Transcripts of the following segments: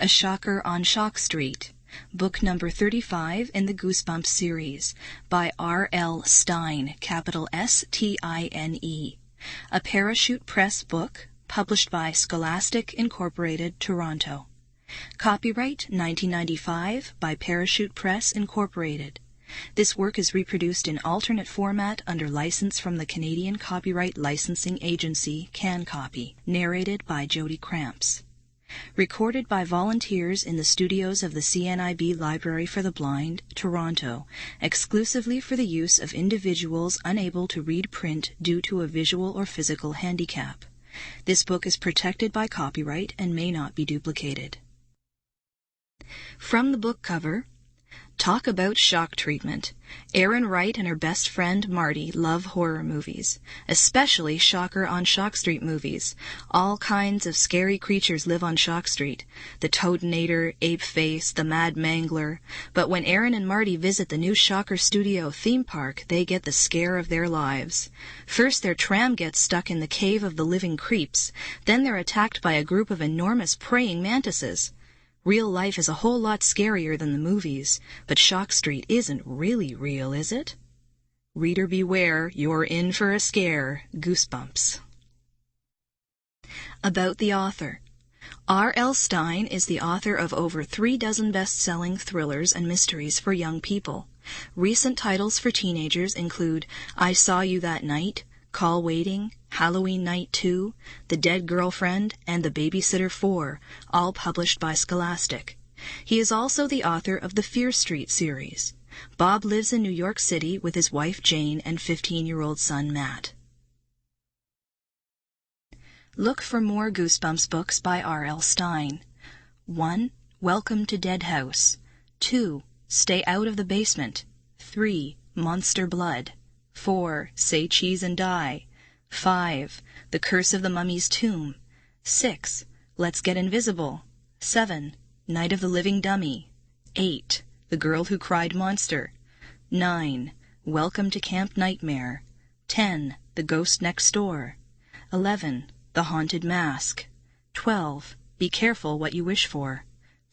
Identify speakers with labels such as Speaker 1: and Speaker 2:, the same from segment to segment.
Speaker 1: A Shocker on Shock Street, book number 35 in the Goosebumps series, by R.L. Stine, capital S-T-I-N-E. A Parachute Press book, published by Scholastic Incorporated, Toronto. Copyright 1995 by Parachute Press Incorporated. This work is reproduced in alternate format under license from the Canadian Copyright Licensing Agency, CanCopy. Narrated by Jody Cramps. Recorded by volunteers in the studios of the CNIB Library for the Blind, Toronto, exclusively for the use of individuals unable to read print due to a visual or physical handicap. This book is protected by copyright and may not be duplicated. From the book cover, talk about shock treatment. Erin Wright and her best friend Marty love horror movies, especially Shocker on Shock Street movies. All kinds of scary creatures live on Shock Street. The Toadinator, Ape-Face, the Mad Mangler. But when Erin and Marty visit the new Shocker Studio theme park, they get the scare of their lives. First, their tram gets stuck in the Cave of the Living Creeps. Then they're attacked by a group of enormous praying mantises. Real life is a whole lot scarier than the movies, but Shock Street isn't really real, is it? Reader beware, you're in for a scare. Goosebumps. About the author. R.L. Stine is the author of over 36 best-selling thrillers and mysteries for young people. Recent titles for teenagers include I Saw You That Night, Call Waiting, Halloween Night 2, The Dead Girlfriend, and The Babysitter 4, all published by Scholastic. He is also the author of the Fear Street series. Bob lives in New York City with his wife Jane and 15-year-old son Matt. Look for more Goosebumps books by R.L. Stine. 1. Welcome to Dead House. 2. Stay Out of the Basement. 3. Monster Blood. 4. Say Cheese and Die. 5. The Curse of the Mummy's Tomb. 6. Let's Get Invisible. 7. Night of the Living Dummy. 8. The Girl Who Cried Monster. 9. Welcome to Camp Nightmare. 10. The Ghost Next Door. 11. The Haunted Mask. 12. Be Careful What You Wish For.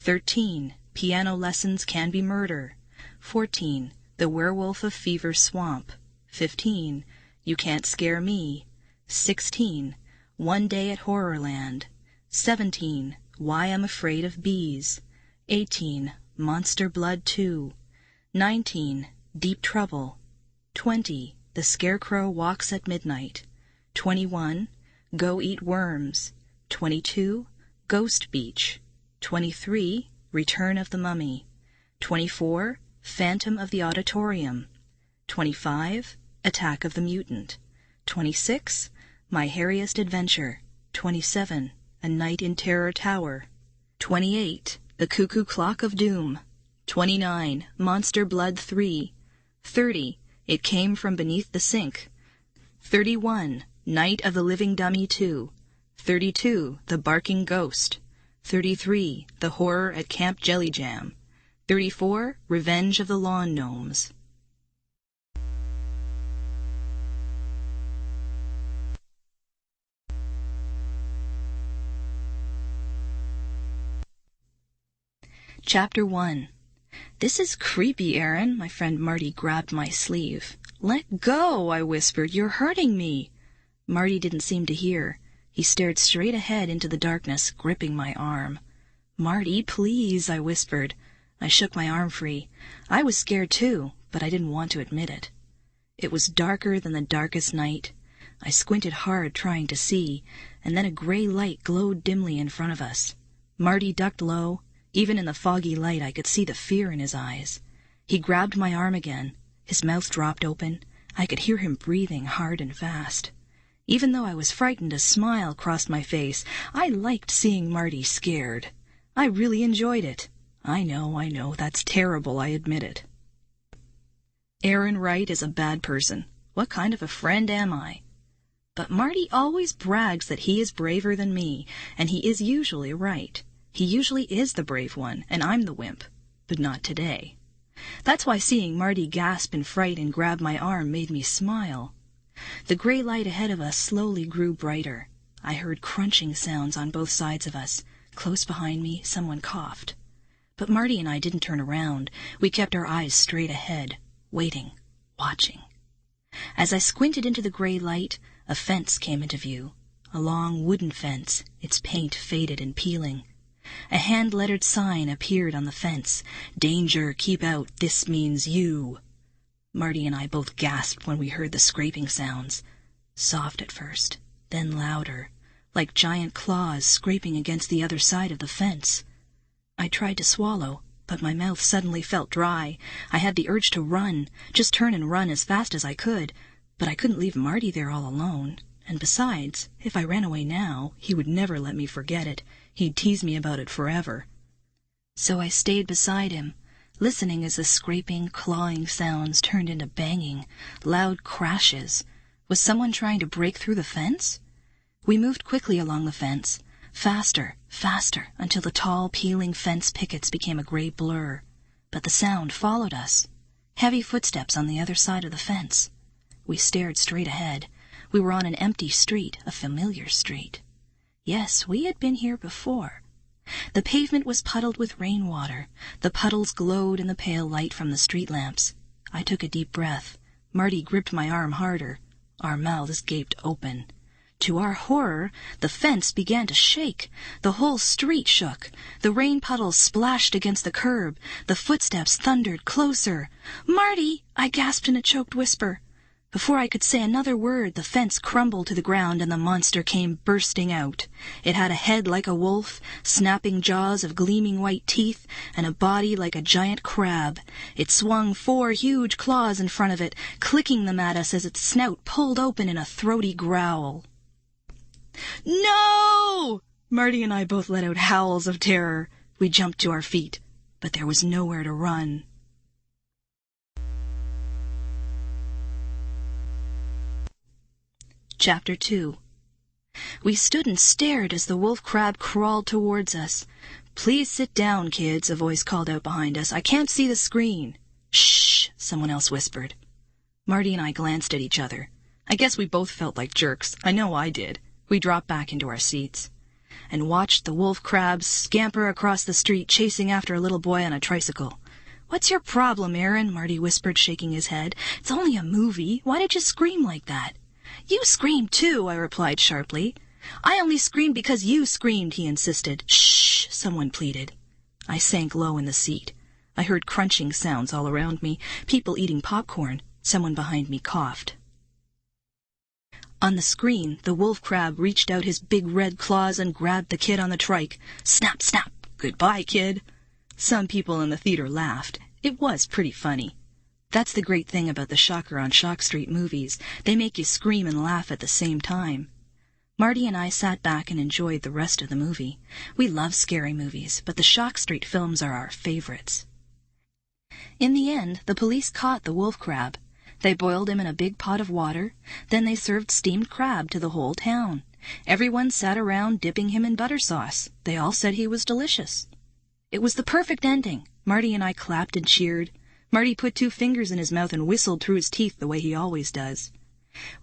Speaker 1: 13. Piano Lessons Can Be Murder. 14. The Werewolf of Fever Swamp. 15. You Can't Scare Me. 16. One Day at Horrorland. 17. Why I'm Afraid of Bees. 18. Monster Blood 2. 19. Deep Trouble. 20. The Scarecrow Walks at Midnight. 21. Go Eat Worms. 22. Ghost Beach. 23. Return of the Mummy. 24. Phantom of the Auditorium. 25. Attack of the Mutant. 26. My Hairiest Adventure. 27. A Night in Terror Tower. 28. The Cuckoo Clock of Doom. 29. Monster Blood 3. 30. It Came from Beneath the Sink. 31. Night of the Living Dummy 2. 32. The Barking Ghost. 33. The Horror at Camp Jelly Jam. 34. Revenge of the Lawn Gnomes. Chapter 1. This is creepy, Erin. My friend Marty grabbed my sleeve. Let go, I whispered. You're hurting me. Marty didn't seem to hear. He stared straight ahead into the darkness, gripping my arm. Marty, please, I whispered. I shook my arm free. I was scared too, but I didn't want to admit it. It was darker than the darkest night. I squinted hard, trying to see, and then a gray light glowed dimly in front of us. Marty ducked low. Even in the foggy light, I could see the fear in his eyes. He grabbed my arm again. His mouth dropped open. I could hear him breathing hard and fast. Even though I was frightened, a smile crossed my face. I liked seeing Marty scared. I really enjoyed it. I know, that's terrible, I admit it. Erin Wright is a bad person. What kind of a friend am I? But Marty always brags that he is braver than me, and he is usually right. He usually is the brave one, and I'm the wimp. But not today. That's why seeing Marty gasp in fright and grab my arm made me smile. The gray light ahead of us slowly grew brighter. I heard crunching sounds on both sides of us. Close behind me, someone coughed. But Marty and I didn't turn around. We kept our eyes straight ahead, waiting, watching. As I squinted into the gray light, a fence came into view. A long wooden fence, its paint faded and peeling. A hand-lettered sign appeared on the fence. "Danger, keep out, this means you." Marty and I both gasped when we heard the scraping sounds. Soft at first, then louder, like giant claws scraping against the other side of the fence. I tried to swallow, but my mouth suddenly felt dry. I had the urge to run, just turn and run as fast as I could, but I couldn't leave Marty there all alone. And besides, if I ran away now, he would never let me forget it. He'd tease me about it forever. So I stayed beside him, listening as the scraping, clawing sounds turned into banging, loud crashes. Was someone trying to break through the fence? We moved quickly along the fence, faster, faster, until the tall, peeling fence pickets became a gray blur. But the sound followed us. Heavy footsteps on the other side of the fence. We stared straight ahead. We were on an empty street, a familiar street. Yes, we had been here before. The pavement was puddled with rainwater. The puddles glowed in the pale light from the street lamps. I took a deep breath. Marty gripped my arm harder. Our mouths gaped open. To our horror, the fence began to shake. The whole street shook. The rain puddles splashed against the curb. The footsteps thundered closer. "Marty!" I gasped in a choked whisper. Before I could say another word, the fence crumbled to the ground and the monster came bursting out. It had a head like a wolf, snapping jaws of gleaming white teeth, and a body like a giant crab. It swung 4 huge claws in front of it, clicking them at us as its snout pulled open in a throaty growl. "No!" Marty and I both let out howls of terror. We jumped to our feet, but there was nowhere to run. Chapter 2. We stood and stared as the wolf crab crawled towards us. "Please sit down, kids," a voice called out behind us. "I can't see the screen." "Shh," someone else whispered. Marty and I glanced at each other. I guess we both felt like jerks. I know I did. We dropped back into our seats and watched the wolf crab scamper across the street, chasing after a little boy on a tricycle. "What's your problem, Erin?" Marty whispered, shaking his head. "It's only a movie. Why did you scream like that?" "You screamed too," I replied sharply. "I only screamed because you screamed," he insisted. "Shh," someone pleaded. I sank low in the seat. I heard crunching sounds all around me, people eating popcorn. Someone behind me coughed. On the screen, the wolf crab reached out his big red claws and grabbed the kid on the trike. Snap, snap. "Goodbye, kid." Some people in the theater laughed. It was pretty funny. That's the great thing about the Shocker on Shock Street movies. They make you scream and laugh at the same time. Marty and I sat back and enjoyed the rest of the movie. We love scary movies, but the Shock Street films are our favorites. In the end, the police caught the wolf crab. They boiled him in a big pot of water. Then they served steamed crab to the whole town. Everyone sat around dipping him in butter sauce. They all said he was delicious. It was the perfect ending. Marty and I clapped and cheered. Marty put 2 fingers in his mouth and whistled through his teeth the way he always does.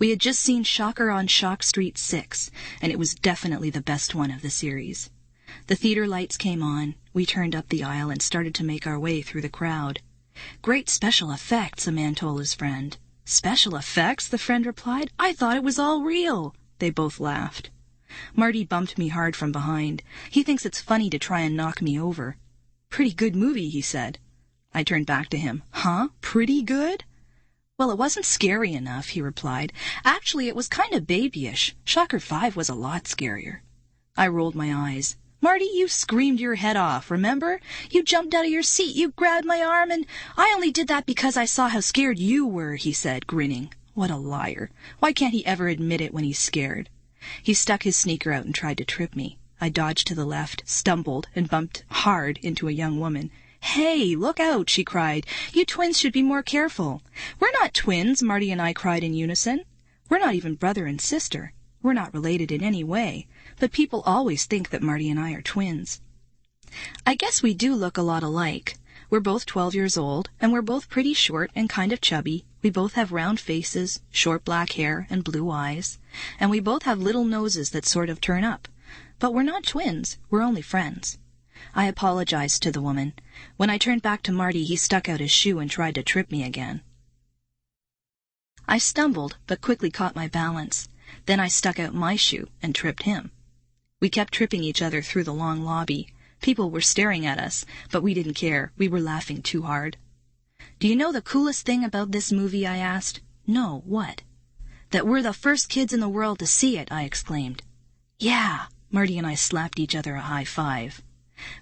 Speaker 1: We had just seen Shocker on Shock Street 6, and it was definitely the best one of the series. The theater lights came on. We turned up the aisle and started to make our way through the crowd. "Great special effects," a man told his friend. "Special effects?" the friend replied. "I thought it was all real." They both laughed. Marty bumped me hard from behind. He thinks it's funny to try and knock me over. "Pretty good movie," he said. I turned back to him. "Huh? Pretty good?" "Well, it wasn't scary enough," he replied. "Actually, it was kind of babyish. Shocker 5 was a lot scarier." I rolled my eyes. "Marty, you screamed your head off, remember? You jumped out of your seat, you grabbed my arm, and I only did that because I saw how scared you were," he said, grinning. What a liar. Why can't he ever admit it when he's scared? He stuck his sneaker out and tried to trip me. I dodged to the left, stumbled, and bumped hard into a young woman. "Hey, look out," she cried. "You twins should be more careful." "We're not twins," Marty and I cried in unison. "We're not even brother and sister. We're not related in any way, but people always think that Marty and I are twins." I guess we do look a lot alike. We're both 12 years old, and we're both pretty short and kind of chubby. We both have round faces, short black hair, and blue eyes. And we both have little noses that sort of turn up. But we're not twins. We're only friends. I apologized to the woman. When I turned back to Marty, he stuck out his shoe and tried to trip me again. I stumbled, but quickly caught my balance. Then I stuck out my shoe and tripped him. We kept tripping each other through the long lobby. People were staring at us, but we didn't care. We were laughing too hard. "Do you know the coolest thing about this movie?" I asked. "No, what?" "That we're the first kids in the world to see it," I exclaimed. "Yeah!" Marty and I slapped each other a high five.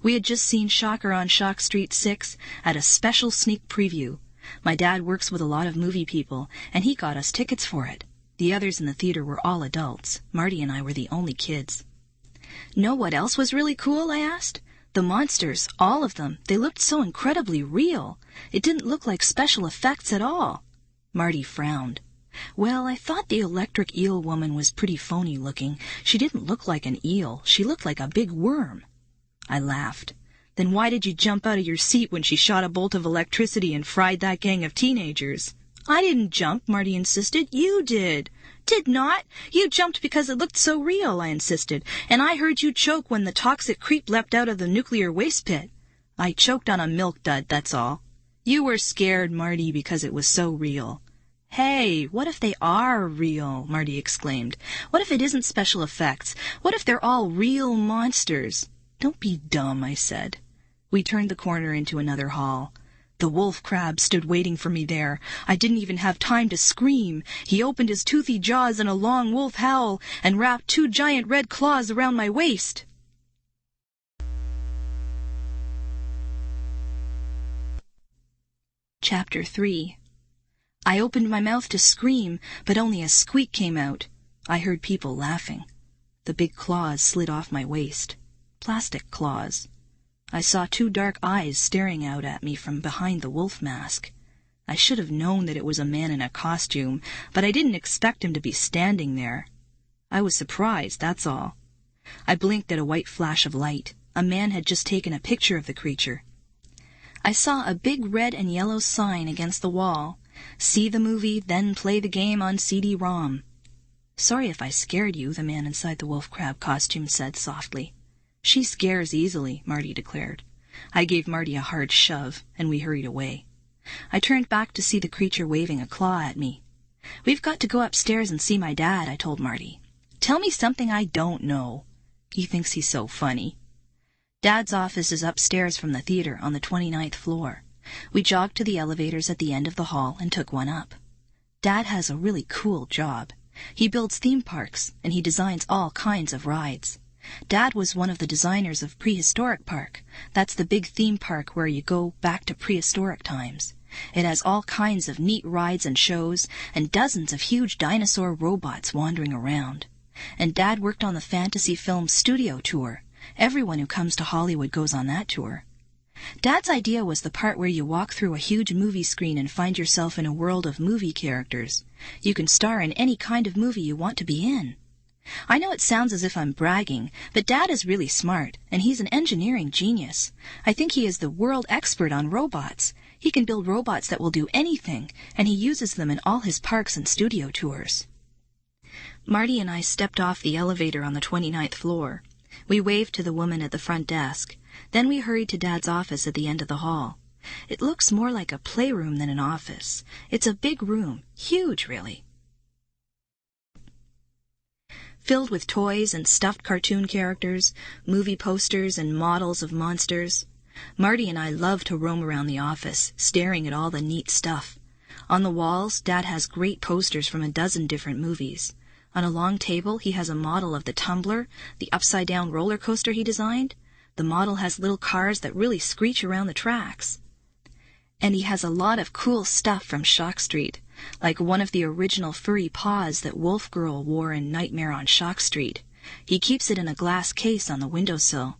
Speaker 1: We had just seen Shocker on Shock Street 6 at a special sneak preview. My dad works with a lot of movie people, and he got us tickets for it. The others in the theater were all adults. Marty and I were the only kids. "Know what else was really cool?" I asked. "The monsters, all of them. They looked so incredibly real. It didn't look like special effects at all." Marty frowned. "Well, I thought the electric eel woman was pretty phony looking. She didn't look like an eel. She looked like a big worm." I laughed. "Then why did you jump out of your seat when she shot a bolt of electricity and fried that gang of teenagers?" "I didn't jump," Marty insisted. "You did." "Did not. You jumped because it looked so real," I insisted. "And I heard you choke when the toxic creep leapt out of the nuclear waste pit." "I choked on a milk dud, that's all." "You were scared, Marty, because it was so real." "Hey, what if they are real?" Marty exclaimed. "What if it isn't special effects? What if they're all real monsters?" "Don't be dumb," I said. We turned the corner into another hall. The wolf crab stood waiting for me there. I didn't even have time to scream. He opened his toothy jaws in a long wolf howl and wrapped 2 giant red claws around my waist. Chapter 3. I opened my mouth to scream, but only a squeak came out. I heard people laughing. The big claws slid off my waist. Plastic claws. I saw 2 dark eyes staring out at me from behind the wolf mask. I should have known that it was a man in a costume, but I didn't expect him to be standing there. I was surprised, that's all. I blinked at a white flash of light. A man had just taken a picture of the creature. I saw a big red and yellow sign against the wall. "See the movie, then play the game on CD-ROM." "Sorry if I scared you," the man inside the wolf crab costume said softly. "She scares easily," Marty declared. I gave Marty a hard shove, and we hurried away. I turned back to see the creature waving a claw at me. "We've got to go upstairs and see my dad," I told Marty. "Tell me something I don't know." He thinks he's so funny. Dad's office is upstairs from the theater on the 29th floor. We jogged to the elevators at the end of the hall and took one up. Dad has a really cool job. He builds theme parks, and he designs all kinds of rides. Dad was one of the designers of Prehistoric Park. That's the big theme park where you go back to prehistoric times. It has all kinds of neat rides and shows, and dozens of huge dinosaur robots wandering around. And Dad worked on the fantasy film studio tour. Everyone who comes to Hollywood goes on that tour. Dad's idea was the part where you walk through a huge movie screen and find yourself in a world of movie characters. You can star in any kind of movie you want to be in. I know it sounds as if I'm bragging, but Dad is really smart, and he's an engineering genius. I think he is the world expert on robots. He can build robots that will do anything, and he uses them in all his parks and studio tours. Marty and I stepped off the elevator on the 29th floor. We waved to the woman at the front desk. Then we hurried to Dad's office at the end of the hall. It looks more like a playroom than an office. It's a big room, huge really, filled with toys and stuffed cartoon characters, movie posters and models of monsters. Marty and I love to roam around the office, staring at all the neat stuff. On the walls, Dad has great posters from a dozen different movies. On a long table, he has a model of the tumbler, the upside-down roller coaster he designed. The model has little cars that really screech around the tracks. And he has a lot of cool stuff from Shock Street, like one of the original furry paws that Wolf Girl wore in Nightmare on Shock Street. He keeps it in a glass case on the windowsill.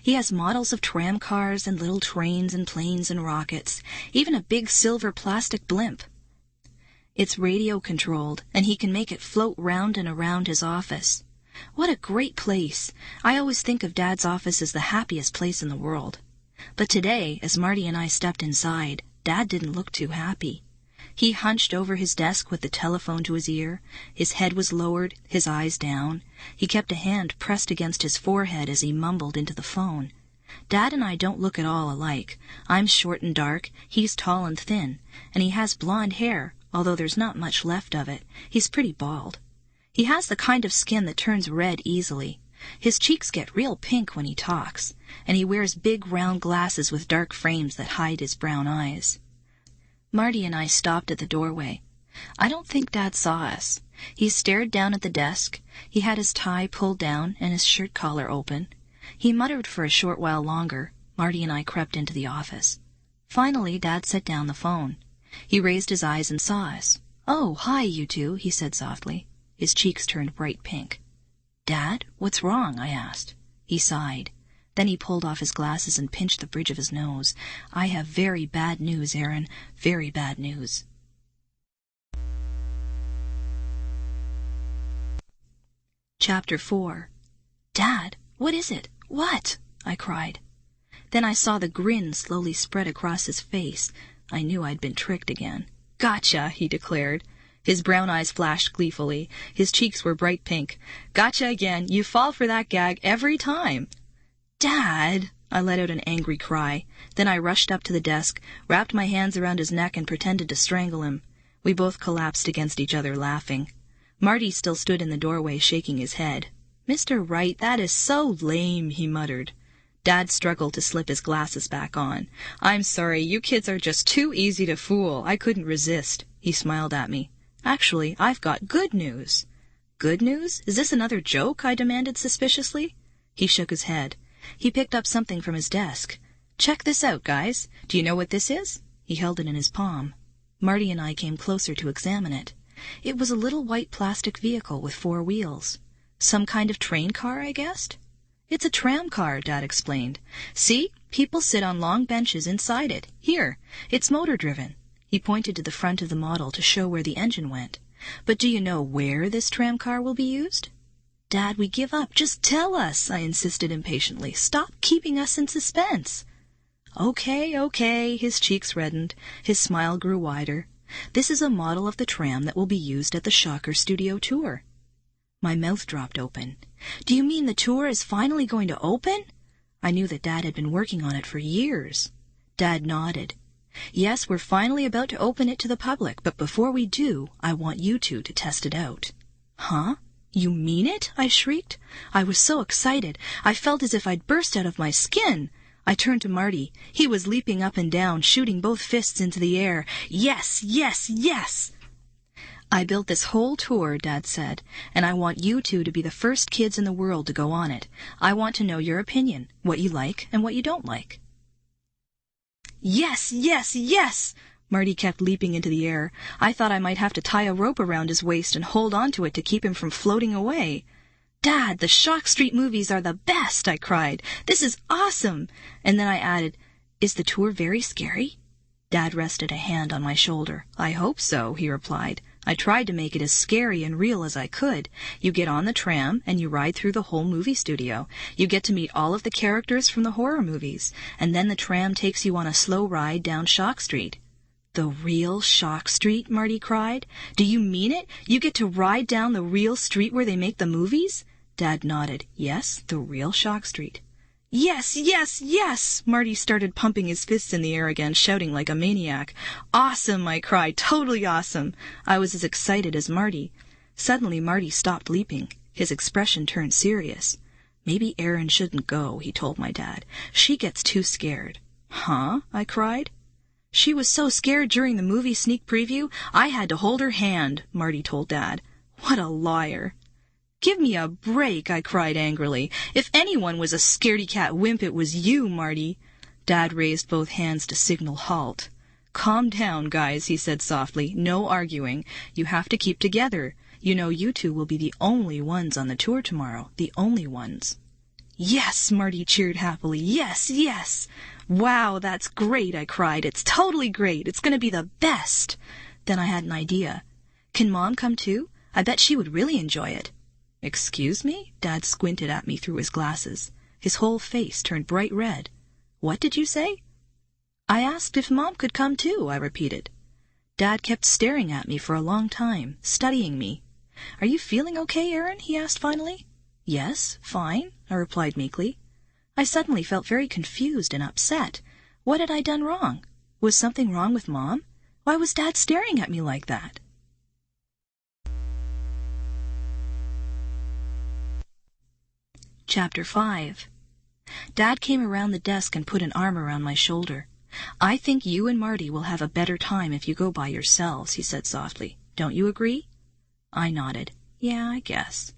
Speaker 1: He has models of tram cars and little trains and planes and rockets, even a big silver plastic blimp. It's radio-controlled, and he can make it float round and around his office. What a great place! I always think of Dad's office as the happiest place in the world. But today, as Marty and I stepped inside, Dad didn't look too happy. He hunched over his desk with the telephone to his ear. His head was lowered, his eyes down. He kept a hand pressed against his forehead as he mumbled into the phone. Dad and I don't look at all alike. I'm short and dark, he's tall and thin, and he has blonde hair, although there's not much left of it. He's pretty bald. He has the kind of skin that turns red easily. His cheeks get real pink when he talks, and he wears big round glasses with dark frames that hide his brown eyes. Marty and I stopped at the doorway. I don't think Dad saw us. He stared down at the desk. He had his tie pulled down and his shirt collar open. He muttered for a short while longer. Marty and I crept into the office. Finally, Dad set down the phone. He raised his eyes and saw us. "Oh, hi, you two," he said softly. His cheeks turned bright pink. "Dad, what's wrong?" I asked. He sighed. Then he pulled off his glasses and pinched the bridge of his nose. "I have very bad news, Erin. Very bad news." Chapter 4. "Dad, what is it? What?" I cried. Then I saw the grin slowly spread across his face. I knew I'd been tricked again. "Gotcha," he declared. His brown eyes flashed gleefully. His cheeks were bright pink. "Gotcha again. You fall for that gag every time." "Dad!" I let out an angry cry. Then I rushed up to the desk, wrapped my hands around his neck and pretended to strangle him. We both collapsed against each other, laughing. Marty still stood in the doorway, shaking his head. "Mr. Wright, that is so lame," he muttered. Dad struggled to slip his glasses back on. "I'm sorry, you kids are just too easy to fool. I couldn't resist." He smiled at me. "Actually, I've got good news." "Good news? Is this another joke?" I demanded suspiciously. He shook his head. He picked up something from his desk. "Check this out, guys. Do you know what this is?" He held it in his palm. Marty and I came closer to examine it. It was a little white plastic vehicle with 4 wheels. "Some kind of train car," I guessed. "It's a tram car," Dad explained. "See? People sit on long benches inside it. Here. It's motor-driven." He pointed to the front of the model to show where the engine went. "But do you know where this tram car will be used?" "Dad, we give up. Just tell us," I insisted impatiently. "Stop keeping us in suspense." Okay. His cheeks reddened. His smile grew wider. "This is a model of the tram that will be used at the Shocker Studio tour." My mouth dropped open. "Do you mean the tour is finally going to open?" I knew that Dad had been working on it for years. Dad nodded. "Yes, we're finally about to open it to the public, but before we do, I want you two to test it out." "Huh? You mean it?" I shrieked. I was so excited. I felt as if I'd burst out of my skin. I turned to Marty. He was leaping up and down, shooting both fists into the air. "Yes, yes, yes!" "I built this whole tour," Dad said, "and I want you two to be the first kids in the world to go on it. I want to know your opinion, what you like and what you don't like." "Yes, yes, yes!" Marty kept leaping into the air. I thought I might have to tie a rope around his waist and hold on to it to keep him from floating away. "Dad, the Shock Street movies are the best!" I cried. "This is awesome!" And then I added, "Is the tour very scary?" Dad rested a hand on my shoulder. "I hope so," he replied. "I tried to make it as scary and real as I could. You get on the tram and you ride through the whole movie studio. You get to meet all of the characters from the horror movies, and then the tram takes you on a slow ride down Shock Street." "The real Shock Street?" Marty cried. "Do you mean it? You get to ride down the real street where they make the movies?" Dad nodded. "Yes, the real Shock Street." "Yes, yes, yes!" Marty started pumping his fists in the air again, shouting like a maniac. "Awesome!" I cried. "Totally awesome!" I was as excited as Marty. Suddenly Marty stopped leaping. His expression turned serious. "Maybe Erin shouldn't go," he told my dad. "She gets too scared." "Huh?" I cried. "She was so scared during the movie sneak preview, I had to hold her hand," Marty told Dad. "What a liar." "Give me a break," I cried angrily. "If anyone was a scaredy-cat wimp, it was you, Marty." Dad raised both hands to signal halt. "Calm down, guys," he said softly. "No arguing. You have to keep together. You know you two will be the only ones on the tour tomorrow. The only ones." "Yes!" Marty cheered happily. "Yes, yes!" "Wow, that's great," I cried. "It's totally great. It's going to be the best." Then I had an idea. "Can Mom come too? I bet she would really enjoy it." "Excuse me?" Dad squinted at me through his glasses. His whole face turned bright red. "What did you say?" "I asked if Mom could come too," I repeated. Dad kept staring at me for a long time, studying me. "Are you feeling okay, Erin?" he asked finally. "Yes, fine," I replied meekly. I suddenly felt very confused and upset. What had I done wrong? Was something wrong with Mom? Why was Dad staring at me like that? Chapter 5. Dad came around the desk and put an arm around my shoulder. "I think you and Marty will have a better time if you go by yourselves," he said softly. "Don't you agree?" I nodded. "Yeah, I guess."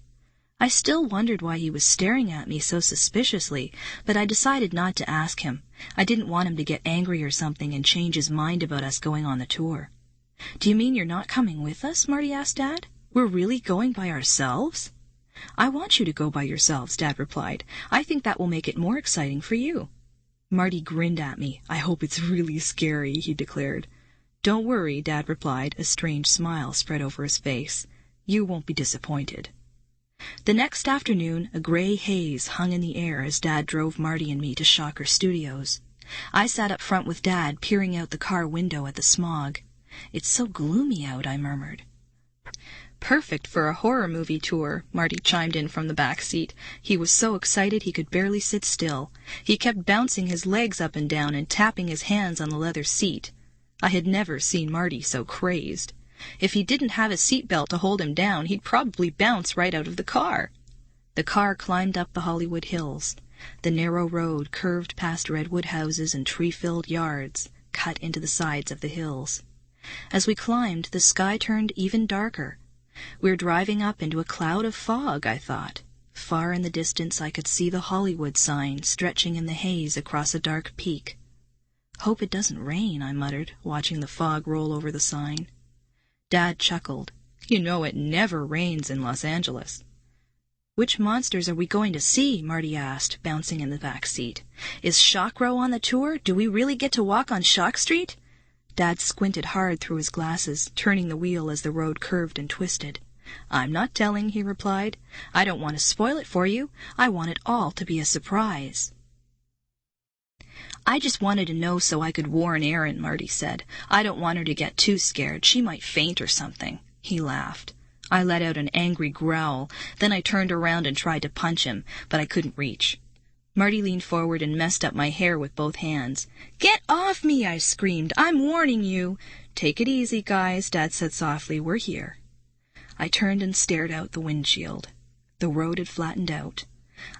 Speaker 1: I still wondered why he was staring at me so suspiciously, but I decided not to ask him. I didn't want him to get angry or something and change his mind about us going on the tour. "Do you mean you're not coming with us?" Marty asked Dad. "We're really going by ourselves?" "I want you to go by yourselves," Dad replied. "I think that will make it more exciting for you." Marty grinned at me. "I hope it's really scary," he declared. "Don't worry," Dad replied. A strange smile spread over his face. "You won't be disappointed." The next afternoon, a gray haze hung in the air as Dad drove Marty and me to Shocker Studios. I sat up front with Dad, peering out the car window at the smog. "It's so gloomy out," I murmured. "Perfect for a horror movie tour," Marty chimed in from the back seat. He was so excited he could barely sit still. He kept bouncing his legs up and down and tapping his hands on the leather seat. I had never seen Marty so crazed. If he didn't have a seatbelt to hold him down, he'd probably bounce right out of the car. The car climbed up the Hollywood Hills. The narrow road curved past redwood houses and tree-filled yards, cut into the sides of the hills. As we climbed, the sky turned even darker. "We're driving up into a cloud of fog," I thought. Far in the distance I could see the Hollywood sign stretching in the haze across a dark peak. "Hope it doesn't rain," I muttered, watching the fog roll over the sign. Dad chuckled. "You know it never rains in Los Angeles." "Which monsters are we going to see?" Marty asked, bouncing in the back seat. "Is Shockrow on the tour? Do we really get to walk on Shock Street?" Dad squinted hard through his glasses, turning the wheel as the road curved and twisted. "I'm not telling," he replied. "I don't want to spoil it for you. I want it all to be a surprise." "I just wanted to know so I could warn Erin," Marty said. "I don't want her to get too scared. She might faint or something." He laughed. I let out an angry growl. Then I turned around and tried to punch him, but I couldn't reach. Marty leaned forward and messed up my hair with both hands. "Get off me!" I screamed. "I'm warning you." "Take it easy, guys," Dad said softly. "We're here." I turned and stared out the windshield. The road had flattened out.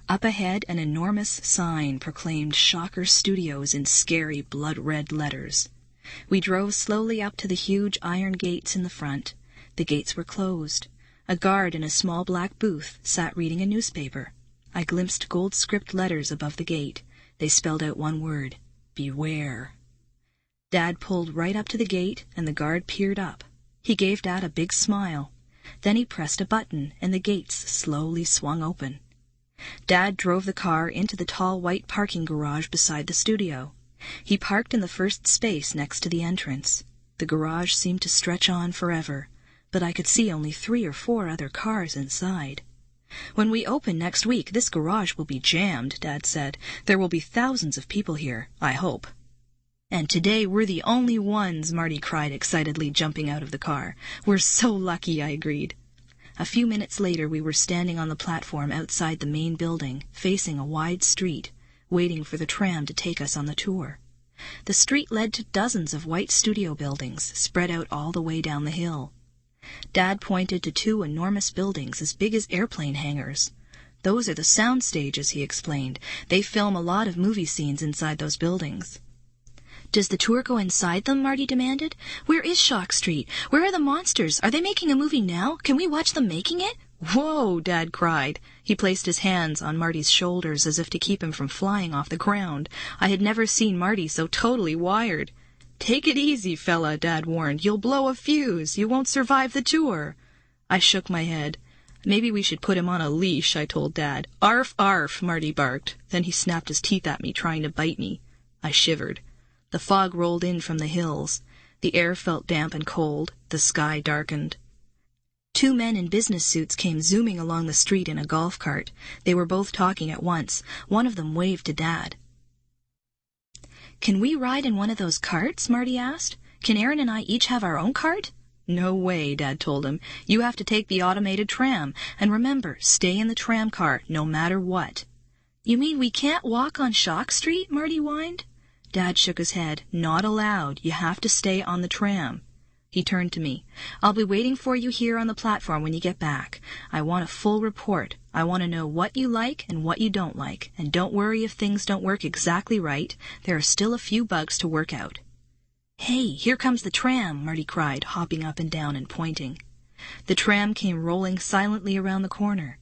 Speaker 1: Up ahead, an enormous sign proclaimed Shocker Studios in scary blood-red letters. We drove slowly up to the huge iron gates in the front. The gates were closed. A guard in a small black booth sat reading a newspaper. I glimpsed gold-script letters above the gate. They spelled out one word: Beware. Dad pulled right up to the gate, and the guard peered up. He gave Dad a big smile. Then he pressed a button, and the gates slowly swung open. Dad drove the car into the tall white parking garage beside the studio. He parked in the first space next to the entrance. The garage seemed to stretch on forever, but I could see only 3 or 4 other cars inside. "When we open next week, this garage will be jammed," Dad said. "There will be thousands of people here, I hope." "And today we're the only ones," Marty cried excitedly, jumping out of the car. "We're so lucky," I agreed. A few minutes later, we were standing on the platform outside the main building, facing a wide street, waiting for the tram to take us on the tour. The street led to dozens of white studio buildings, spread out all the way down the hill. Dad pointed to 2 enormous buildings as big as airplane hangars. "Those are the sound stages," he explained. "They film a lot of movie scenes inside those buildings." "Does the tour go inside them?" Marty demanded. "Where is Shock Street? Where are the monsters? Are they making a movie now? Can we watch them making it?" "Whoa!" Dad cried. He placed his hands on Marty's shoulders as if to keep him from flying off the ground. I had never seen Marty so totally wired. "Take it easy, fella," Dad warned. "You'll blow a fuse. You won't survive the tour." I shook my head. "Maybe we should put him on a leash," I told Dad. "Arf, arf," Marty barked. Then he snapped his teeth at me, trying to bite me. I shivered. The fog rolled in from the hills. The air felt damp and cold. The sky darkened. 2 men in business suits came zooming along the street in a golf cart. They were both talking at once. One of them waved to Dad. "Can we ride in one of those carts?" Marty asked. Can Erin and I each have our own cart?" "No way," Dad told him. "You have to take the automated tram. And remember, stay in the tram car, no matter what." "You mean we can't walk on Shock Street?" Marty whined. Dad shook his head. "Not allowed. You have to stay on the tram." He turned to me. "I'll be waiting for you here on the platform when you get back. I want a full report. I want to know what you like and what you don't like. And don't worry if things don't work exactly right. There are still a few bugs to work out." "Hey, here comes the tram," Marty cried, hopping up and down and pointing. The tram came rolling silently around the corner.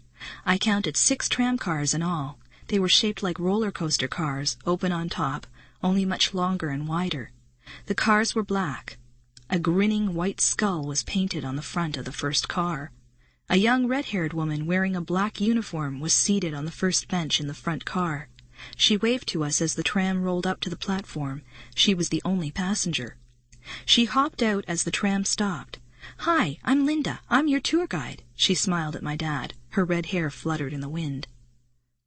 Speaker 1: I counted 6 tram cars in all. They were shaped like roller coaster cars, open on top, only much longer and wider. The cars were black. A grinning white skull was painted on the front of the first car. A young red-haired woman wearing a black uniform was seated on the first bench in the front car. She waved to us as the tram rolled up to the platform. She was the only passenger. She hopped out as the tram stopped. "Hi, I'm Linda. I'm your tour guide." She smiled at my dad. Her red hair fluttered in the wind.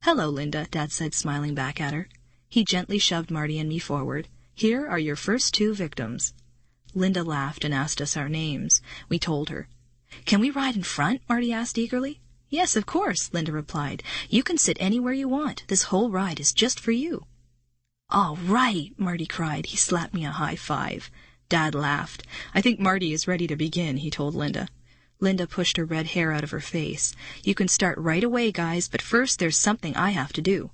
Speaker 1: "Hello, Linda," Dad said, smiling back at her. He gently shoved Marty and me forward. "Here are your first 2 victims." Linda laughed and asked us our names. We told her. "Can we ride in front?" Marty asked eagerly. "Yes, of course," Linda replied. "You can sit anywhere you want. This whole ride is just for you." "All right," Marty cried. He slapped me a high five. Dad laughed. "I think Marty is ready to begin," he told Linda. Linda pushed her red hair out of her face. "You can start right away, guys, but first there's something I have to do."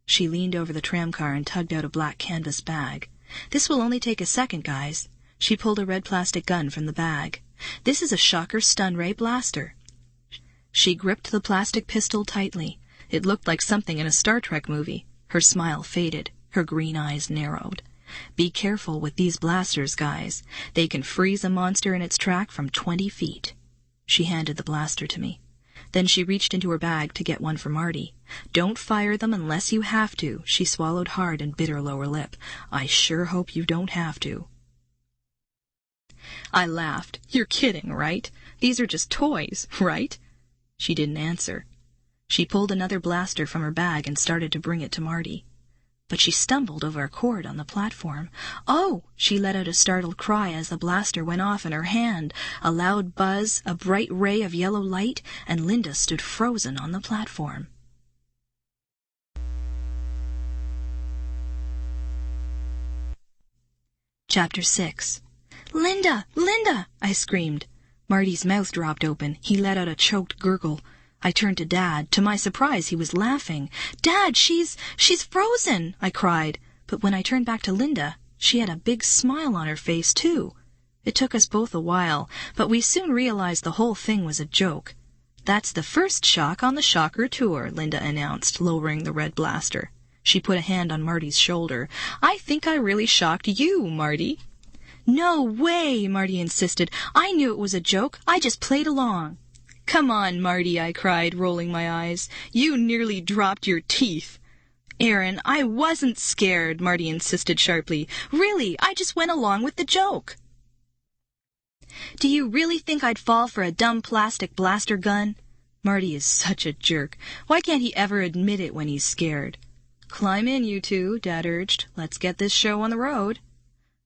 Speaker 1: She leaned over the tram car and tugged out a black canvas bag. "This will only take a second, guys." She pulled a red plastic gun from the bag. "This is a Shocker stun ray blaster." She gripped the plastic pistol tightly. It looked like something in a Star Trek movie. Her smile faded. Her green eyes narrowed. "Be careful with these blasters, guys. They can freeze a monster in its track from 20 feet. She handed the blaster to me. Then she reached into her bag to get one for Marty. "Don't fire them unless you have to." She swallowed hard and bit her lower lip. "I sure hope you don't have to." I laughed. "You're kidding, right? These are just toys, right?" She didn't answer. She pulled another blaster from her bag and started to bring it to Marty. But she stumbled over a cord on the platform. "Oh!" She let out a startled cry as the blaster went off in her hand. A loud buzz, a bright ray of yellow light, and Linda stood frozen on the platform. Chapter 6. "Linda! Linda!" I screamed. Marty's mouth dropped open. He let out a choked gurgle. I turned to Dad. To my surprise, he was laughing. "Dad, she's frozen!" I cried. But when I turned back to Linda, she had a big smile on her face, too. It took us both a while, but we soon realized the whole thing was a joke. "That's the first shock on the Shocker tour," Linda announced, lowering the red blaster. She put a hand on Marty's shoulder. "I think I really shocked you, Marty." "No way," Marty insisted. "I knew it was a joke. I just played along." "Come on, Marty," I cried, rolling my eyes. "You nearly dropped your teeth." "Erin, I wasn't scared," Marty insisted sharply. "Really, I just went along with the joke." "Do you really think I'd fall for a dumb plastic blaster gun?" Marty is such a jerk. Why can't he ever admit it when he's scared? "Climb in, you two," Dad urged. "Let's get this show on the road."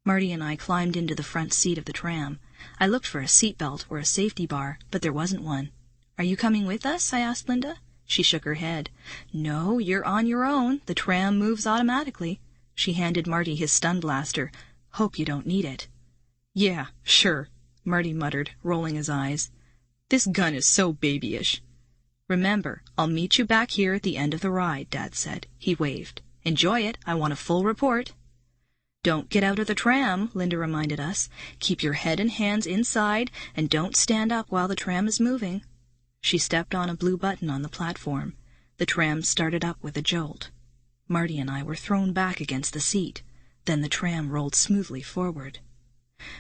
Speaker 1: Marty and I climbed into the front seat of the tram. I looked for a seatbelt or a safety bar, but there wasn't one. "Are you coming with us?" I asked Linda. She shook her head. "No, you're on your own. The tram moves automatically." She handed Marty his stun blaster. "Hope you don't need it." "Yeah, sure," Marty muttered, rolling his eyes. "This gun is so babyish." "Remember, I'll meet you back here at the end of the ride," Dad said. He waved. "Enjoy it. I want a full report." "Don't get out of the tram," Linda reminded us. "Keep your head and hands inside, and don't stand up while the tram is moving." She stepped on a blue button on the platform. The tram started up with a jolt. Marty and I were thrown back against the seat. Then the tram rolled smoothly forward.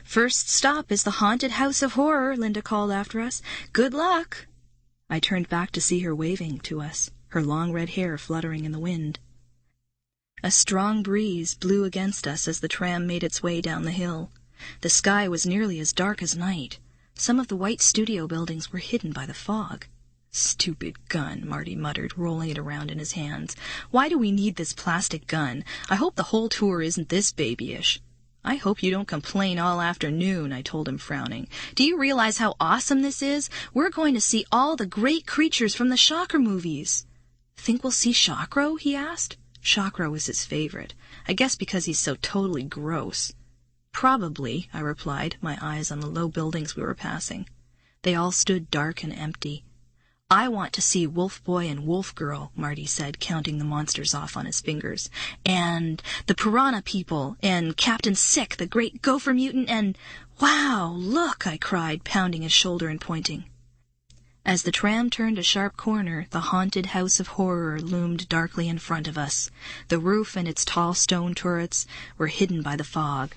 Speaker 1: "First stop is the haunted house of horror," Linda called after us. "Good luck." I turned back to see her waving to us, her long red hair fluttering in the wind. A strong breeze blew against us as the tram made its way down the hill. The sky was nearly as dark as night. Some of the white studio buildings were hidden by the fog. "Stupid gun," Marty muttered, rolling it around in his hands. "Why do we need this plastic gun? I hope the whole tour isn't this babyish." "I hope you don't complain all afternoon," I told him, frowning. "Do you realize how awesome this is? We're going to see all the great creatures from the Shocker movies." "Think we'll see Shockro?" he asked. Shockro is his favorite. I guess because he's so totally gross. "Probably," I replied, my eyes on the low buildings we were passing. They all stood dark and empty. "I want to see Wolf Boy and Wolf Girl," Marty said, counting the monsters off on his fingers. "And the Piranha People, and Captain Sick, the great gopher mutant, and—" "Wow, look!" I cried, pounding his shoulder and pointing. As the tram turned a sharp corner, the haunted house of horror loomed darkly in front of us. The roof and its tall stone turrets were hidden by the fog.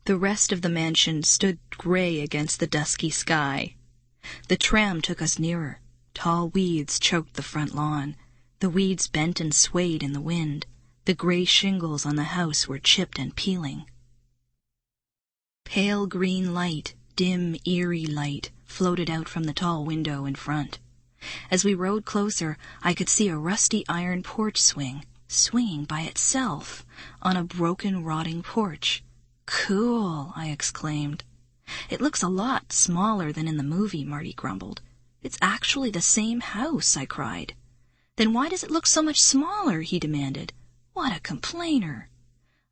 Speaker 1: The rest of the mansion stood gray against the dusky sky. The tram took us nearer. Tall weeds choked the front lawn. The weeds bent and swayed in the wind. The gray shingles on the house were chipped and peeling. Pale green light, dim, eerie light, floated out from the tall window in front. As we rode closer, I could see a rusty iron porch swinging by itself on a broken, rotting porch. "Cool," I exclaimed. "It looks a lot smaller than in the movie," Marty grumbled. "It's actually the same house," I cried. "Then why does it look so much smaller?" he demanded. "What a complainer!"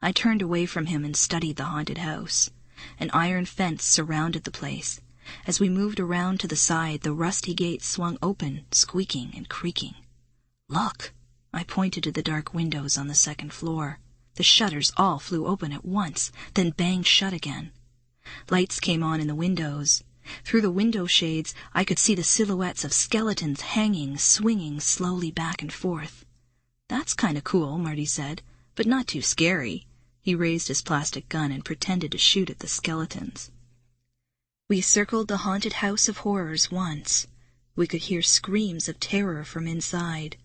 Speaker 1: I turned away from him and studied the haunted house. An iron fence surrounded the place. As we moved around to the side, the rusty gate swung open, squeaking and creaking. "Look!" I pointed to the dark windows on the second floor. The shutters all flew open at once, then banged shut again. Lights came on in the windows. Through the window shades, I could see the silhouettes of skeletons hanging, swinging slowly back and forth. "That's kind of cool," Marty said, "but not too scary." He raised his plastic gun and pretended to shoot at the skeletons. We circled the haunted house of horrors once. We could hear screams of terror from inside.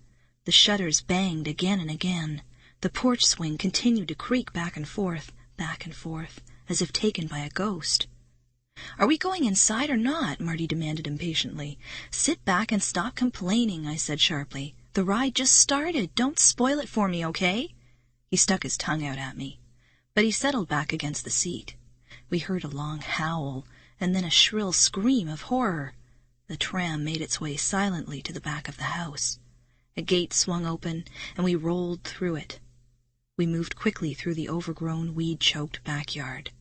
Speaker 1: The shutters banged again and again. The porch swing continued to creak back and forth, as if taken by a ghost. "Are we going inside or not?" Marty demanded impatiently. "Sit back and stop complaining," I said sharply. "The ride just started. Don't spoil it for me, okay?" He stuck his tongue out at me, but he settled back against the seat. We heard a long howl, and then a shrill scream of horror. The tram made its way silently to the back of the house. A gate swung open, and we rolled through it. We moved quickly through the overgrown, weed-choked backyard.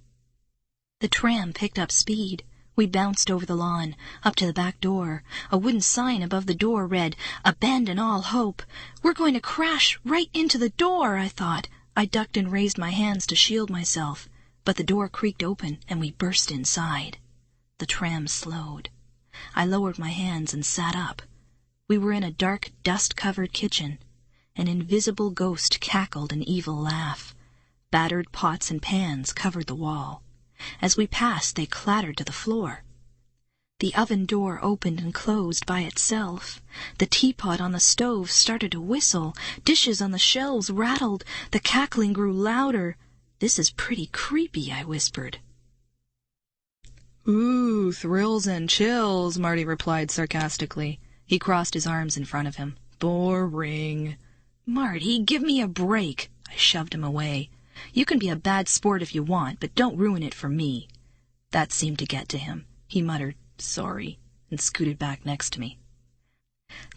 Speaker 1: The tram picked up speed. We bounced over the lawn, up to the back door. A wooden sign above the door read, "Abandon all hope." "We're going to crash right into the door," I thought. I ducked and raised my hands to shield myself, but the door creaked open and we burst inside. The tram slowed. I lowered my hands and sat up. We were in a dark, dust-covered kitchen. An invisible ghost cackled an evil laugh. Battered pots and pans covered the wall. As we passed, they clattered to the floor. The oven door opened and closed by itself. The teapot on the stove started to whistle. Dishes on the shelves rattled. The cackling grew louder. "This is pretty creepy," I whispered. "Ooh, thrills and chills," Marty replied sarcastically. He crossed his arms in front of him. "Boring." "Marty, give me a break." I shoved him away. "You can be a bad sport if you want, but don't ruin it for me." That seemed to get to him. He muttered, "Sorry," and scooted back next to me.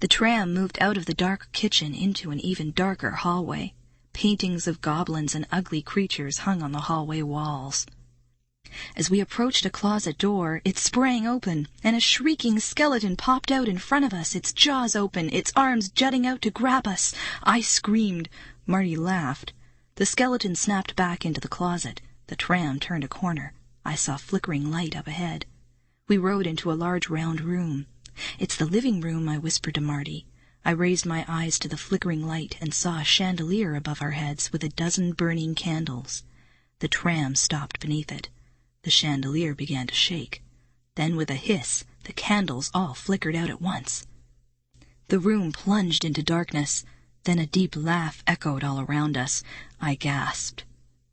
Speaker 1: The tram moved out of the dark kitchen into an even darker hallway. Paintings of goblins and ugly creatures hung on the hallway walls. As we approached a closet door, it sprang open, and a shrieking skeleton popped out in front of us, its jaws open, its arms jutting out to grab us. I screamed. Marty laughed. The skeleton snapped back into the closet. The tram turned a corner. I saw flickering light up ahead. We rode into a large round room. "It's the living room," I whispered to Marty. I raised my eyes to the flickering light and saw a chandelier above our heads with a dozen burning candles. The tram stopped beneath it. The chandelier began to shake. Then, with a hiss, the candles all flickered out at once. The room plunged into darkness. Then a deep laugh echoed all around us. I gasped.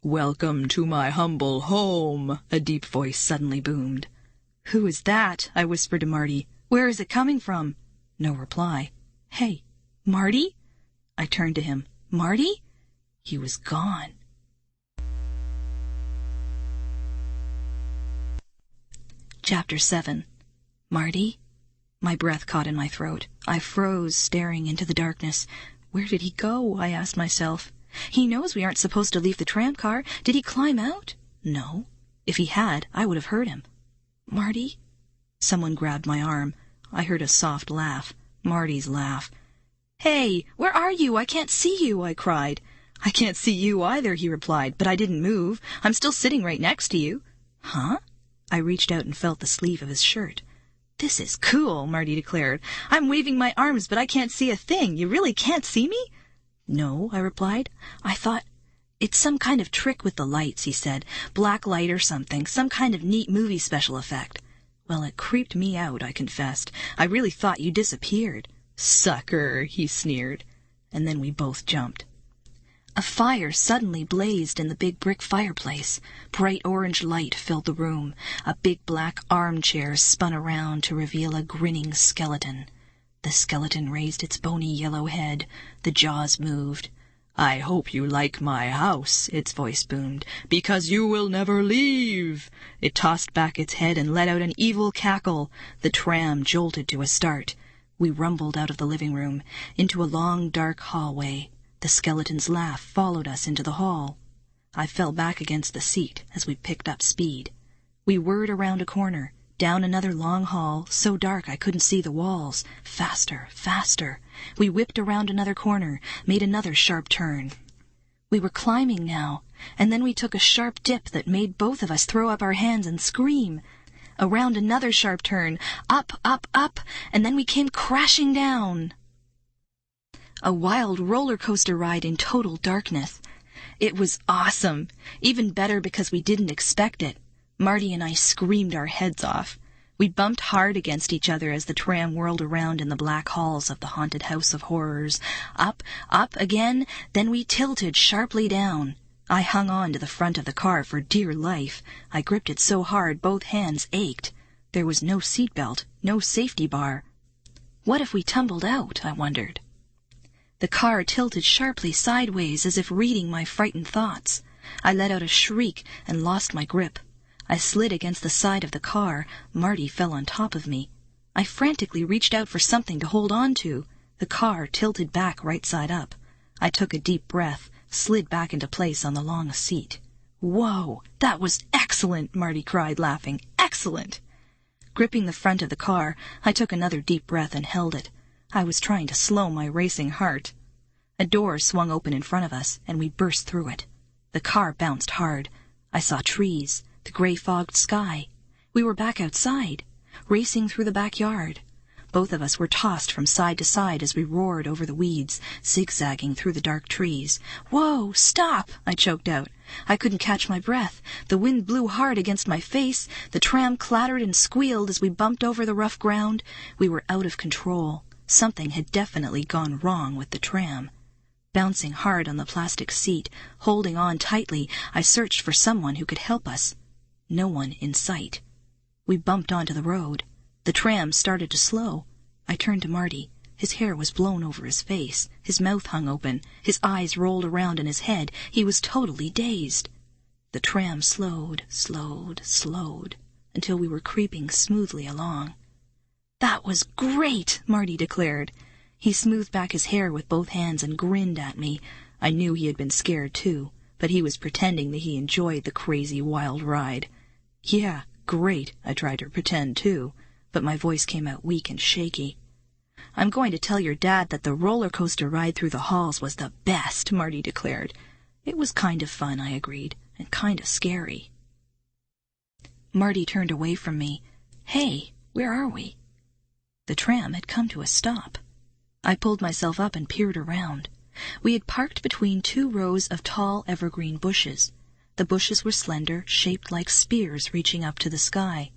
Speaker 1: "Welcome to my humble home," a deep voice suddenly boomed. "Who is that?" I whispered to Marty. "Where is it coming from?" No reply. "Hey, Marty?" I turned to him. "Marty?" He was gone. Chapter 7. Marty? My breath caught in my throat. I froze, staring into the darkness. Where did he go? I asked myself. He knows we aren't supposed to leave the tram car. Did he climb out? No. If he had, I would have heard him. Marty? Someone grabbed my arm. I heard a soft laugh. Marty's laugh. Hey, where are you? I can't see you, I cried. I can't see you either, he replied, but I didn't move. I'm still sitting right next to you. Huh? I reached out and felt the sleeve of his shirt. This is cool, Marty declared. I'm waving my arms, but I can't see a thing. You really can't see me? No, I replied. I thought, it's some kind of trick with the lights, he said. Black light or something, some kind of neat movie special effect. Well, it creeped me out, I confessed. I really thought you disappeared. Sucker, he sneered. And then we both jumped. A fire suddenly blazed in the big brick fireplace. Bright orange light filled the room. A big black armchair spun around to reveal a grinning skeleton. The skeleton raised its bony yellow head. The jaws moved. I hope you like my house, its voice boomed, because you will never leave. It tossed back its head and let out an evil cackle. The tram jolted to a start. We rumbled out of the living room, into a long, dark hallway. The skeleton's laugh followed us into the hall. I fell back against the seat as we picked up speed. We whirred around a corner, down another long hall, so dark I couldn't see the walls. Faster, faster. We whipped around another corner, made another sharp turn. We were climbing now, and then we took a sharp dip that made both of us throw up our hands and scream. Around another sharp turn, up, up, up, and then we came crashing down. A wild roller coaster ride in total darkness. It was awesome, even better because we didn't expect it. Marty and I screamed our heads off. We bumped hard against each other as the tram whirled around in the black halls of the haunted house of horrors. Up, up again, then we tilted sharply down. I hung on to the front of the car for dear life. I gripped it so hard both hands ached. There was no seatbelt, no safety bar. What if we tumbled out, I wondered. The car tilted sharply sideways as if reading my frightened thoughts. I let out a shriek and lost my grip. I slid against the side of the car. Marty fell on top of me. I frantically reached out for something to hold on to. The car tilted back right side up. I took a deep breath, slid back into place on the long seat. Whoa, that was excellent, Marty cried, laughing. Excellent! Gripping the front of the car, I took another deep breath and held it. I was trying to slow my racing heart. A door swung open in front of us, and we burst through it. The car bounced hard. I saw trees, the gray-fogged sky. We were back outside, racing through the backyard. Both of us were tossed from side to side as we roared over the weeds, zigzagging through the dark trees. Whoa, stop! I choked out. I couldn't catch my breath. The wind blew hard against my face. The tram clattered and squealed as we bumped over the rough ground. We were out of control. Something had definitely gone wrong with the tram. Bouncing hard on the plastic seat, holding on tightly, I searched for someone who could help us. No one in sight. We bumped onto the road. The tram started to slow. I turned to Marty. His hair was blown over his face. His mouth hung open. His eyes rolled around in his head. He was totally dazed. The tram slowed, until we were creeping smoothly along. That was great, Marty declared. He smoothed back his hair with both hands and grinned at me. I knew he had been scared too, but he was pretending that he enjoyed the crazy, wild ride. Yeah, great, I tried to pretend too, but my voice came out weak and shaky. I'm going to tell your dad that the roller coaster ride through the halls was the best, Marty declared. It was kind of fun, I agreed, and kind of scary. Marty turned away from me. Hey, where are we? The tram had come to a stop. I pulled myself up and peered around. We had parked between 2 rows of tall evergreen bushes. The bushes were slender, shaped like spears reaching up to the sky.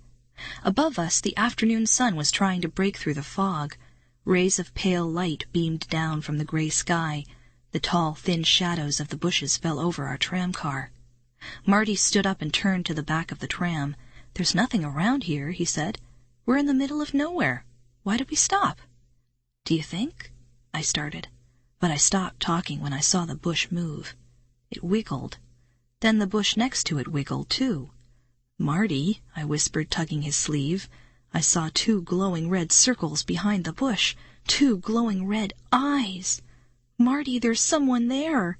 Speaker 1: Above us, the afternoon sun was trying to break through the fog. Rays of pale light beamed down from the gray sky. The tall, thin shadows of the bushes fell over our tram car. Marty stood up and turned to the back of the tram. There's nothing around here, he said. We're in the middle of nowhere. Why did we stop? Do you think? I started, but I stopped talking when I saw the bush move. It wiggled. Then the bush next to it wiggled, too. "Marty," I whispered, tugging his sleeve. I saw 2 glowing red circles behind the bush, 2 glowing red eyes. "Marty, there's someone there."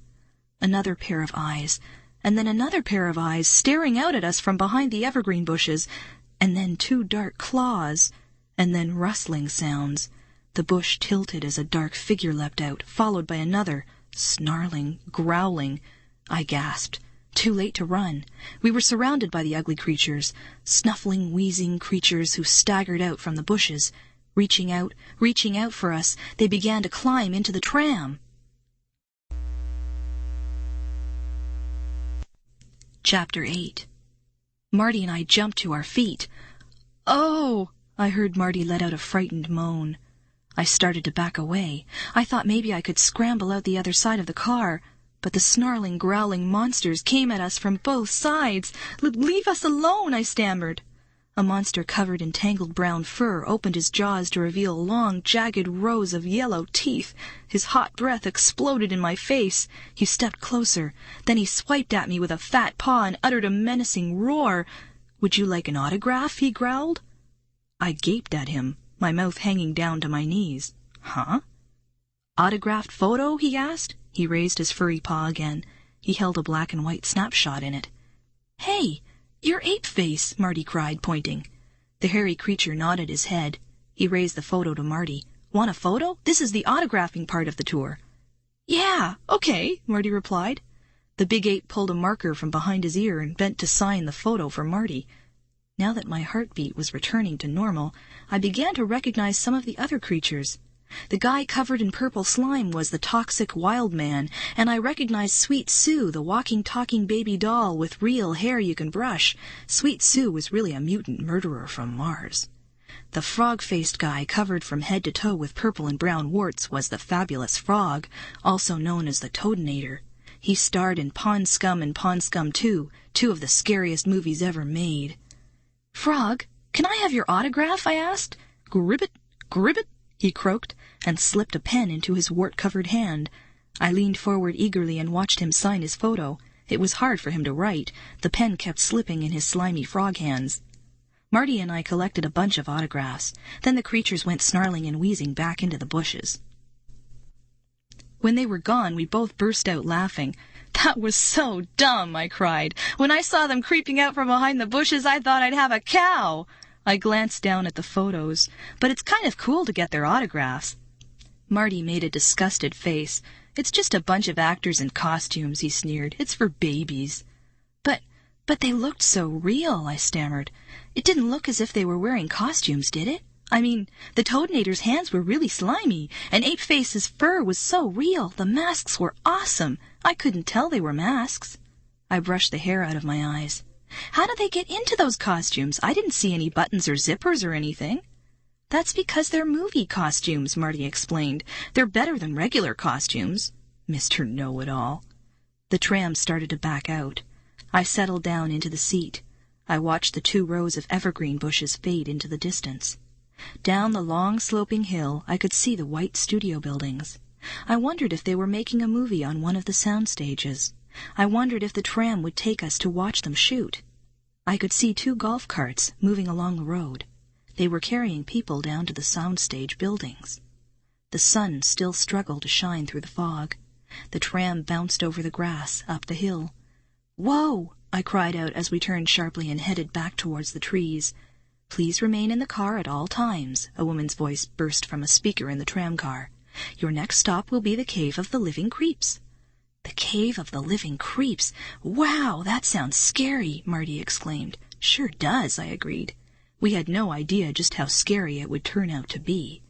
Speaker 1: Another pair of eyes, and then another pair of eyes staring out at us from behind the evergreen bushes, and then 2 dark claws, and then rustling sounds. The bush tilted as a dark figure leapt out, followed by another, snarling, growling. I gasped. Too late to run. We were surrounded by the ugly creatures, snuffling, wheezing creatures who staggered out from the bushes. Reaching out for us, they began to climb into the tram. Chapter 8. Marty and I jumped to our feet. "Oh!" I heard Marty let out a frightened moan. I started to back away. I thought maybe I could scramble out the other side of the car, but the snarling, growling monsters came at us from both sides. "Leave us alone," I stammered. A monster covered in tangled brown fur opened his jaws to reveal long, jagged rows of yellow teeth. His hot breath exploded in my face. He stepped closer. Then he swiped at me with a fat paw and uttered a menacing roar. "Would you like an autograph?" he growled. I gaped at him, my mouth hanging down to my knees. "Huh?" "Autographed photo?" he asked. He raised his furry paw again. He held a black and white snapshot in it. "Hey! You're Ape-Face!" Marty cried, pointing. The hairy creature nodded his head. He raised the photo to Marty. "Want a photo? This is the autographing part of the tour." "Yeah, okay," Marty replied. The big ape pulled a marker from behind his ear and bent to sign the photo for Marty. Now that my heartbeat was returning to normal, I began to recognize some of the other creatures. The guy covered in purple slime was the toxic wild man, and I recognized Sweet Sue, the walking, talking baby doll with real hair you can brush. Sweet Sue was really a mutant murderer from Mars. The frog-faced guy, covered from head to toe with purple and brown warts, was the Fabulous Frog, also known as the Toadinator. He starred in Pond Scum and Pond Scum 2, 2 of the scariest movies ever made. "Frog, can I have your autograph?" I asked. "Gribbit, gribbit," he croaked, and slipped a pen into his wart-covered hand. I leaned forward eagerly and watched him sign his photo. It was hard for him to write. The pen kept slipping in his slimy frog hands. Marty and I collected a bunch of autographs. Then the creatures went snarling and wheezing back into the bushes. When they were gone, we both burst out laughing. "That was so dumb," I cried. "When I saw them creeping out from behind the bushes, I thought I'd have a cow." I glanced down at the photos. "But it's kind of cool to get their autographs." Marty made a disgusted face. "It's just a bunch of actors in costumes," he sneered. "It's for babies." But they looked so real," I stammered. "It didn't look as if they were wearing costumes, did it? I mean, the Toadinator's hands were really slimy, and Ape-Face's fur was so real. The masks were awesome. I couldn't tell they were masks." I brushed the hair out of my eyes. "How did they get into those costumes? I didn't see any buttons or zippers or anything." "That's because they're movie costumes," Marty explained. "They're better than regular costumes." Mr. Know-It-All. The tram started to back out. I settled down into the seat. I watched the 2 rows of evergreen bushes fade into the distance. Down the long sloping hill, I could see the white studio buildings. I wondered if they were making a movie on one of the sound stages. I wondered if the tram would take us to watch them shoot. I could see 2 golf carts moving along the road. They were carrying people down to the soundstage buildings. The sun still struggled to shine through the fog. The tram bounced over the grass, up the hill. "Whoa!" I cried out as we turned sharply and headed back towards the trees. "Please remain in the car at all times," a woman's voice burst from a speaker in the tramcar. "Your next stop will be the Cave of the Living Creeps." "The Cave of the Living Creeps! Wow, that sounds scary," Marty exclaimed. "Sure does," I agreed. We had no idea just how scary it would turn out to be.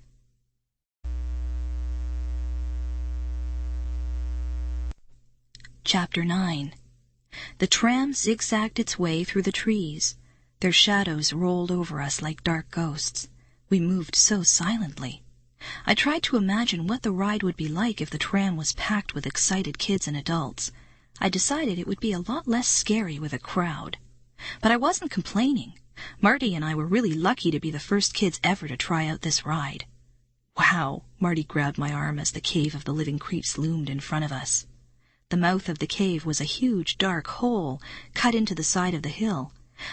Speaker 1: Chapter 9. The tram zigzagged its way through the trees. Their shadows rolled over us like dark ghosts. We moved so silently. I tried to imagine what the ride would be like if the tram was packed with excited kids and adults. I decided it would be a lot less scary with a crowd. But I wasn't complaining. Marty and I were really lucky to be the first kids ever to try out this ride. "Wow!" Marty grabbed my arm as the Cave of the Living Creeps loomed in front of us. The mouth of the cave was a huge, dark hole cut into the side of the hill.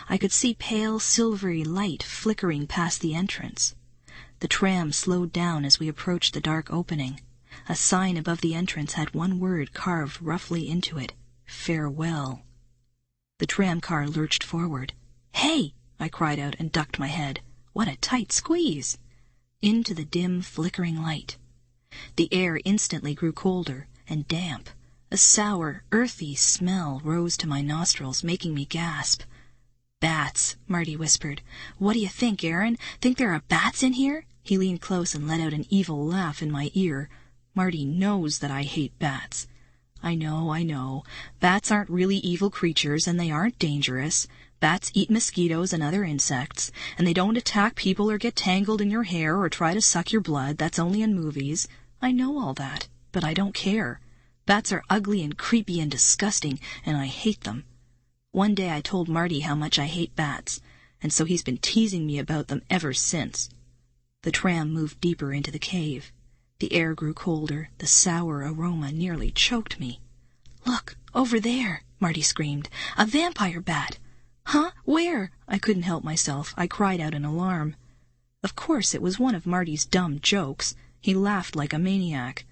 Speaker 1: I could see pale silvery light flickering past the entrance. The tram slowed down as we approached the dark opening. A sign above the entrance had one word carved roughly into it: farewell. The tram car lurched forward. "Hey!" I cried out and ducked my head. What a tight squeeze! Into the dim, flickering light. The air instantly grew colder and damp. A sour, earthy smell rose to my nostrils, making me gasp. "Bats," Marty whispered. "What do you think, Erin? Think there are bats in here?" He leaned close and let out an evil laugh in my ear. Marty knows that I hate bats. I know. Bats aren't really evil creatures, and they aren't dangerous. Bats eat mosquitoes and other insects, and they don't attack people or get tangled in your hair or try to suck your blood. That's only in movies. I know all that, but I don't care. Bats are ugly and creepy and disgusting, and I hate them. One day I told Marty how much I hate bats, and so he's been teasing me about them ever since. The tram moved deeper into the cave. The air grew colder. The sour aroma nearly choked me. "Look, over there!" Marty screamed. "A vampire bat!" "Huh? Where?" I couldn't help myself. I cried out in alarm. Of course it was one of Marty's dumb jokes. He laughed like a maniac.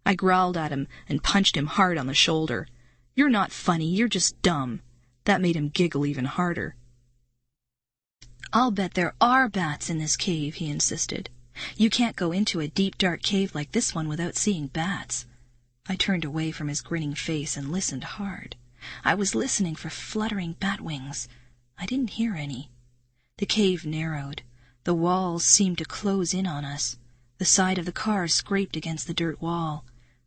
Speaker 1: I growled at him and punched him hard on the shoulder. "You're not funny, you're just dumb." That made him giggle even harder. "I'll bet there are bats in this cave," he insisted. "You can't go into a deep, dark cave like this one without seeing bats." I turned away from his grinning face and listened hard. I was listening for fluttering bat wings. I didn't hear any. The cave narrowed. The walls seemed to close in on us. The side of the car scraped against the dirt wall.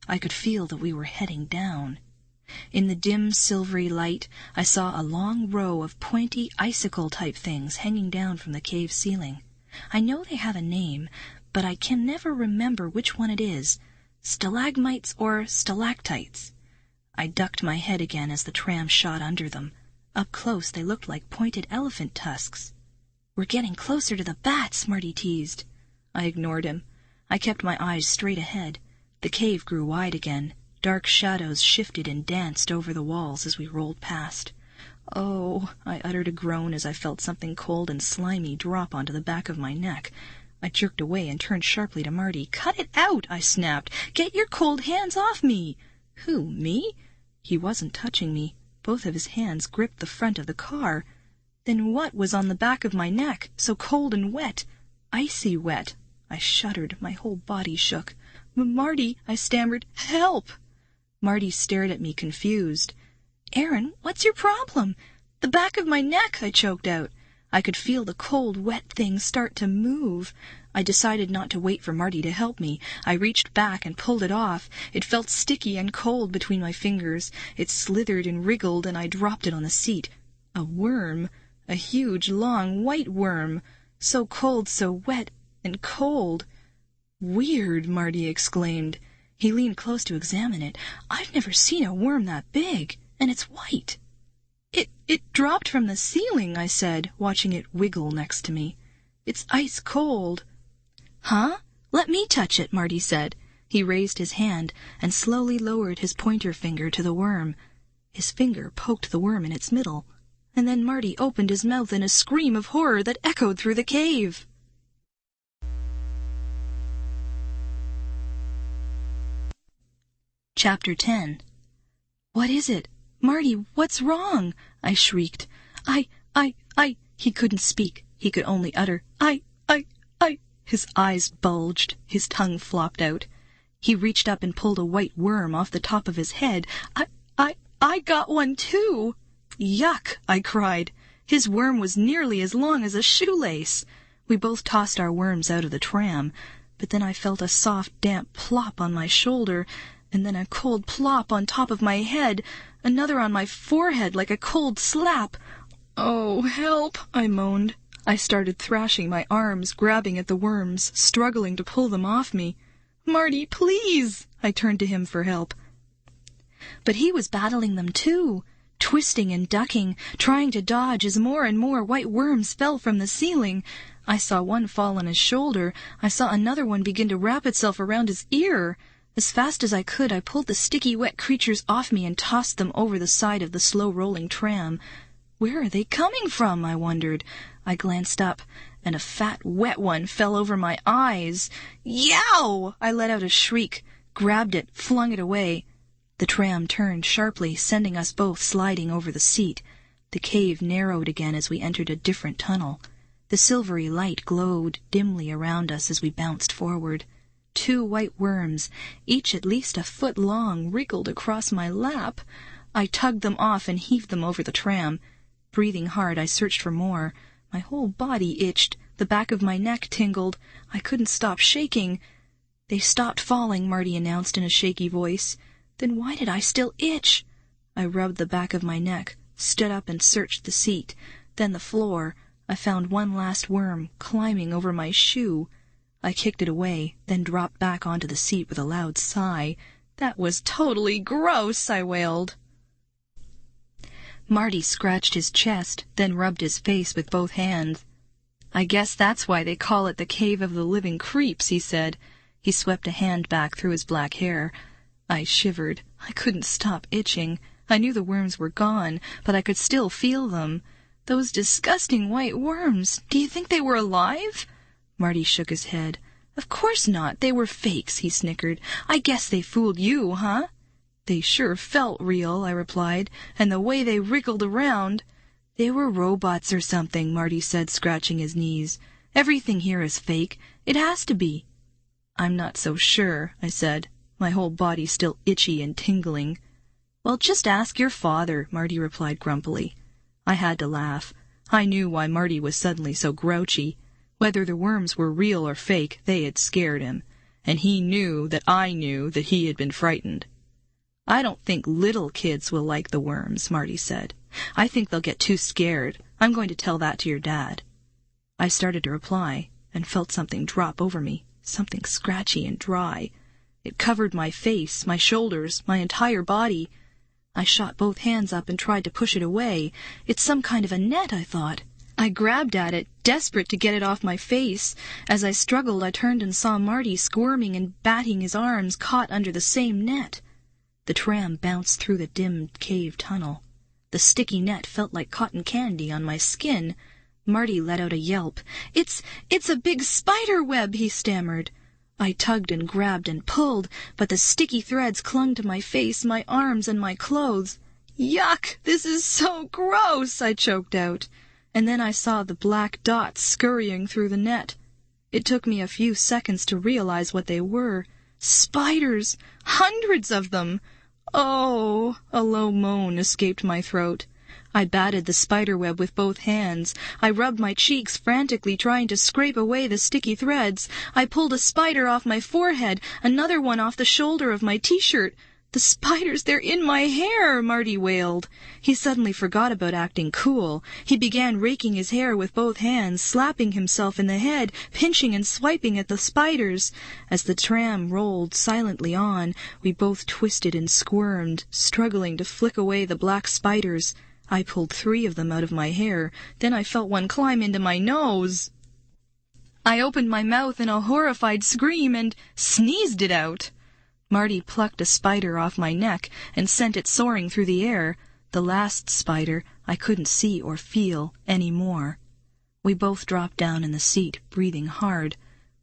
Speaker 1: I could feel that we were heading down. In the dim, silvery light, I saw a long row of pointy, icicle-type things hanging down from the cave ceiling. I know they have a name, but I can never remember which one it is. Stalagmites or stalactites. I ducked my head again as the tram shot under them. Up close they looked like pointed elephant tusks. "We're getting closer to the bats," Marty teased. I ignored him. I kept my eyes straight ahead. The cave grew wide again. Dark shadows shifted and danced over the walls as we rolled past. "Oh," I uttered a groan as I felt something cold and slimy drop onto the back of my neck. I jerked away and turned sharply to Marty. "Cut it out!" I snapped. "Get your cold hands off me!" "Who, me?" He wasn't touching me. Both of his hands gripped the front of the car. Then what was on the back of my neck, so cold and wet? Icy wet. I shuddered. My whole body shook. "Marty," I stammered. "Help!" Marty stared at me, confused. "Erin, what's your problem?" "The back of my neck," I choked out. I could feel the cold, wet thing start to move. I decided not to wait for Marty to help me. I reached back and pulled it off. It felt sticky and cold between my fingers. It slithered and wriggled, and I dropped it on the seat. A worm. A huge, long, white worm. So cold, so wet, and cold. "Weird," Marty exclaimed. He leaned close to examine it. "I've never seen a worm that big, and it's white." It dropped from the ceiling," I said, watching it wiggle next to me. "It's ice cold." "Huh? Let me touch it," Marty said. He raised his hand and slowly lowered his pointer finger to the worm. His finger poked the worm in its middle, and then Marty opened his mouth in a scream of horror that echoed through the cave. Chapter 10. "What is it? Marty, what's wrong?" I shrieked. I... He couldn't speak. He could only utter, I... His eyes bulged. His tongue flopped out. He reached up and pulled a white worm off the top of his head. I got one too." "Yuck," I cried. His worm was nearly as long as a shoelace. We both tossed our worms out of the tram, but then I felt a soft, damp plop on my shoulder, and then a cold plop on top of my head, another on my forehead like a cold slap. "Oh, help," I moaned. I started thrashing my arms, grabbing at the worms, struggling to pull them off me. "Marty, please!" I turned to him for help. But he was battling them too, twisting and ducking, trying to dodge as more and more white worms fell from the ceiling. I saw one fall on his shoulder. I saw another one begin to wrap itself around his ear. As fast as I could, I pulled the sticky, wet creatures off me and tossed them over the side of the slow-rolling tram. Where are they coming from? I wondered. I glanced up, and a fat, wet one fell over my eyes. Yow! I let out a shriek, grabbed it, flung it away. The tram turned sharply, sending us both sliding over the seat. The cave narrowed again as we entered a different tunnel. The silvery light glowed dimly around us as we bounced forward. 2 white worms, each at least a foot long, wriggled across my lap. I tugged them off and heaved them over the tram. Breathing hard, I searched for more. My whole body itched. The back of my neck tingled. I couldn't stop shaking. They stopped falling, Marty announced in a shaky voice. Then why did I still itch? I rubbed the back of my neck, stood up and searched the seat, then the floor. I found one last worm, climbing over my shoe. I kicked it away, then dropped back onto the seat with a loud sigh. That was totally gross, I wailed. Marty scratched his chest, then rubbed his face with both hands. I guess that's why they call it the Cave of the Living Creeps, he said. He swept a hand back through his black hair. I shivered. I couldn't stop itching. I knew the worms were gone, but I could still feel them. Those disgusting white worms. Do you think they were alive? Marty shook his head. Of course not. They were fakes, he snickered. I guess they fooled you, huh? They sure felt real, I replied, and the way they wriggled around. They were robots or something, Marty said, scratching his knees. Everything here is fake. It has to be. I'm not so sure, I said, my whole body still itchy and tingling. Well, just ask your father, Marty replied grumpily. I had to laugh. I knew why Marty was suddenly so grouchy. Whether the worms were real or fake, they had scared him. And he knew that I knew that he had been frightened. I don't think little kids will like the worms, Marty said. I think they'll get too scared. I'm going to tell that to your dad. I started to reply, and felt something drop over me, something scratchy and dry. It covered my face, my shoulders, my entire body. I shot both hands up and tried to push it away. It's some kind of a net, I thought. I grabbed at it, desperate to get it off my face. As I struggled, I turned and saw Marty squirming and batting his arms, caught under the same net. The tram bounced through the dim cave tunnel. The sticky net felt like cotton candy on my skin. Marty let out a yelp. It's a big spider web, he stammered. I tugged and grabbed and pulled, but the sticky threads clung to my face, my arms, and my clothes. Yuck! This is so gross, I choked out. And then I saw the black dots scurrying through the net. It took me a few seconds to realize what they were. Spiders! Hundreds of them! Oh! A low moan escaped my throat. I batted the spiderweb with both hands. I rubbed my cheeks frantically, trying to scrape away the sticky threads. I pulled a spider off my forehead, another one off the shoulder of my t-shirt. The spiders, they're in my hair, Marty wailed. He suddenly forgot about acting cool. He began raking his hair with both hands, slapping himself in the head, pinching and swiping at the spiders. As the tram rolled silently on, we both twisted and squirmed, struggling to flick away the black spiders. I pulled 3 of them out of my hair. Then I felt one climb into my nose. I opened my mouth in a horrified scream and sneezed it out. Marty plucked a spider off my neck and sent it soaring through the air. The last spider I couldn't see or feel any more. We both dropped down in the seat, breathing hard.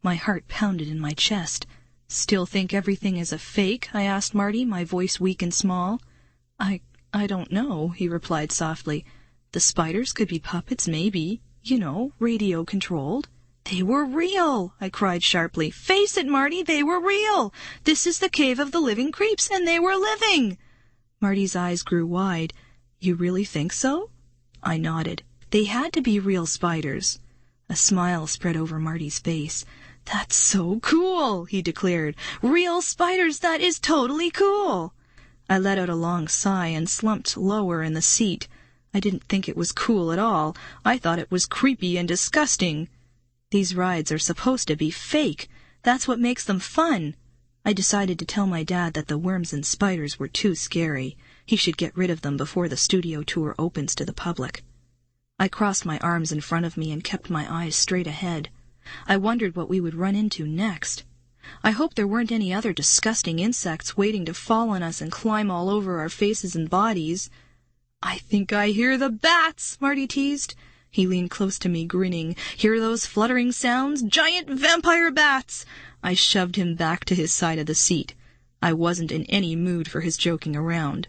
Speaker 1: My heart pounded in my chest. Still think everything is a fake? I asked Marty, my voice weak and small. I don't know, he replied softly. The spiders could be puppets, maybe. You know, radio-controlled. They were real, I cried sharply. Face it, Marty, they were real. This is the Cave of the Living Creeps, and they were living. Marty's eyes grew wide. You really think so? I nodded. They had to be real spiders. A smile spread over Marty's face. That's so cool, he declared. Real spiders, that is totally cool. I let out a long sigh and slumped lower in the seat. I didn't think it was cool at all. I thought it was creepy and disgusting. These rides are supposed to be fake. That's what makes them fun. I decided to tell my dad that the worms and spiders were too scary. He should get rid of them before the studio tour opens to the public. I crossed my arms in front of me and kept my eyes straight ahead. I wondered what we would run into next. I hoped there weren't any other disgusting insects waiting to fall on us and climb all over our faces and bodies. "I think I hear the bats," Marty teased. He leaned close to me, grinning. "Hear those fluttering sounds? Giant vampire bats!" I shoved him back to his side of the seat. I wasn't in any mood for his joking around.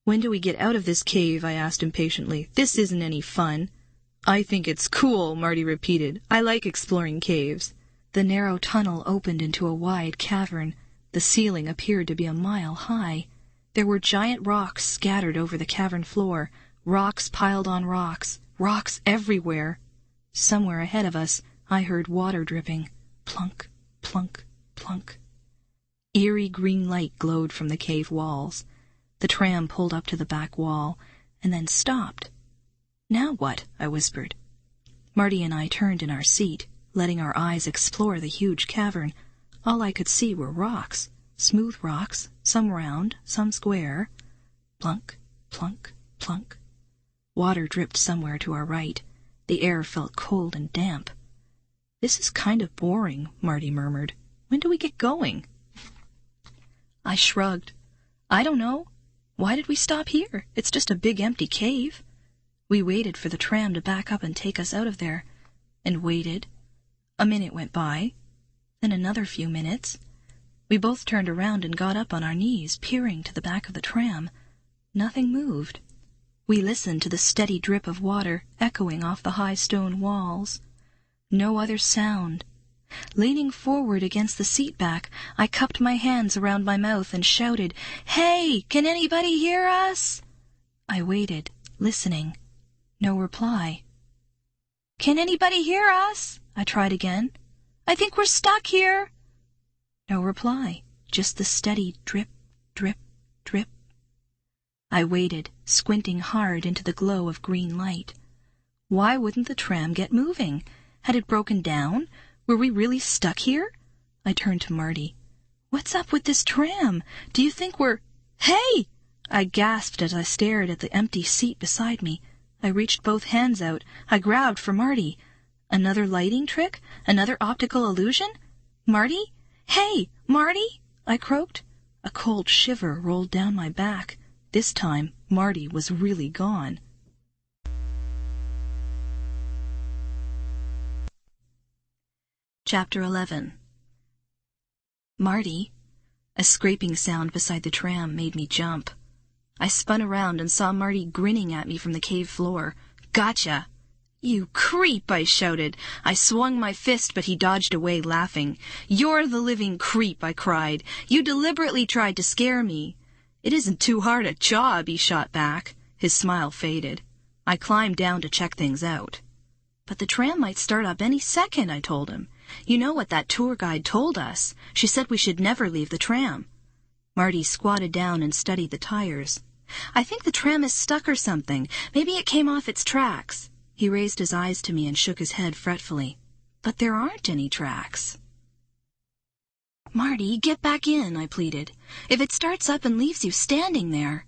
Speaker 1: "When do we get out of this cave?" I asked impatiently. "This isn't any fun." "I think it's cool," Marty repeated. "I like exploring caves." The narrow tunnel opened into a wide cavern. The ceiling appeared to be a mile high. There were giant rocks scattered over the cavern floor, rocks piled on rocks, rocks everywhere. Somewhere ahead of us, I heard water dripping. Plunk, plunk, plunk. Eerie green light glowed from the cave walls. The tram pulled up to the back wall, and then stopped. "Now what?" I whispered. Marty and I turned in our seat, letting our eyes explore the huge cavern. All I could see were rocks, smooth rocks, some round, some square. Plunk, plunk, plunk. Water dripped somewhere to our right. The air felt cold and damp. "This is kind of boring," Marty murmured. "When do we get going?" I shrugged. "I don't know. Why did we stop here? It's just a big empty cave." We waited for the tram to back up and take us out of there. And waited. A minute went by. Then another few minutes. We both turned around and got up on our knees, peering to the back of the tram. Nothing moved. We listened to the steady drip of water echoing off the high stone walls. No other sound. Leaning forward against the seat back, I cupped my hands around my mouth and shouted, "Hey, can anybody hear us?" I waited, listening. No reply. "Can anybody hear us?" I tried again. "I think we're stuck here." No reply, just the steady drip, drip, drip. I waited, squinting hard into the glow of green light. Why wouldn't the tram get moving? Had it broken down? Were we really stuck here? I turned to Marty. "What's up with this tram? Do you think we're—" "Hey!" I gasped as I stared at the empty seat beside me. I reached both hands out. I grabbed for Marty. Another lighting trick? Another optical illusion? "Marty? Hey, Marty!" I croaked. A cold shiver rolled down my back. This time, Marty was really gone. Chapter 11. "Marty." A scraping sound beside the tram made me jump. I spun around and saw Marty grinning at me from the cave floor. "Gotcha!" "You creep!" I shouted. I swung my fist, but he dodged away, laughing. "You're the living creep!" I cried. "You deliberately tried to scare me." "It isn't too hard a job," he shot back. His smile faded. I climbed down to check things out. "But the tram might start up any second," I told him. "You know what that tour guide told us. She said we should never leave the tram." Marty squatted down and studied the tires. "I think the tram is stuck or something. Maybe it came off its tracks." He raised his eyes to me and shook his head fretfully. "But there aren't any tracks." "Marty, get back in," I pleaded. "If it starts up and leaves you standing there."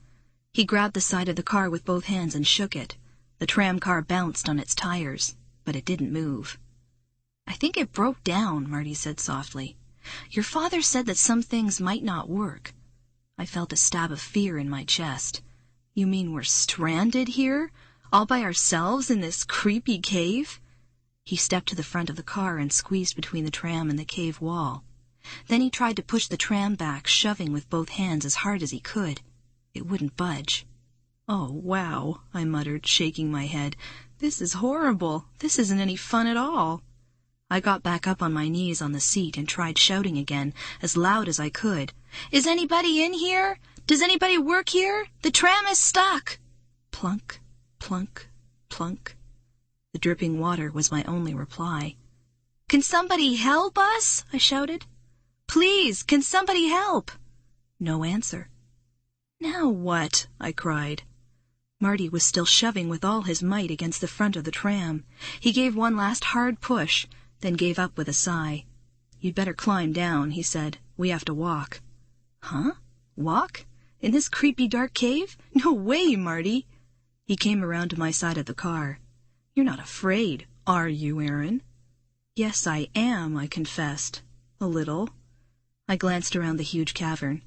Speaker 1: He grabbed the side of the car with both hands and shook it. The tram car bounced on its tires, but it didn't move. "I think it broke down," Marty said softly. "Your father said that some things might not work." I felt a stab of fear in my chest. "You mean we're stranded here? All by ourselves in this creepy cave?" He stepped to the front of the car and squeezed between the tram and the cave wall. Then he tried to push the tram back, shoving with both hands as hard as he could. It wouldn't budge. "Oh, wow," I muttered, shaking my head. "This is horrible. This isn't any fun at all." I got back up on my knees on the seat and tried shouting again, as loud as I could. "Is anybody in here? Does anybody work here? The tram is stuck!" Plunk, plunk, plunk. The dripping water was my only reply. "Can somebody help us?" I shouted. "Please, can somebody help?" No answer. "Now what?" I cried. Marty was still shoving with all his might against the front of the tram. He gave one last hard push, then gave up with a sigh. "You'd better climb down," he said. "We have to walk." "Huh? Walk? In this creepy dark cave? No way, Marty!" He came around to my side of the car. "You're not afraid, are you, Erin?" "Yes, I am," I confessed. "A little." I glanced around the huge cavern.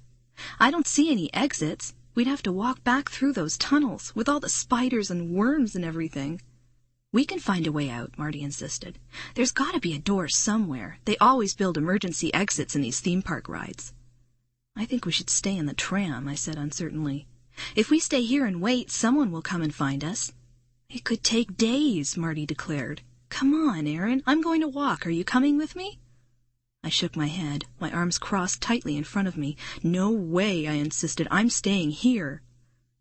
Speaker 1: "I don't see any exits. We'd have to walk back through those tunnels, with all the spiders and worms and everything. We can find a way out, Marty insisted. There's got to be a door somewhere. They always build emergency exits in these theme park rides. I think we should stay in the tram, I said uncertainly. If we stay here and wait, someone will come and find us. It could take days, Marty declared. Come on, Erin. I'm going to walk. Are you coming with me? I shook my head, my arms crossed tightly in front of me. No way, I insisted. I'm staying here.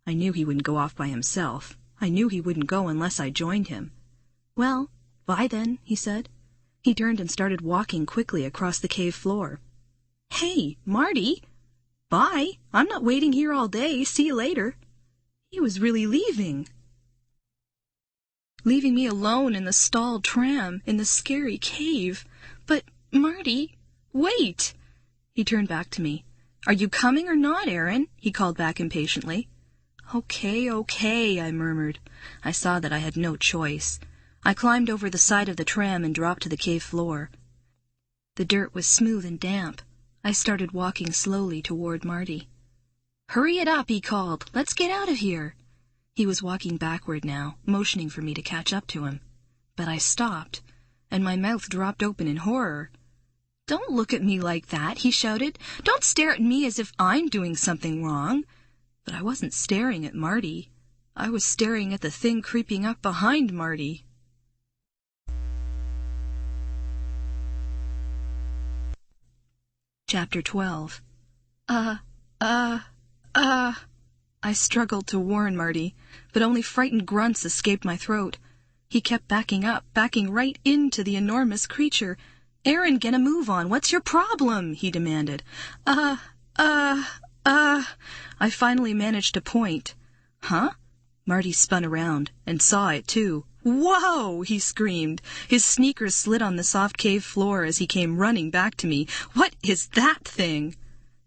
Speaker 1: I knew he wouldn't go off by himself. I knew he wouldn't go unless I joined him. Well, bye then, he said. He turned and started walking quickly across the cave floor. Hey, Marty! Bye. I'm not waiting here all day. See you later. He was really leaving. Leaving me alone in the stalled tram, in the scary cave. But, Marty, wait! He turned back to me. Are you coming or not, Erin? He called back impatiently. Okay, I murmured. I saw that I had no choice. I climbed over the side of the tram and dropped to the cave floor. The dirt was smooth and damp. I started walking slowly toward Marty. Hurry it up, he called. Let's get out of here. He was walking backward now, motioning for me to catch up to him. But I stopped, and my mouth dropped open in horror. Don't look at me like that, he shouted. Don't stare at me as if I'm doing something wrong. But I wasn't staring at Marty. I was staring at the thing creeping up behind Marty. Chapter 12. I struggled to warn Marty, but only frightened grunts escaped my throat. He kept backing up, backing right into the enormous creature. Erin, get a move on. What's your problem? He demanded. I finally managed to point. Huh? Marty spun around and saw it too. Whoa! He screamed. His sneakers slid on the soft cave floor as he came running back to me. What is that thing?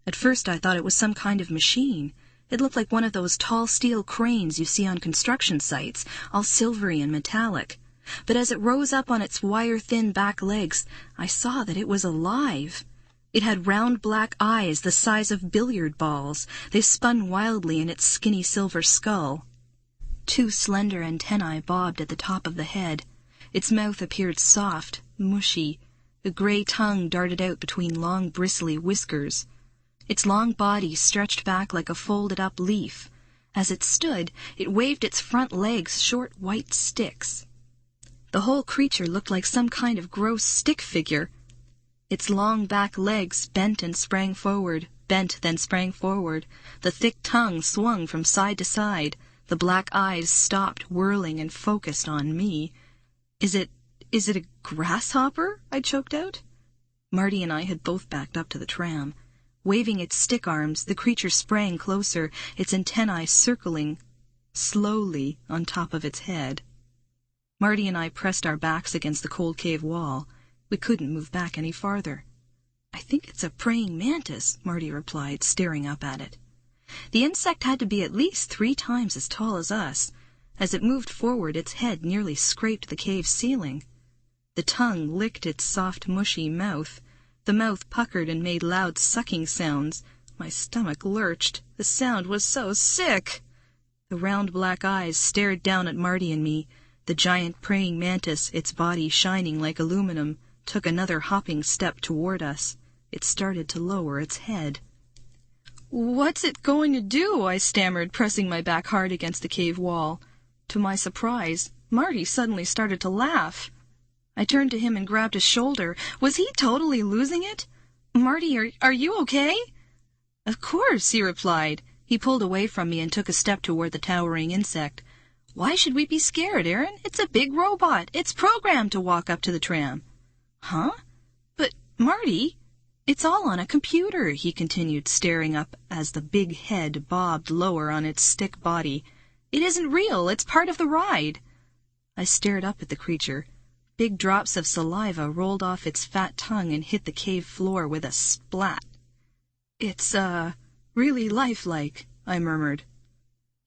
Speaker 1: At first I thought it was some kind of machine. It looked like one of those tall steel cranes you see on construction sites, all silvery and metallic. But as it rose up on its wire-thin back legs, I saw that it was alive. It had round black eyes the size of billiard balls. They spun wildly in its skinny silver skull. 2 slender antennae bobbed at the top of the head. Its mouth appeared soft, mushy. A gray tongue darted out between long, bristly whiskers. Its long body stretched back like a folded-up leaf. As it stood, it waved its front legs, short white sticks. The whole creature looked like some kind of gross stick figure. Its long back legs bent and sprang forward, bent then sprang forward. The thick tongue swung from side to side. The black eyes stopped whirling and focused on me. Is it a grasshopper? I choked out. Marty and I had both backed up to the tram. Waving its stick arms, the creature sprang closer, its antennae circling slowly on top of its head. Marty and I pressed our backs against the cold cave wall. We couldn't move back any farther. I think it's a praying mantis, Marty replied, staring up at it. The insect had to be at least 3 times as tall as us. As it moved forward, its head nearly scraped the cave ceiling. The tongue licked its soft, mushy mouth. The mouth puckered and made loud sucking sounds. My stomach lurched. The sound was so sick. The round black eyes stared down at Marty and me. The giant praying mantis, its body shining like aluminum, took another hopping step toward us. It started to lower its head. What's it going to do? I stammered, pressing my back hard against the cave wall. To my surprise, Marty suddenly started to laugh. I turned to him and grabbed his shoulder. Was he totally losing it? Marty, are you okay? Of course, he replied. He pulled away from me and took a step toward the towering insect. Why should we be scared, Erin? It's a big robot. It's programmed to walk up to the tram. Huh? But, Marty, it's all on a computer, he continued, staring up as the big head bobbed lower on its stick body. It isn't real. It's part of the ride. I stared up at the creature. Big drops of saliva rolled off its fat tongue and hit the cave floor with a splat. It's, really lifelike, I murmured.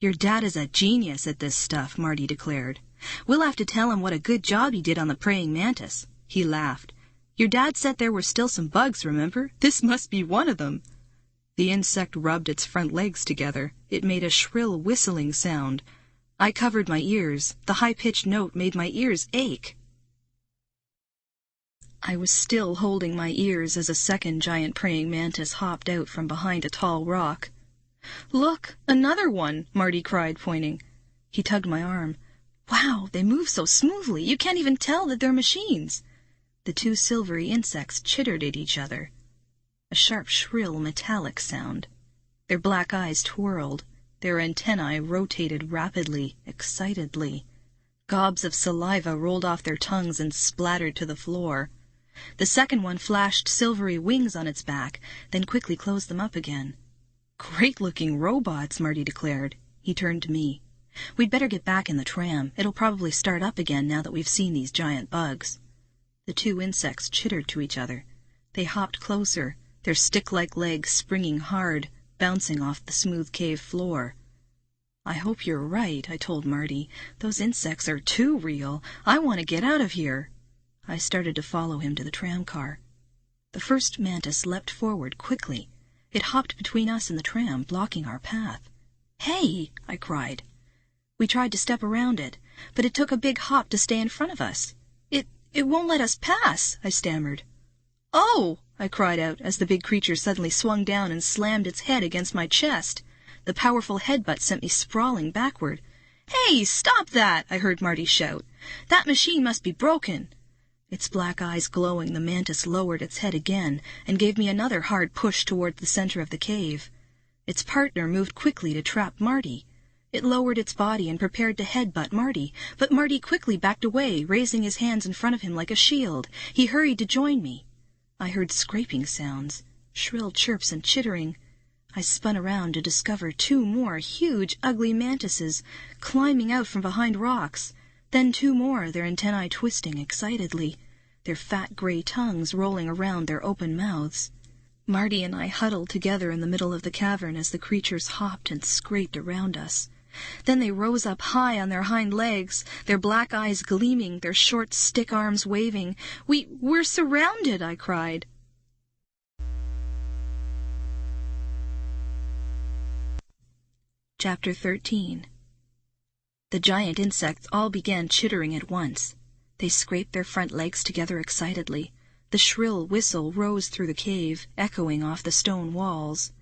Speaker 1: Your dad is a genius at this stuff, Marty declared. We'll have to tell him what a good job he did on the praying mantis. He laughed. Your dad said there were still some bugs, remember? This must be one of them. The insect rubbed its front legs together. It made a shrill whistling sound. I covered my ears. The high-pitched note made my ears ache. I was still holding my ears as a second giant praying mantis hopped out from behind a tall rock. "Look, another one!" Marty cried, pointing. He tugged my arm. "Wow, they move so smoothly, you can't even tell that they're machines." The two silvery insects chittered at each other. A sharp, shrill, metallic sound. Their black eyes twirled. Their antennae rotated rapidly, excitedly. Gobs of saliva rolled off their tongues and splattered to the floor. The second one flashed silvery wings on its back, then quickly closed them up again. "Great-looking robots," Marty declared. He turned to me. "We'd better get back in the tram. It'll probably start up again now that we've seen these giant bugs." The two insects chittered to each other. They hopped closer, their stick-like legs springing hard, bouncing off the smooth cave floor. "I hope you're right," I told Marty. "Those insects are too real. I want to get out of here." I started to follow him to the tram car. The first mantis leapt forward quickly. It hopped between us and the tram, blocking our path. "Hey!" I cried. We tried to step around it, but it took a big hop to stay in front of us. It won't let us pass," I stammered. "Oh!" I cried out as the big creature suddenly swung down and slammed its head against my chest. The powerful headbutt sent me sprawling backward. "Hey, stop that!" I heard Marty shout. "That machine must be broken." Its black eyes glowing, the mantis lowered its head again and gave me another hard push toward the center of the cave. Its partner moved quickly to trap Marty. It lowered its body and prepared to headbutt Marty, but Marty quickly backed away, raising his hands in front of him like a shield. He hurried to join me. I heard scraping sounds, shrill chirps and chittering. I spun around to discover two more huge, ugly mantises climbing out from behind rocks. Then two more, their antennae twisting excitedly, their fat gray tongues rolling around their open mouths. Marty and I huddled together in the middle of the cavern as the creatures hopped and scraped around us. Then they rose up high on their hind legs, their black eyes gleaming, their short stick arms waving. We're surrounded," I cried. Chapter 13. The giant insects all began chittering at once. They scraped their front legs together excitedly. The shrill whistle rose through the cave, echoing off the stone walls.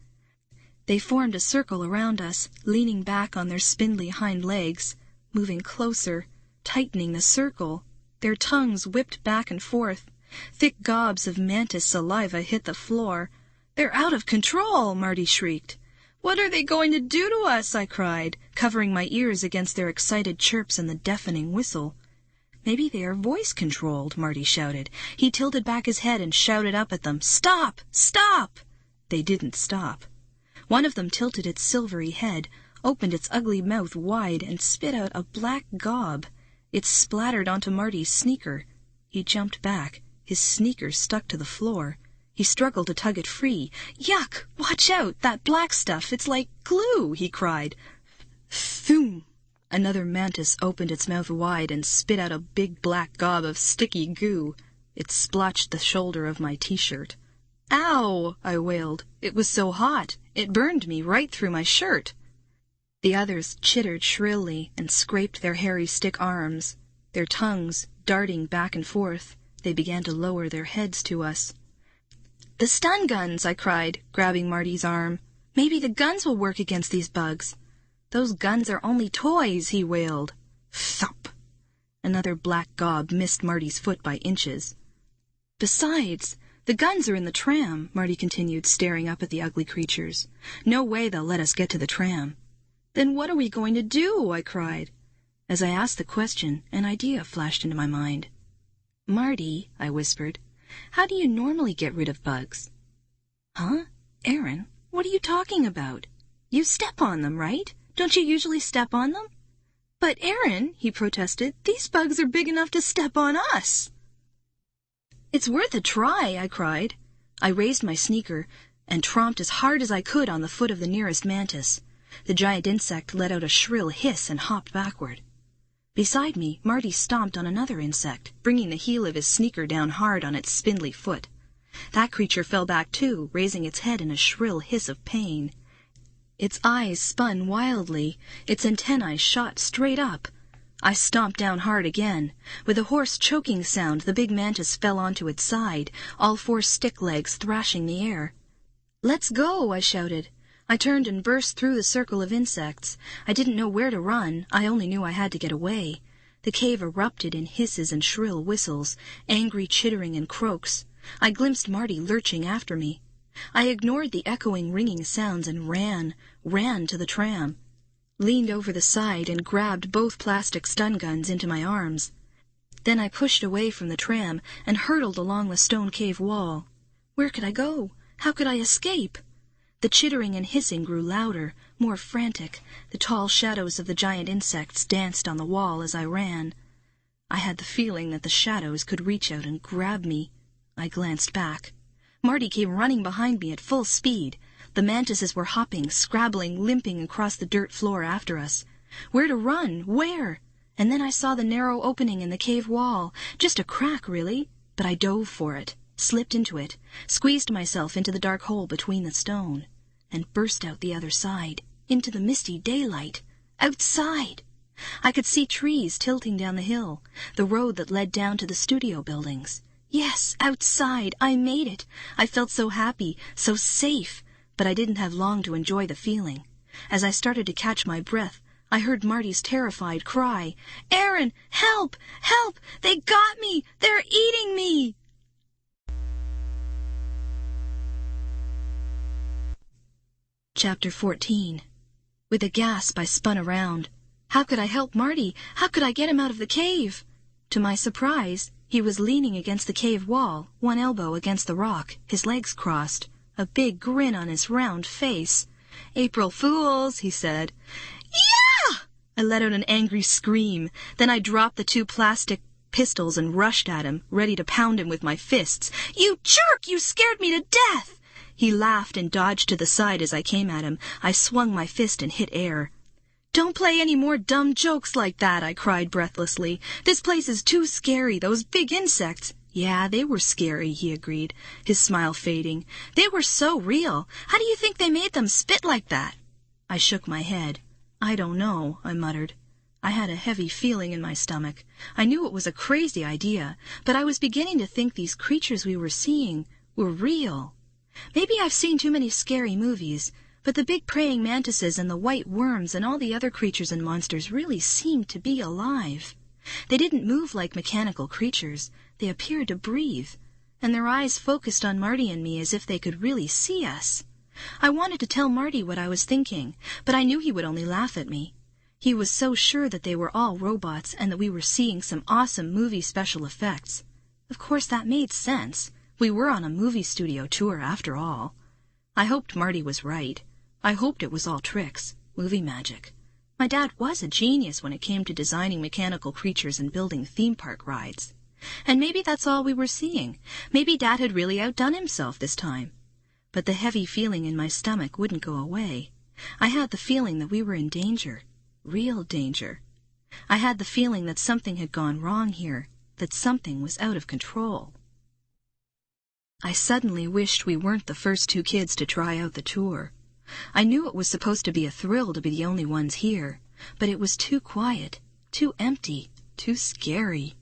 Speaker 1: They formed a circle around us, leaning back on their spindly hind legs, moving closer, tightening the circle. Their tongues whipped back and forth. Thick gobs of mantis saliva hit the floor. "They're out of control!" Marty shrieked. "What are they going to do to us?" I cried, covering my ears against their excited chirps and the deafening whistle. "Maybe they are voice-controlled," Marty shouted. He tilted back his head and shouted up at them, "Stop! Stop!" They didn't stop. One of them tilted its silvery head, opened its ugly mouth wide, and spit out a black gob. It splattered onto Marty's sneaker. He jumped back. His sneaker stuck to the floor. He struggled to tug it free. "Yuck! Watch out! That black stuff! It's like glue!" he cried. Thoom! Another mantis opened its mouth wide and spit out a big black gob of sticky goo. It splotched the shoulder of my t-shirt. "Ow!" I wailed. It was so hot. It burned me right through my shirt. The others chittered shrilly and scraped their hairy stick arms. Their tongues darting back and forth, they began to lower their heads to us. "The stun guns!" I cried, grabbing Marty's arm. "Maybe the guns will work against these bugs." "Those guns are only toys," he wailed. Thump! Another black gob missed Marty's foot by inches. "Besides, the guns are in the tram," Marty continued, staring up at the ugly creatures. "No way they'll let us get to the tram." "Then what are we going to do?" I cried. As I asked the question, an idea flashed into my mind. "Marty," I whispered, "how do you normally get rid of bugs?" "Huh? Erin, what are you talking about? You step on them, right? Don't you usually step on them?" "But Erin," he protested, "these bugs are big enough to step on us." "It's worth a try," I cried. I raised my sneaker and tromped as hard as I could on the foot of the nearest mantis. The giant insect let out a shrill hiss and hopped backward. Beside me, Marty stomped on another insect, bringing the heel of his sneaker down hard on its spindly foot. That creature fell back too, raising its head in a shrill hiss of pain. Its eyes spun wildly, its antennae shot straight up. I stomped down hard again. With a hoarse choking sound, the big mantis fell onto its side, all four stick legs thrashing the air. "Let's go!" I shouted. I turned and burst through the circle of insects. I didn't know where to run. I only knew I had to get away. The cave erupted in hisses and shrill whistles, angry chittering and croaks. I glimpsed Marty lurching after me. I ignored the echoing, ringing sounds and ran to the tram. Leaned over the side and grabbed both plastic stun guns into my arms. Then I pushed away from the tram and hurtled along the stone cave wall. Where could I go? How could I escape? The chittering and hissing grew louder, more frantic. The tall shadows of the giant insects danced on the wall as I ran. I had the feeling that the shadows could reach out and grab me. I glanced back. Marty came running behind me at full speed. The mantises were hopping, scrabbling, limping across the dirt floor after us. Where to run? Where? And then I saw the narrow opening in the cave wall. Just a crack, really. But I dove for it, slipped into it, squeezed myself into the dark hole between the stone, and burst out the other side, into the misty daylight. Outside! I could see trees tilting down the hill, the road that led down to the studio buildings. Yes, outside! I made it! I felt so happy, so safe, but I didn't have long to enjoy the feeling. As I started to catch my breath, I heard Marty's terrified cry, "Erin, help! Help! They got me! They're eating me!" Chapter 14. With a gasp, I spun around. How could I help Marty? How could I get him out of the cave? To my surprise, he was leaning against the cave wall, one elbow against the rock, his legs crossed, a big grin on his round face. "April Fools," he said. "Yeah!" I let out an angry scream. Then I dropped the two plastic pistols and rushed at him, ready to pound him with my fists. "You jerk! You scared me to death!" He laughed and dodged to the side as I came at him. I swung my fist and hit air. "Don't play any more dumb jokes like that," I cried breathlessly. "This place is too scary, those big insects." "Yeah, they were scary," he agreed, his smile fading. "They were so real. How do you think they made them spit like that?" I shook my head. "I don't know," I muttered. I had a heavy feeling in my stomach. I knew it was a crazy idea, but I was beginning to think these creatures we were seeing were real. Maybe I've seen too many scary movies, but the big praying mantises and the white worms and all the other creatures and monsters really seemed to be alive. They didn't move like mechanical creatures. They appeared to breathe, and their eyes focused on Marty and me as if they could really see us. I wanted to tell Marty what I was thinking, but I knew he would only laugh at me. He was so sure that they were all robots and that we were seeing some awesome movie special effects. Of course, that made sense. We were on a movie studio tour, after all. I hoped Marty was right. I hoped it was all tricks, movie magic. My dad was a genius when it came to designing mechanical creatures and building theme park rides. And maybe that's all we were seeing. Maybe Dad had really outdone himself this time. But the heavy feeling in my stomach wouldn't go away. I had the feeling that we were in danger. Real danger. I had the feeling that something had gone wrong here, that something was out of control. I suddenly wished we weren't the first two kids to try out the tour. I knew it was supposed to be a thrill to be the only ones here, but it was too quiet, too empty, too scary.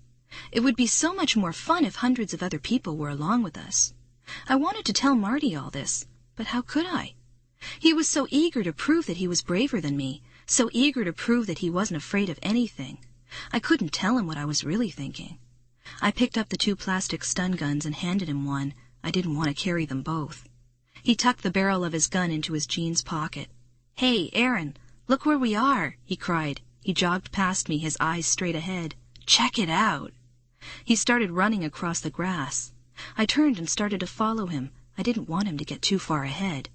Speaker 1: It would be so much more fun if hundreds of other people were along with us. I wanted to tell Marty all this, but how could I? He was so eager to prove that he was braver than me, so eager to prove that he wasn't afraid of anything. I couldn't tell him what I was really thinking. I picked up the two plastic stun guns and handed him one. I didn't want to carry them both. He tucked the barrel of his gun into his jeans pocket. "Hey, Erin, look where we are," he cried. He jogged past me, his eyes straight ahead. "Check it out." He started running across the grass. I turned and started to follow him. I didn't want him to get too far ahead.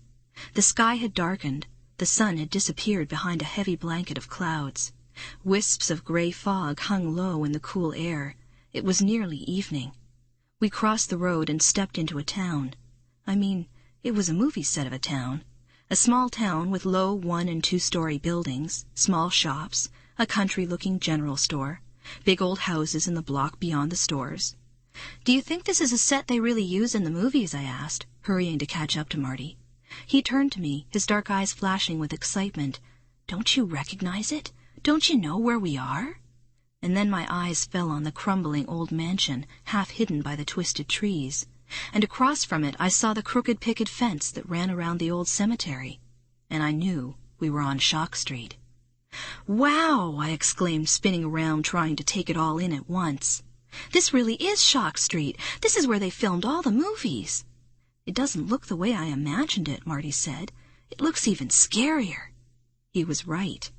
Speaker 1: The sky had darkened. The sun had disappeared behind a heavy blanket of clouds. Wisps of gray fog hung low in the cool air. It was nearly evening. We crossed the road and stepped into a town. I mean, it was a movie set of a town. A small town with low 1- and 2-story buildings, small shops, a country-looking general store, big old houses in the block beyond the stores. "Do you think this is a set they really use in the movies?" I asked, hurrying to catch up to Marty. He turned to me, his dark eyes flashing with excitement. "Don't you recognize it? Don't you know where we are?" And then my eyes fell on the crumbling old mansion, half hidden by the twisted trees. And across from it I saw the crooked picket fence that ran around the old cemetery. And I knew we were on Shock Street. "Wow!" I exclaimed, spinning around, trying to take it all in at once. "This really is Shock Street. This is where they filmed all the movies." "It doesn't look the way I imagined it," Marty said. "It looks even scarier." He was right.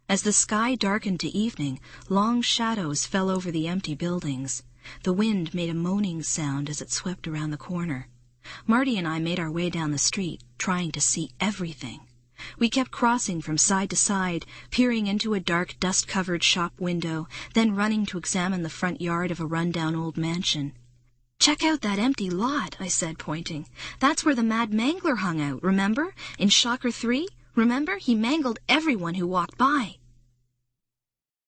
Speaker 1: As the sky darkened to evening, long shadows fell over the empty buildings. The wind made a moaning sound as it swept around the corner. Marty and I made our way down the street, trying to see everything. We kept crossing from side to side, peering into a dark, dust-covered shop window, then running to examine the front yard of a run-down old mansion. "Check out that empty lot," I said, pointing. "That's where the Mad Mangler hung out, remember? In Shocker 3? Remember? He mangled everyone who walked by."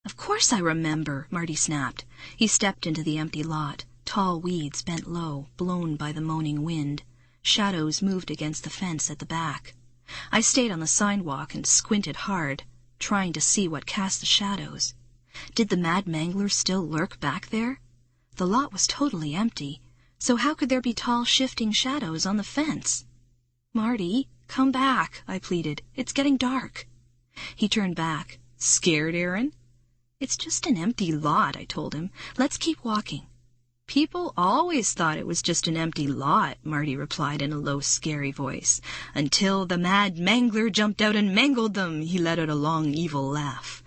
Speaker 1: "Of course I remember," Marty snapped. He stepped into the empty lot. Tall weeds bent low, blown by the moaning wind. Shadows moved against the fence at the back. I stayed on the sidewalk and squinted hard, trying to see what cast the shadows. Did the Mad Mangler still lurk back there? The lot was totally empty, so how could there be tall, shifting shadows on the fence? "Marty, come back," I pleaded. "It's getting dark." He turned back. "Scared, Erin?" "It's just an empty lot," I told him. "Let's keep walking." "People always thought it was just an empty lot," Marty replied in a low, scary voice. "Until the Mad Mangler jumped out and mangled them." He let out a long, evil laugh.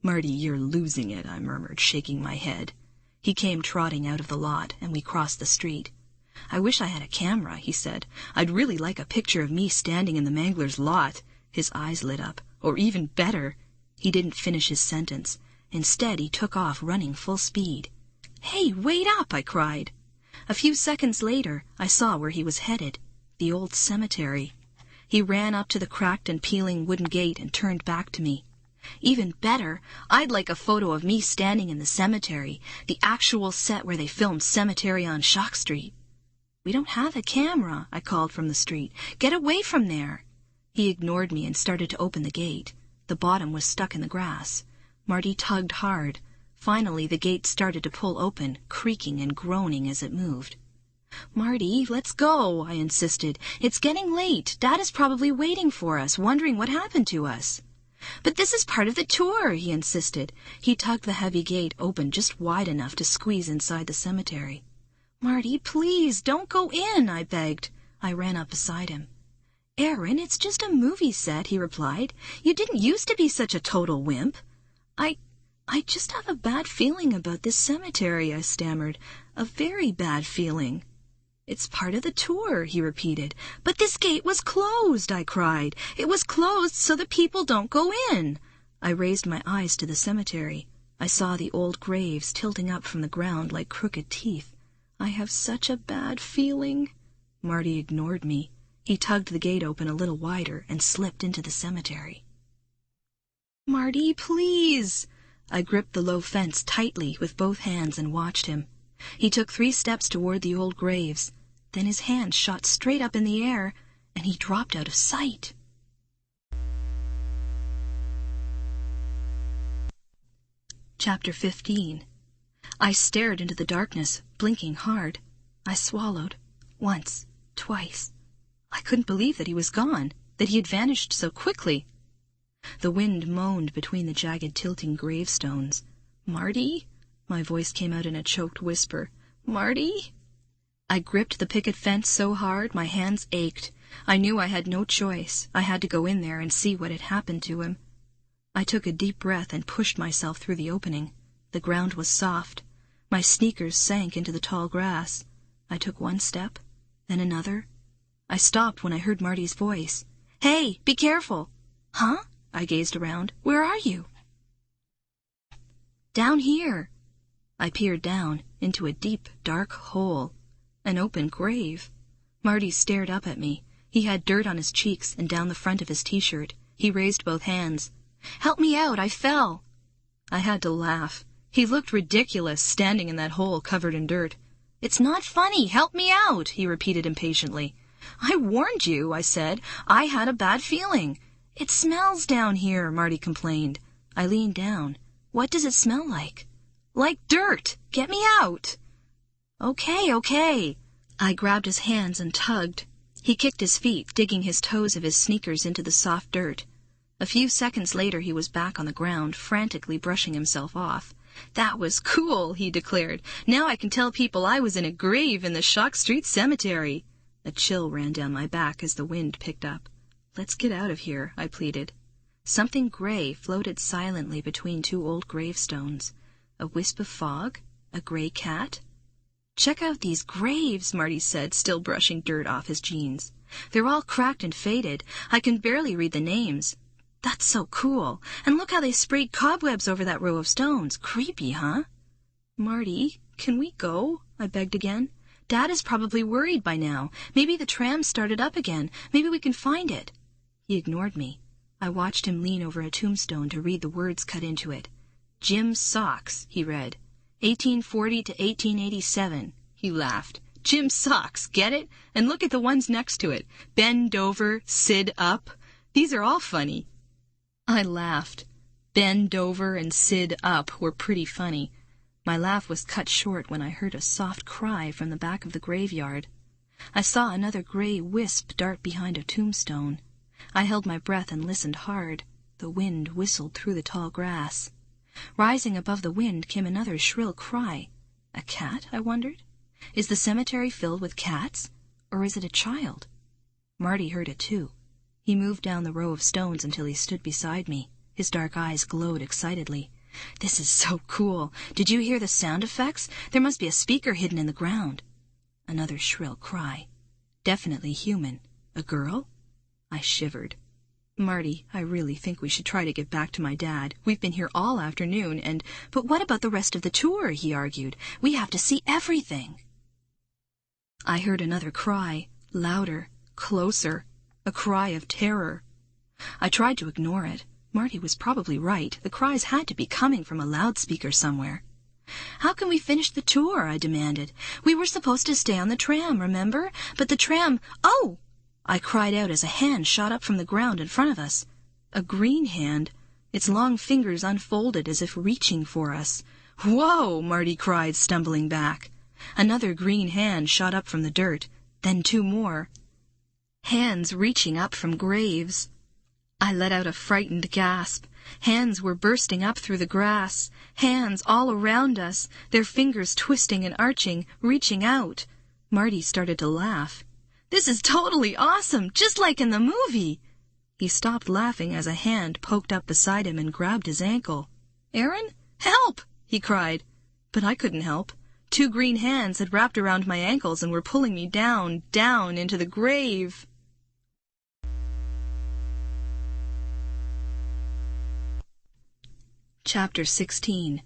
Speaker 1: "Marty, you're losing it," I murmured, shaking my head. He came trotting out of the lot, and we crossed the street. "I wish I had a camera," he said. "I'd really like a picture of me standing in the Mangler's lot." His eyes lit up. "Or even better." He didn't finish his sentence. Instead, he took off, running full speed. "Hey, wait up!" I cried. A few seconds later, I saw where he was headed, the old cemetery. He ran up to the cracked and peeling wooden gate and turned back to me. "Even better, I'd like a photo of me standing in the cemetery, the actual set where they filmed Cemetery on Shock Street." "We don't have a camera," I called from the street. "Get away from there." He ignored me and started to open the gate. The bottom was stuck in the grass. Marty tugged hard. Finally, the gate started to pull open, creaking and groaning as it moved. "Marty, let's go," I insisted. "It's getting late. Dad is probably waiting for us, wondering what happened to us." "But this is part of the tour," he insisted. He tugged the heavy gate open just wide enough to squeeze inside the cemetery. "Marty, please, don't go in," I begged. I ran up beside him. "Erin, it's just a movie set," he replied. "You didn't used to be such a total wimp." I just have a bad feeling about this cemetery," I stammered. "A very bad feeling." "It's part of the tour," he repeated. "But this gate was closed," I cried. "It was closed so the people don't go in." I raised my eyes to the cemetery. I saw the old graves tilting up from the ground like crooked teeth. "I have such a bad feeling." Marty ignored me. He tugged the gate open a little wider and slipped into the cemetery. "Marty, please!" I gripped the low fence tightly with both hands and watched him. He took 3 steps toward the old graves. Then his hands shot straight up in the air, and he dropped out of sight. Chapter 15. I stared into the darkness, blinking hard. I swallowed. Once, twice. I couldn't believe that he was gone, that he had vanished so quickly. The wind moaned between the jagged, tilting gravestones. "Marty?" My voice came out in a choked whisper. "Marty?" I gripped the picket fence so hard my hands ached. I knew I had no choice. I had to go in there and see what had happened to him. I took a deep breath and pushed myself through the opening. The ground was soft. My sneakers sank into the tall grass. I took 1 step, then another. I stopped when I heard Marty's voice. "Hey, be careful!" "Huh?" I gazed around. "Where are you?" "Down here." I peered down into a deep, dark hole. An open grave. Marty stared up at me. He had dirt on his cheeks and down the front of his t-shirt. He raised both hands. "Help me out, I fell." I had to laugh. He looked ridiculous, standing in that hole covered in dirt. "It's not funny. Help me out," he repeated impatiently. "I warned you," I said. "I had a bad feeling." "It smells down here," Marty complained. I leaned down. "What does it smell like?" "Like dirt. Get me out." Okay. I grabbed his hands and tugged. He kicked his feet, digging his toes of his sneakers into the soft dirt. A few seconds later he was back on the ground, frantically brushing himself off. "That was cool," he declared. "Now I can tell people I was in a grave in the Shock Street Cemetery." A chill ran down my back as the wind picked up. "Let's get out of here," I pleaded. Something gray floated silently between two old gravestones. A wisp of fog? A gray cat? "Check out these graves," Marty said, still brushing dirt off his jeans. "They're all cracked and faded. I can barely read the names." "That's so cool. And look how they sprayed cobwebs over that row of stones. Creepy, huh?" "Marty, can we go?" I begged again. "Dad is probably worried by now. Maybe the tram started up again. Maybe we can find it." He ignored me. I watched him lean over a tombstone to read the words cut into it. "Jim's Socks," he read. 1840 to 1887. He laughed. "Jim's Socks, get it? And look at the ones next to it. Bend over, Sid up. These are all funny." I laughed. Bend over and Sid up were pretty funny. My laugh was cut short when I heard a soft cry from the back of the graveyard. I saw another gray wisp dart behind a tombstone. I held my breath and listened hard. The wind whistled through the tall grass. Rising above the wind came another shrill cry. A cat, I wondered? Is the cemetery filled with cats? Or is it a child? Marty heard it too. He moved down the row of stones until he stood beside me. His dark eyes glowed excitedly. "This is so cool. Did you hear the sound effects? There must be a speaker hidden in the ground." Another shrill cry. Definitely human. A girl? I shivered. "Marty, I really think we should try to get back to my dad. We've been here all afternoon and—" "But what about the rest of the tour?" he argued. "We have to see everything." I heard another cry, louder, closer, a cry of terror. I tried to ignore it. Marty was probably right. The cries had to be coming from a loudspeaker somewhere. "How can we finish the tour?" I demanded. "We were supposed to stay on the tram, remember? But the tram— Oh!" I cried out as a hand shot up from the ground in front of us. A green hand. Its long fingers unfolded as if reaching for us. "Whoa!" Marty cried, stumbling back. Another green hand shot up from the dirt. Then two more. Hands reaching up from graves. I let out a frightened gasp. Hands were bursting up through the grass. Hands all around us, their fingers twisting and arching, reaching out. Marty started to laugh. "This is totally awesome, just like in the movie." He stopped laughing as a hand poked up beside him and grabbed his ankle. "Erin, help!" he cried. But I couldn't help. Two green hands had wrapped around my ankles and were pulling me down, down into the grave. Chapter 16.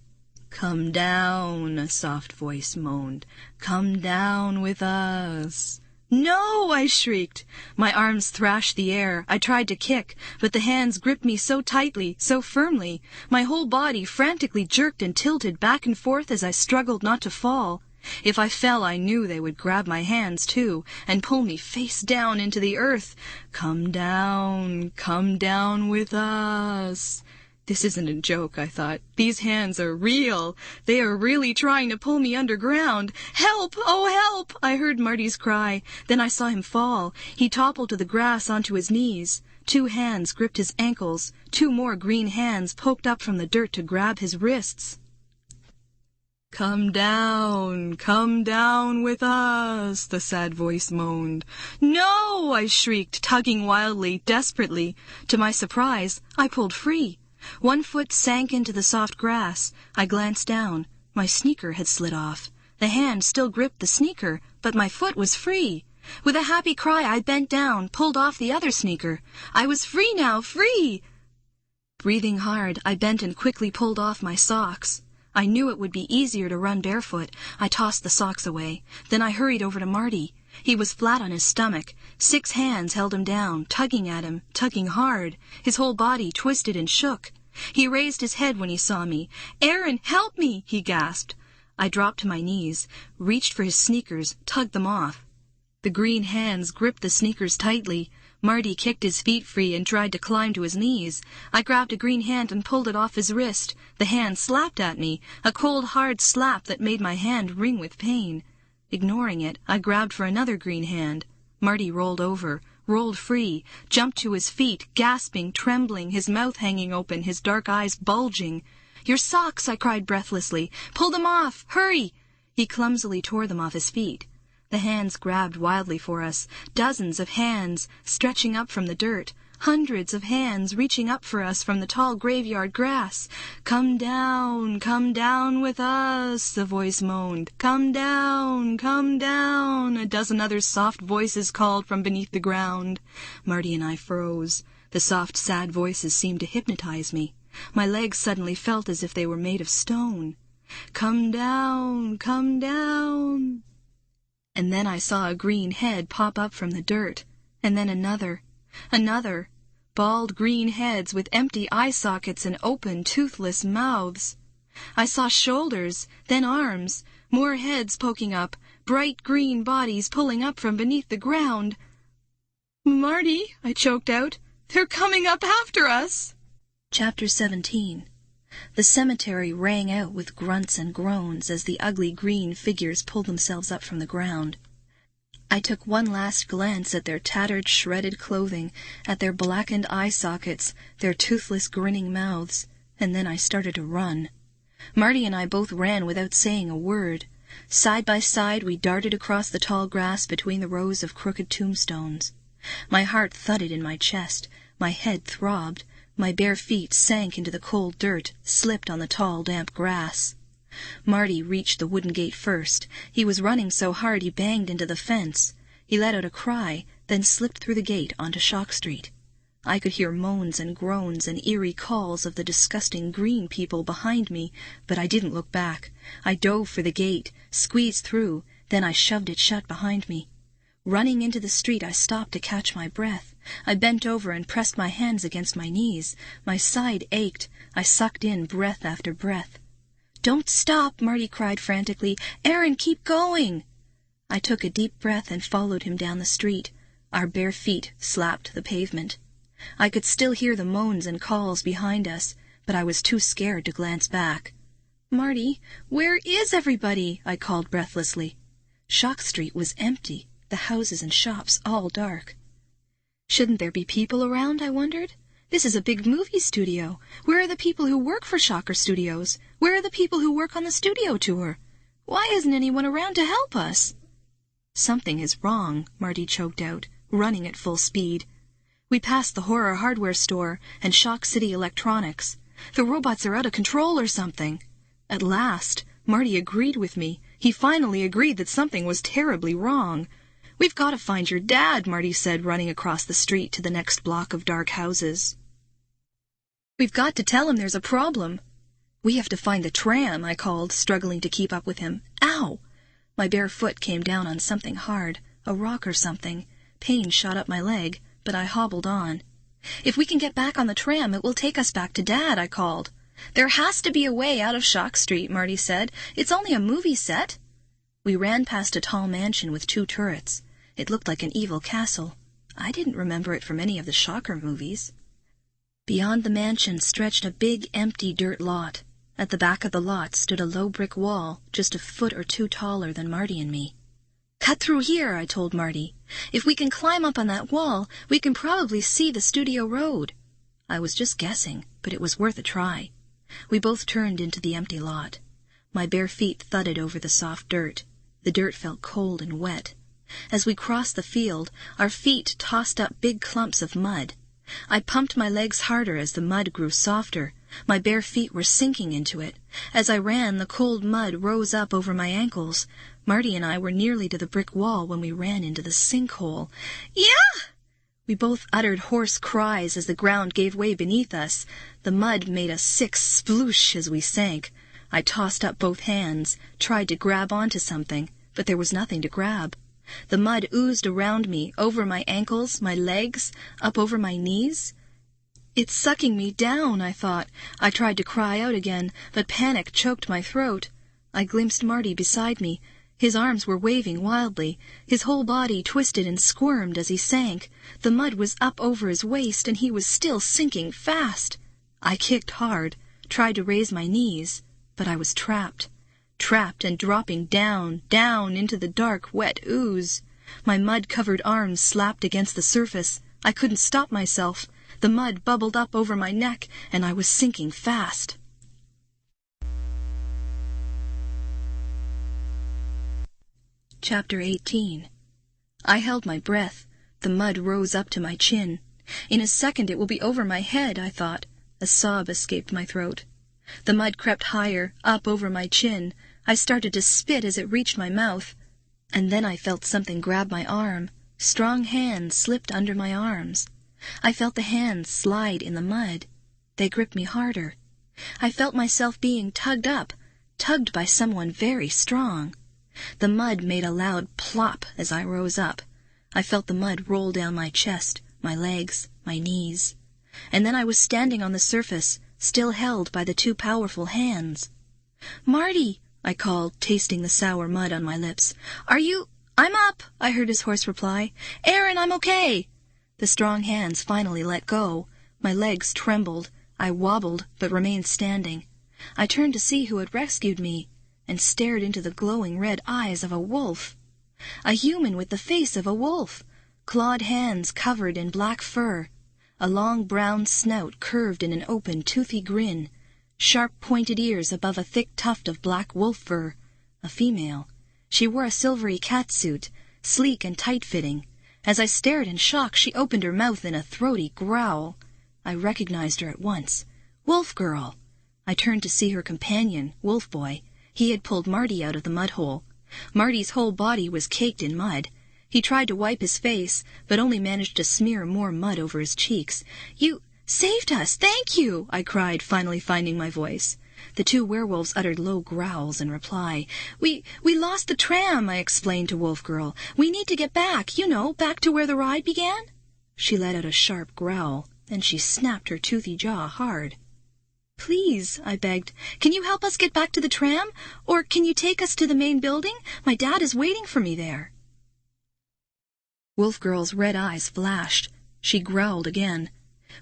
Speaker 1: "Come down," a soft voice moaned. "Come down with us." "No!" I shrieked. My arms thrashed the air. I tried to kick, but the hands gripped me so tightly, so firmly. My whole body frantically jerked and tilted back and forth as I struggled not to fall. If I fell, I knew they would grab my hands, too, and pull me face down into the earth. Come down with us." This isn't a joke, I thought. These hands are real. They are really trying to pull me underground. "Help! Oh, help!" I heard Marty's cry. Then I saw him fall. He toppled to the grass onto his knees. Two hands gripped his ankles. Two more green hands poked up from the dirt to grab his wrists. Come down with us," the sad voice moaned. "No!" I shrieked, tugging wildly, desperately. To my surprise, I pulled free. One foot sank into the soft grass. I glanced down. My sneaker had slid off. The hand still gripped the sneaker, but my foot was free. With a happy cry, I bent down, pulled off the other sneaker. I was free now, free! Breathing hard, I bent and quickly pulled off my socks. I knew it would be easier to run barefoot. I tossed the socks away. Then I hurried over to Marty. He was flat on his stomach. 6 hands held him down, tugging at him, tugging hard. His whole body twisted and shook. He raised his head when he saw me. "Erin, help me!" he gasped. I dropped to my knees, reached for his sneakers, tugged them off. The green hands gripped the sneakers tightly. Marty kicked his feet free and tried to climb to his knees. I grabbed a green hand and pulled it off his wrist. The hand slapped at me, a cold, hard slap that made my hand ring with pain. Ignoring it, I grabbed for another green hand. Marty rolled over, rolled free, jumped to his feet, gasping, trembling, his mouth hanging open, his dark eyes bulging. "Your socks!" I cried breathlessly. "Pull them off! Hurry!" He clumsily tore them off his feet. The hands grabbed wildly for us, dozens of hands stretching up from the dirt, hundreds of hands reaching up for us from the tall graveyard grass. Come down with us," the voice moaned. Come down, a dozen other soft voices called from beneath the ground. Marty and I froze. The soft, sad voices seemed to hypnotize me. My legs suddenly felt as if they were made of stone. Come down. And then I saw a green head pop up from the dirt, and then another. Bald green heads with empty eye sockets and open, toothless mouths. I saw shoulders, then arms, more heads poking up, bright green bodies pulling up from beneath the ground. "Marty," I choked out, "they're coming up after us!" Chapter 17. The cemetery rang out with grunts and groans as the ugly green figures pulled themselves up from the ground. I took one last glance at their tattered, shredded clothing, at their blackened eye sockets, their toothless, grinning mouths, and then I started to run. Marty and I both ran without saying a word. Side by side we darted across the tall grass between the rows of crooked tombstones. My heart thudded in my chest, my head throbbed, my bare feet sank into the cold dirt, slipped on the tall, damp grass. Marty reached the wooden gate first. He was running so hard he banged into the fence. He let out a cry, then slipped through the gate onto Shock Street. I could hear moans and groans and eerie calls of the disgusting green people behind me, but I didn't look back. I dove for the gate, squeezed through, then I shoved it shut behind me. Running into the street, I stopped to catch my breath. I bent over and pressed my hands against my knees. My side ached. I sucked in breath after breath. "Don't stop," Marty cried frantically. "Erin, keep going." I took a deep breath and followed him down the street. Our bare feet slapped the pavement. I could still hear the moans and calls behind us, but I was too scared to glance back. "Marty, where is everybody?" I called breathlessly. Shock Street was empty, the houses and shops all dark. Shouldn't there be people around, I wondered? This is a big movie studio. Where are the people who work for Shocker Studios? Where are the people who work on the studio tour? Why isn't anyone around to help us? "Something is wrong," Marty choked out, running at full speed. We passed the Horror Hardware store and Shock City Electronics. "The robots are out of control or something." At last, Marty agreed with me. He finally agreed that something was terribly wrong. "We've got to find your dad," Marty said, running across the street to the next block of dark houses. "We've got to tell him there's a problem." "We have to find the tram," I called, struggling to keep up with him. "Ow!" My bare foot came down on something hard, a rock or something. Pain shot up my leg, but I hobbled on. "If we can get back on the tram, it will take us back to Dad," I called. "There has to be a way out of Shock Street," Marty said. "It's only a movie set." We ran past a tall mansion with 2 turrets. It looked like an evil castle. I didn't remember it from any of the Shocker movies. Beyond the mansion stretched a big, empty dirt lot. At the back of the lot stood a low brick wall, just a foot or 2 taller than Marty and me. "Cut through here," I told Marty. "If we can climb up on that wall, we can probably see the studio road." I was just guessing, but it was worth a try. We both turned into the empty lot. My bare feet thudded over the soft dirt. The dirt felt cold and wet. As we crossed the field, our feet tossed up big clumps of mud. I pumped my legs harder as the mud grew softer. My bare feet were sinking into it. As I ran, the cold mud rose up over my ankles. Marty and I were nearly to the brick wall when we ran into the sinkhole. "Yeah!" We both uttered hoarse cries as the ground gave way beneath us. The mud made a sick sploosh as we sank. I tossed up both hands, tried to grab onto something, but there was nothing to grab. The mud oozed around me, over my ankles, my legs, up over my knees. "It's sucking me down," I thought. I tried to cry out again, but panic choked my throat. I glimpsed Marty beside me. His arms were waving wildly. His whole body twisted and squirmed as he sank. The mud was up over his waist, and he was still sinking fast. I kicked hard, tried to raise my knees, but I was trapped. Trapped and dropping down, down into the dark, wet ooze. My mud-covered arms slapped against the surface. I couldn't stop myself. The mud bubbled up over my neck, and I was sinking fast. Chapter 18. I held my breath. The mud rose up to my chin. In a second it will be over my head, I thought. A sob escaped my throat. The mud crept higher, up over my chin. I started to spit as it reached my mouth. And then I felt something grab my arm. Strong hands slipped under my arms. I felt the hands slide in the mud. They gripped me harder. I felt myself being tugged up, tugged by someone very strong. The mud made a loud plop as I rose up. I felt the mud roll down my chest, my legs, my knees. And then I was standing on the surface, still held by the two powerful hands. "Marty," I called, tasting the sour mud on my lips. "Are you—" "I'm up," I heard his hoarse reply. "Erin, I'm okay." The strong hands finally let go. My legs trembled. I wobbled, but remained standing. I turned to see who had rescued me, and stared into the glowing red eyes of a wolf. A human with the face of a wolf. Clawed hands covered in black fur. A long brown snout curved in an open, toothy grin. Sharp pointed ears above a thick tuft of black wolf fur. A female. She wore a silvery catsuit, sleek and tight-fitting. As I stared in shock, she opened her mouth in a throaty growl. I recognized her at once. Wolf Girl. I turned to see her companion, Wolf Boy. He had pulled Marty out of the mud hole. Marty's whole body was caked in mud. He tried to wipe his face, but only managed to smear more mud over his cheeks. "You saved us! Thank you!" I cried, finally finding my voice. The two werewolves uttered low growls in reply. We lost the tram," I explained to Wolf Girl. "We need to get back, you know, back to where the ride began." She let out a sharp growl. Then she snapped her toothy jaw hard. "Please," I begged, "can you help us get back to the tram? Or can you take us to the main building? My dad is waiting for me there." Wolf Girl's red eyes flashed. She growled again.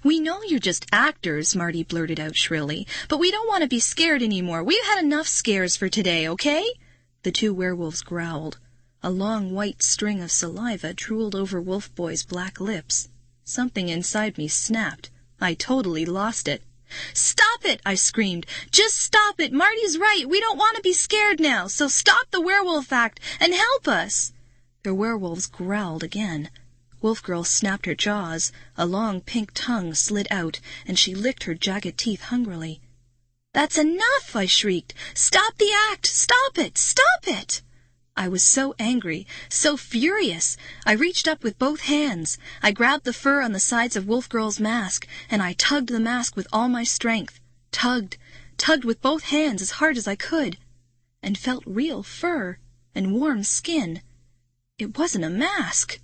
Speaker 1: "We know you're just actors," Marty blurted out shrilly, "but we don't want to be scared anymore. We've had enough scares for today, okay?" The two werewolves growled. A long white string of saliva drooled over Wolf Boy's black lips. Something inside me snapped. I totally lost it. "Stop it!" I screamed. "Just stop it! Marty's right! We don't want to be scared now, so stop the werewolf act and help us!" The werewolves growled again. Wolf Girl snapped her jaws. A long pink tongue slid out, and she licked her jagged teeth hungrily. "That's enough!" I shrieked. "Stop the act! Stop it! Stop it!" I was so angry, so furious. I reached up with both hands. I grabbed the fur on the sides of Wolf Girl's mask, and I tugged the mask with all my strength. Tugged with both hands as hard as I could, and felt real fur and warm skin. It wasn't a mask.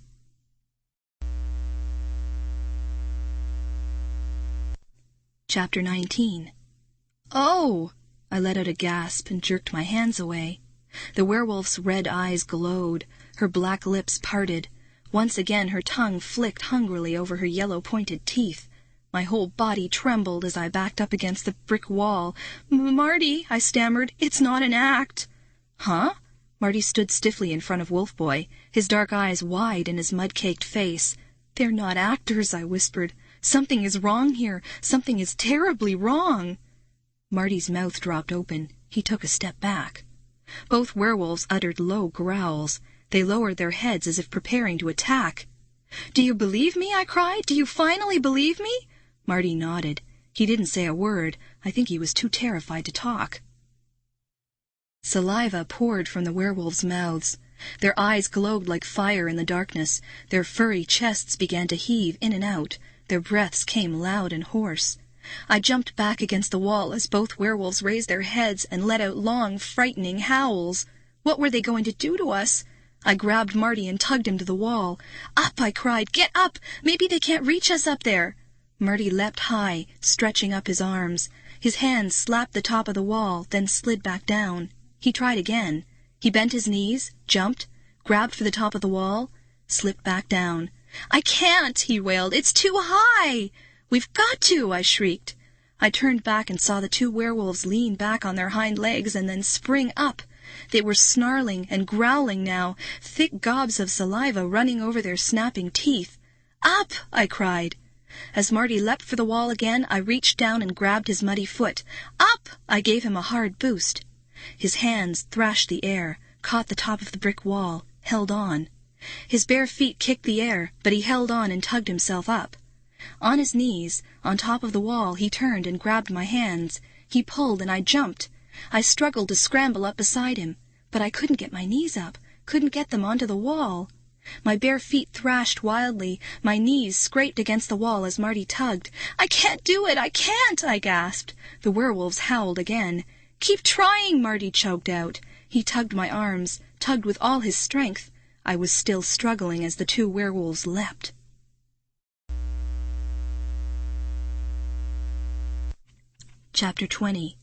Speaker 1: Chapter 19. "Oh!" I let out a gasp and jerked my hands away. The werewolf's red eyes glowed. Her black lips parted. Once again her tongue flicked hungrily over her yellow-pointed teeth. My whole body trembled as I backed up against the brick wall. "Marty," I stammered, "it's not an act." "Huh?" Marty stood stiffly in front of Wolf Boy, his dark eyes wide in his mud-caked face. "They're not actors," I whispered. "Something is wrong here. Something is terribly wrong." Marty's mouth dropped open. He took a step back. Both werewolves uttered low growls. They lowered their heads as if preparing to attack. "Do you believe me?" I cried. "Do you finally believe me?" Marty nodded. He didn't say a word. I think he was too terrified to talk. Saliva poured from the werewolves' mouths. Their eyes glowed like fire in the darkness. Their furry chests began to heave in and out. Their breaths came loud and hoarse. I jumped back against the wall as both werewolves raised their heads and let out long, frightening howls. What were they going to do to us? I grabbed Marty and tugged him to the wall. "Up!" I cried. "Get up! Maybe they can't reach us up there." Marty leapt high, stretching up his arms. His hands slapped the top of the wall, then slid back down. He tried again. He bent his knees, jumped, grabbed for the top of the wall, slipped back down. "I can't," he wailed. "It's too high." "We've got to," I shrieked. I turned back and saw the two werewolves lean back on their hind legs and then spring up. They were snarling and growling now, thick gobs of saliva running over their snapping teeth. "Up!" I cried. As Marty leapt for the wall again, I reached down and grabbed his muddy foot. "Up!" I gave him a hard boost. His hands thrashed the air, caught the top of the brick wall, held on. His bare feet kicked the air, but he held on and tugged himself up. On his knees, on top of the wall, he turned and grabbed my hands. He pulled and I jumped. I struggled to scramble up beside him, but I couldn't get my knees up, couldn't get them onto the wall. My bare feet thrashed wildly, my knees scraped against the wall as Marty tugged. "I can't do it, I can't," I gasped. The werewolves howled again. "Keep trying," Marty choked out. He tugged my arms, tugged with all his strength. I was still struggling as the two werewolves leapt. Chapter 20.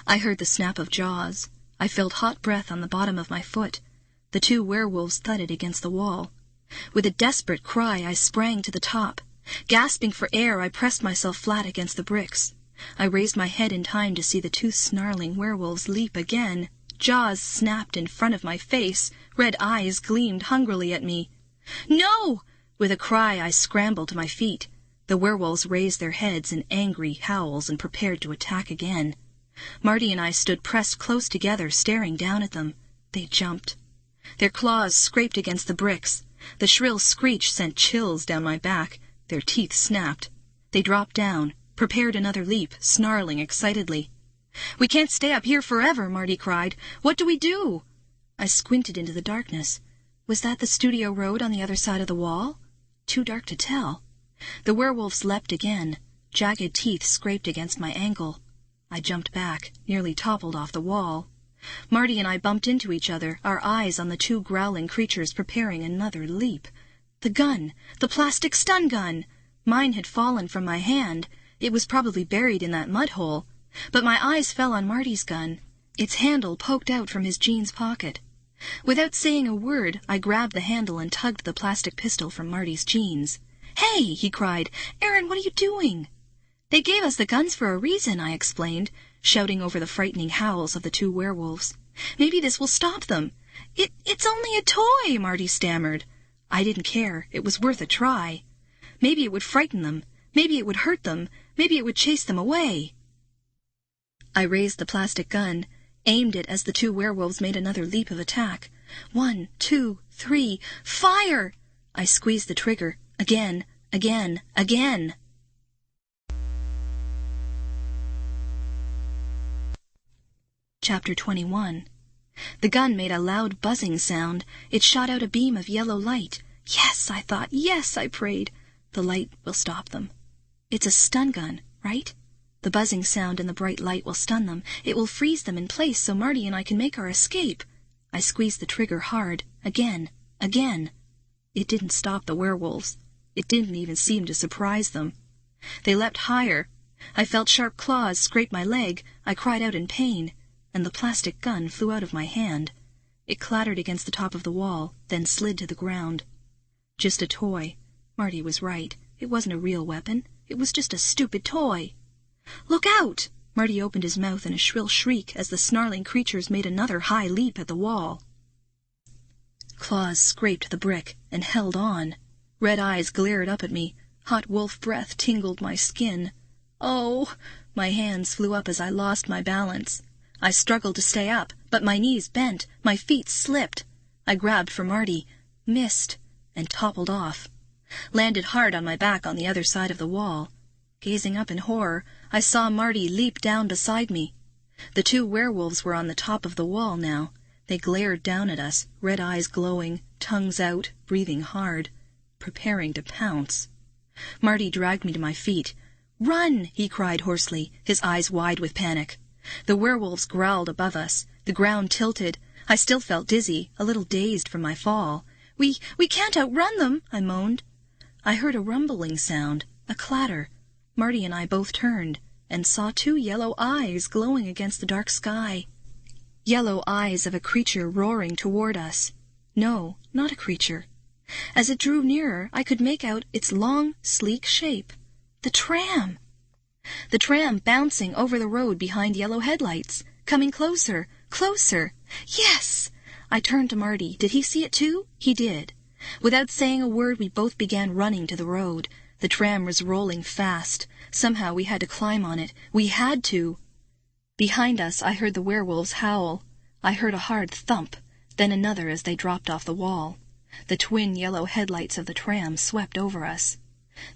Speaker 1: I heard the snap of jaws. I felt hot breath on the bottom of my foot. The two werewolves thudded against the wall. With a desperate cry, I sprang to the top. Gasping for air, I pressed myself flat against the bricks. I raised my head in time to see the two snarling werewolves leap again. Jaws snapped in front of my face. Red eyes gleamed hungrily at me. "No!" With a cry, I scrambled to my feet. The werewolves raised their heads in angry howls and prepared to attack again. Marty and I stood pressed close together, staring down at them. They jumped. Their claws scraped against the bricks. The shrill screech sent chills down my back. Their teeth snapped. They dropped down, prepared another leap, snarling excitedly. "We can't stay up here forever," Marty cried. "What do we do?" I squinted into the darkness. Was that the studio road on the other side of the wall? Too dark to tell. The werewolves leapt again. Jagged teeth scraped against my ankle. I jumped back, nearly toppled off the wall. Marty and I bumped into each other, our eyes on the two growling creatures preparing another leap. The gun! The plastic stun gun! Mine had fallen from my hand. It was probably buried in that mud hole. But my eyes fell on Marty's gun. Its handle poked out from his jeans pocket. Without saying a word, I grabbed the handle and tugged the plastic pistol from Marty's jeans. "Hey!" he cried. "Erin, what are you doing?" "They gave us the guns for a reason," I explained, shouting over the frightening howls of the two werewolves. "Maybe this will stop them." It's only a toy," Marty stammered. I didn't care. It was worth a try. Maybe it would frighten them. Maybe it would hurt them. Maybe it would chase them away. I raised the plastic gun, aimed it as the two werewolves made another leap of attack. 1, 2, 3, fire! I squeezed the trigger. Again, again, again. Chapter 21. The gun made a loud buzzing sound. It shot out a beam of yellow light. Yes, I thought. Yes, I prayed. The light will stop them. It's a stun gun, right? The buzzing sound and the bright light will stun them. It will freeze them in place so Marty and I can make our escape. I squeezed the trigger hard. Again. Again. It didn't stop the werewolves. It didn't even seem to surprise them. They leapt higher. I felt sharp claws scrape my leg. I cried out in pain, and the plastic gun flew out of my hand. It clattered against the top of the wall, then slid to the ground. Just a toy. Marty was right. It wasn't a real weapon. It was just a stupid toy. "Look out!" Marty opened his mouth in a shrill shriek as the snarling creatures made another high leap at the wall. Claws scraped the brick and held on. Red eyes glared up at me. Hot wolf breath tingled my skin. Oh! My hands flew up as I lost my balance. I struggled to stay up, but my knees bent, my feet slipped. I grabbed for Marty, missed, and toppled off. Landed hard on my back on the other side of the wall. Gazing up in horror, I saw Marty leap down beside me. The two werewolves were on the top of the wall now. They glared down at us, red eyes glowing, tongues out, breathing hard, preparing to pounce. Marty dragged me to my feet. "Run!" he cried hoarsely, his eyes wide with panic. The werewolves growled above us. The ground tilted. I still felt dizzy, a little dazed from my fall. We can't outrun them," I moaned. I heard a rumbling sound, a clatter. Marty and I both turned, and saw two yellow eyes glowing against the dark sky. Yellow eyes of a creature roaring toward us. No, not a creature. As it drew nearer, I could make out its long, sleek shape. The tram! The tram bouncing over the road behind yellow headlights, coming closer, closer. Yes! I turned to Marty. Did he see it too? He did. Without saying a word, we both began running to the road. The tram was rolling fast. Somehow we had to climb on it. We had to. Behind us, I heard the werewolves howl. I heard a hard thump, then another as they dropped off the wall. The twin yellow headlights of the tram swept over us.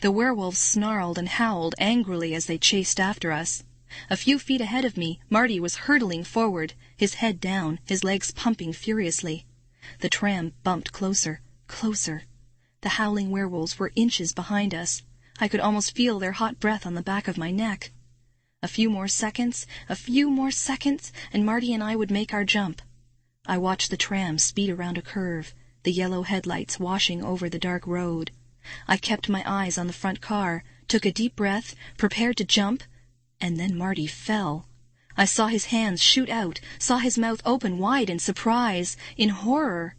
Speaker 1: The werewolves snarled and howled angrily as they chased after us. A few feet ahead of me, Marty was hurtling forward, his head down, his legs pumping furiously. The tram bumped closer, closer. The howling werewolves were inches behind us. I could almost feel their hot breath on the back of my neck. A few more seconds, and Marty and I would make our jump. I watched the tram speed around a curve, the yellow headlights washing over the dark road. I kept my eyes on the front car, took a deep breath, prepared to jump, and then Marty fell. I saw his hands shoot out, saw his mouth open wide in surprise, in horror.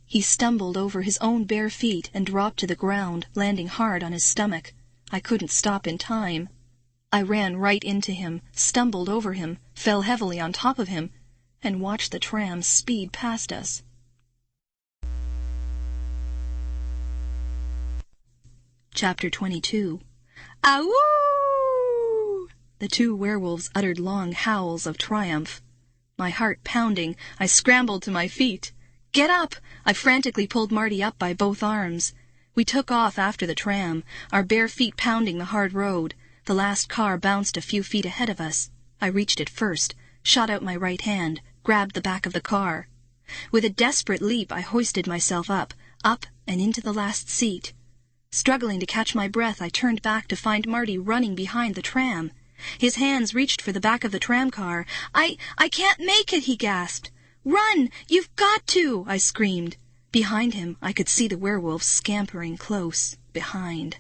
Speaker 1: He stumbled over his own bare feet and dropped to the ground, landing hard on his stomach. I couldn't stop in time. I ran right into him, stumbled over him, fell heavily on top of him, and watched the tram speed past us. Chapter 22. Ow! The two werewolves uttered long howls of triumph. My heart pounding, I scrambled to my feet. Get up! I frantically pulled Marty up by both arms. We took off after the tram, our bare feet pounding the hard road. The last car bounced a few feet ahead of us. I reached it first, shot out my right hand, grabbed the back of the car. With a desperate leap, I hoisted myself up and into the last seat. Struggling to catch my breath, I turned back to find Marty running behind the tram. His hands reached for the back of the tram car. I can't make it, he gasped. Run! You've got to! I screamed. Behind him, I could see the werewolves scampering close, behind.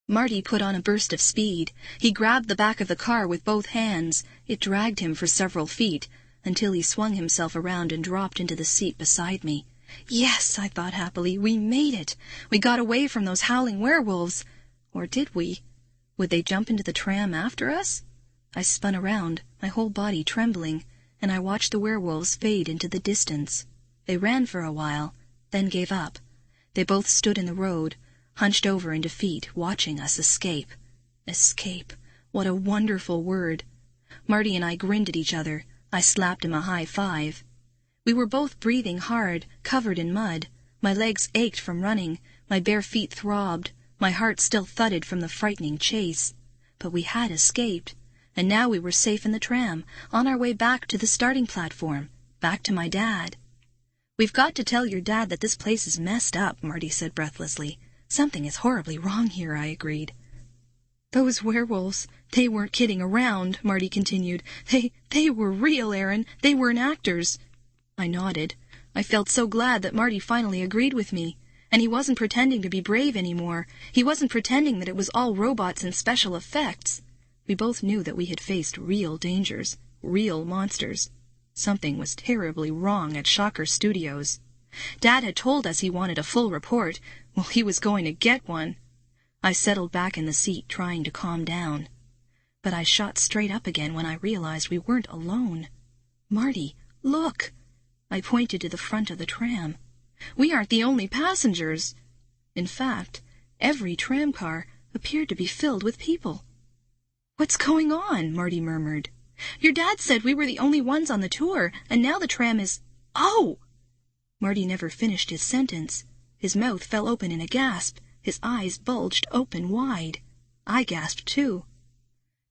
Speaker 1: Marty put on a burst of speed. He grabbed the back of the car with both hands. It dragged him for several feet, until he swung himself around and dropped into the seat beside me. Yes, I thought happily, we made it. We got away from those howling werewolves. Or did we? Would they jump into the tram after us? I spun around, my whole body trembling, and I watched the werewolves fade into the distance. They ran for a while, then gave up. They both stood in the road, hunched over in defeat, watching us escape. Escape. What a wonderful word. Marty and I grinned at each other. I slapped him a high five. We were both breathing hard, covered in mud. My legs ached from running. My bare feet throbbed. My heart still thudded from the frightening chase. But we had escaped. And now we were safe in the tram, on our way back to the starting platform, back to my dad. We've got to tell your dad that this place is messed up, Marty said breathlessly. Something is horribly wrong here, I agreed. Those werewolves, they weren't kidding around, Marty continued. They were real, Erin. They weren't actors. I nodded. I felt so glad that Marty finally agreed with me. And he wasn't pretending to be brave anymore. He wasn't pretending that it was all robots and special effects. We both knew that we had faced real dangers, real monsters. Something was terribly wrong at Shocker Studios. Dad had told us he wanted a full report. Well, he was going to get one. I settled back in the seat, trying to calm down. But I shot straight up again when I realized we weren't alone. Marty, look! I pointed to the front of the tram. We aren't the only passengers. In fact, every tram car appeared to be filled with people. What's going on? Marty murmured. Your dad said we were the only ones on the tour, and now the tram is... Oh! Marty never finished his sentence. His mouth fell open in a gasp. His eyes bulged open wide. I gasped too.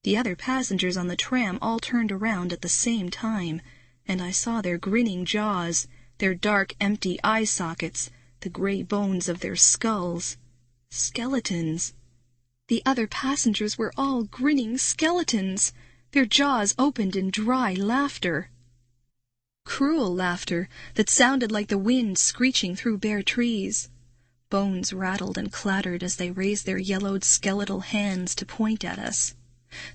Speaker 1: The other passengers on the tram all turned around at the same time, and I saw their grinning jaws, their dark, empty eye sockets, the gray bones of their skulls. Skeletons. The other passengers were all grinning skeletons. Their jaws opened in dry laughter. Cruel laughter that sounded like the wind screeching through bare trees. Bones rattled and clattered as they raised their yellowed skeletal hands to point at us.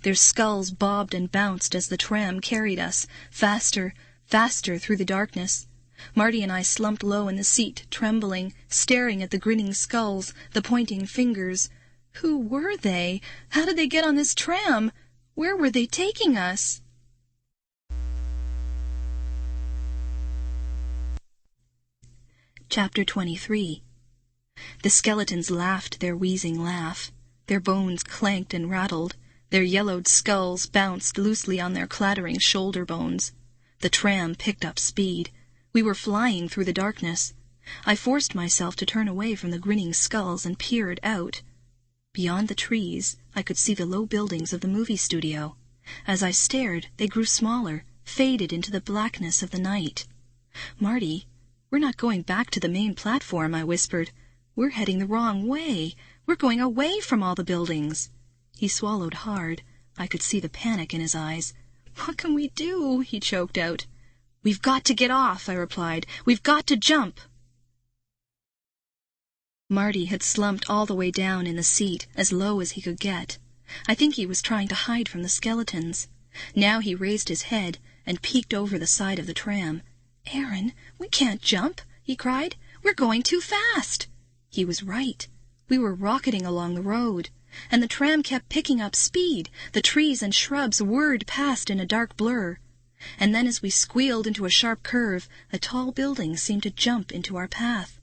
Speaker 1: Their skulls bobbed and bounced as the tram carried us, faster, faster through the darkness. Marty and I slumped low in the seat, trembling, staring at the grinning skulls, the pointing fingers. Who were they? How did they get on this tram? Where were they taking us? Chapter 23. The skeletons laughed their wheezing laugh. Their bones clanked and rattled. Their yellowed skulls bounced loosely on their clattering shoulder bones. The tram picked up speed. We were flying through the darkness. I forced myself to turn away from the grinning skulls and peered out. Beyond the trees, I could see the low buildings of the movie studio. As I stared, they grew smaller, faded into the blackness of the night. "Marty, we're not going back to the main platform," I whispered. "We're heading the wrong way. We're going away from all the buildings." He swallowed hard. I could see the panic in his eyes. "What can we do?" he choked out. "We've got to get off," I replied. "We've got to jump." Marty had slumped all the way down in the seat, as low as he could get. I think he was trying to hide from the skeletons. Now he raised his head and peeked over the side of the tram. "Erin, we can't jump," he cried. "We're going too fast." He was right. We were rocketing along the road, and the tram kept picking up speed. The trees and shrubs whirred past in a dark blur. And then as we squealed into a sharp curve, a tall building seemed to jump into our path.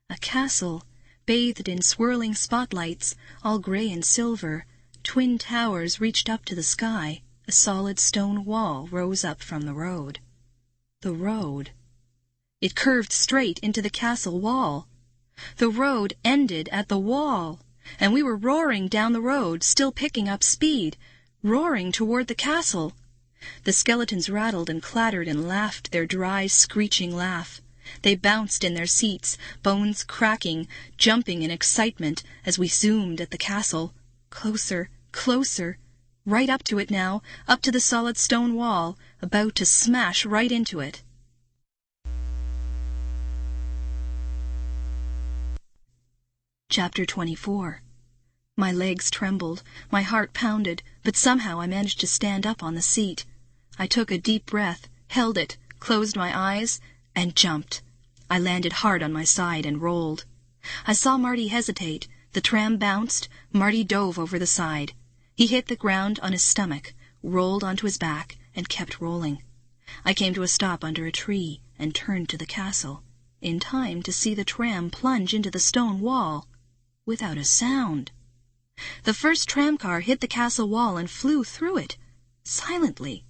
Speaker 1: A castle, bathed in swirling spotlights, all gray and silver. Twin towers reached up to the sky. A solid stone wall rose up from the road. The road. It curved straight into the castle wall. The road ended at the wall, and we were roaring down the road, still picking up speed, roaring toward the castle. The skeletons rattled and clattered and laughed their dry, screeching laugh. They bounced in their seats, bones cracking, jumping in excitement as we zoomed at the castle. Closer, closer, right up to it now, up to the solid stone wall, about to smash right into it. Chapter 24. My legs trembled, my heart pounded, but somehow I managed to stand up on the seat. I took a deep breath, held it, closed my eyes, and jumped. I landed hard on my side and rolled. I saw Marty hesitate. The tram bounced. Marty dove over the side. He hit the ground on his stomach, rolled onto his back, and kept rolling. I came to a stop under a tree and turned to the castle, in time to see the tram plunge into the stone wall, without a sound. The first tramcar hit the castle wall and flew through it, silently.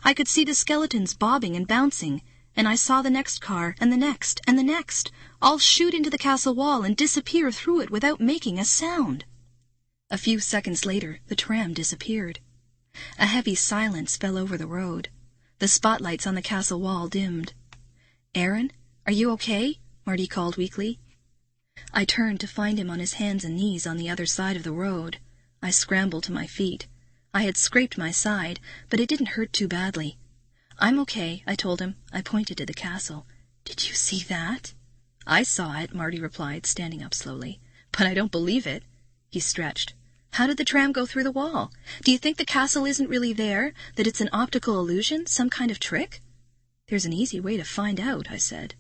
Speaker 1: I could see the skeletons bobbing and bouncing, and I saw the next car and the next and the next, all shoot into the castle wall and disappear through it without making a sound. A few seconds later, the tram disappeared. A heavy silence fell over the road. The spotlights on the castle wall dimmed. "Erin, are you okay?" Marty called weakly. I turned to find him on his hands and knees on the other side of the road. I scrambled to my feet. I had scraped my side, but it didn't hurt too badly. "I'm okay," I told him. I pointed to the castle. "Did you see that?" "I saw it," Marty replied, standing up slowly. "But I don't believe it." He stretched. "How did the tram go through the wall? Do you think the castle isn't really there, that it's an optical illusion, some kind of trick?" "There's an easy way to find out," I said.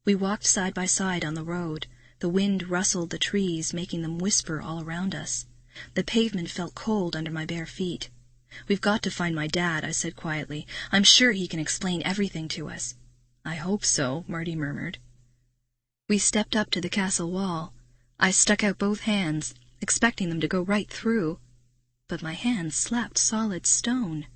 Speaker 1: We walked side by side on the road. The wind rustled the trees, making them whisper all around us. The pavement felt cold under my bare feet. "We've got to find my dad," I said quietly. "I'm sure he can explain everything to us." "I hope so," Marty murmured. We stepped up to the castle wall. I stuck out both hands, expecting them to go right through. But my hands slapped solid stone.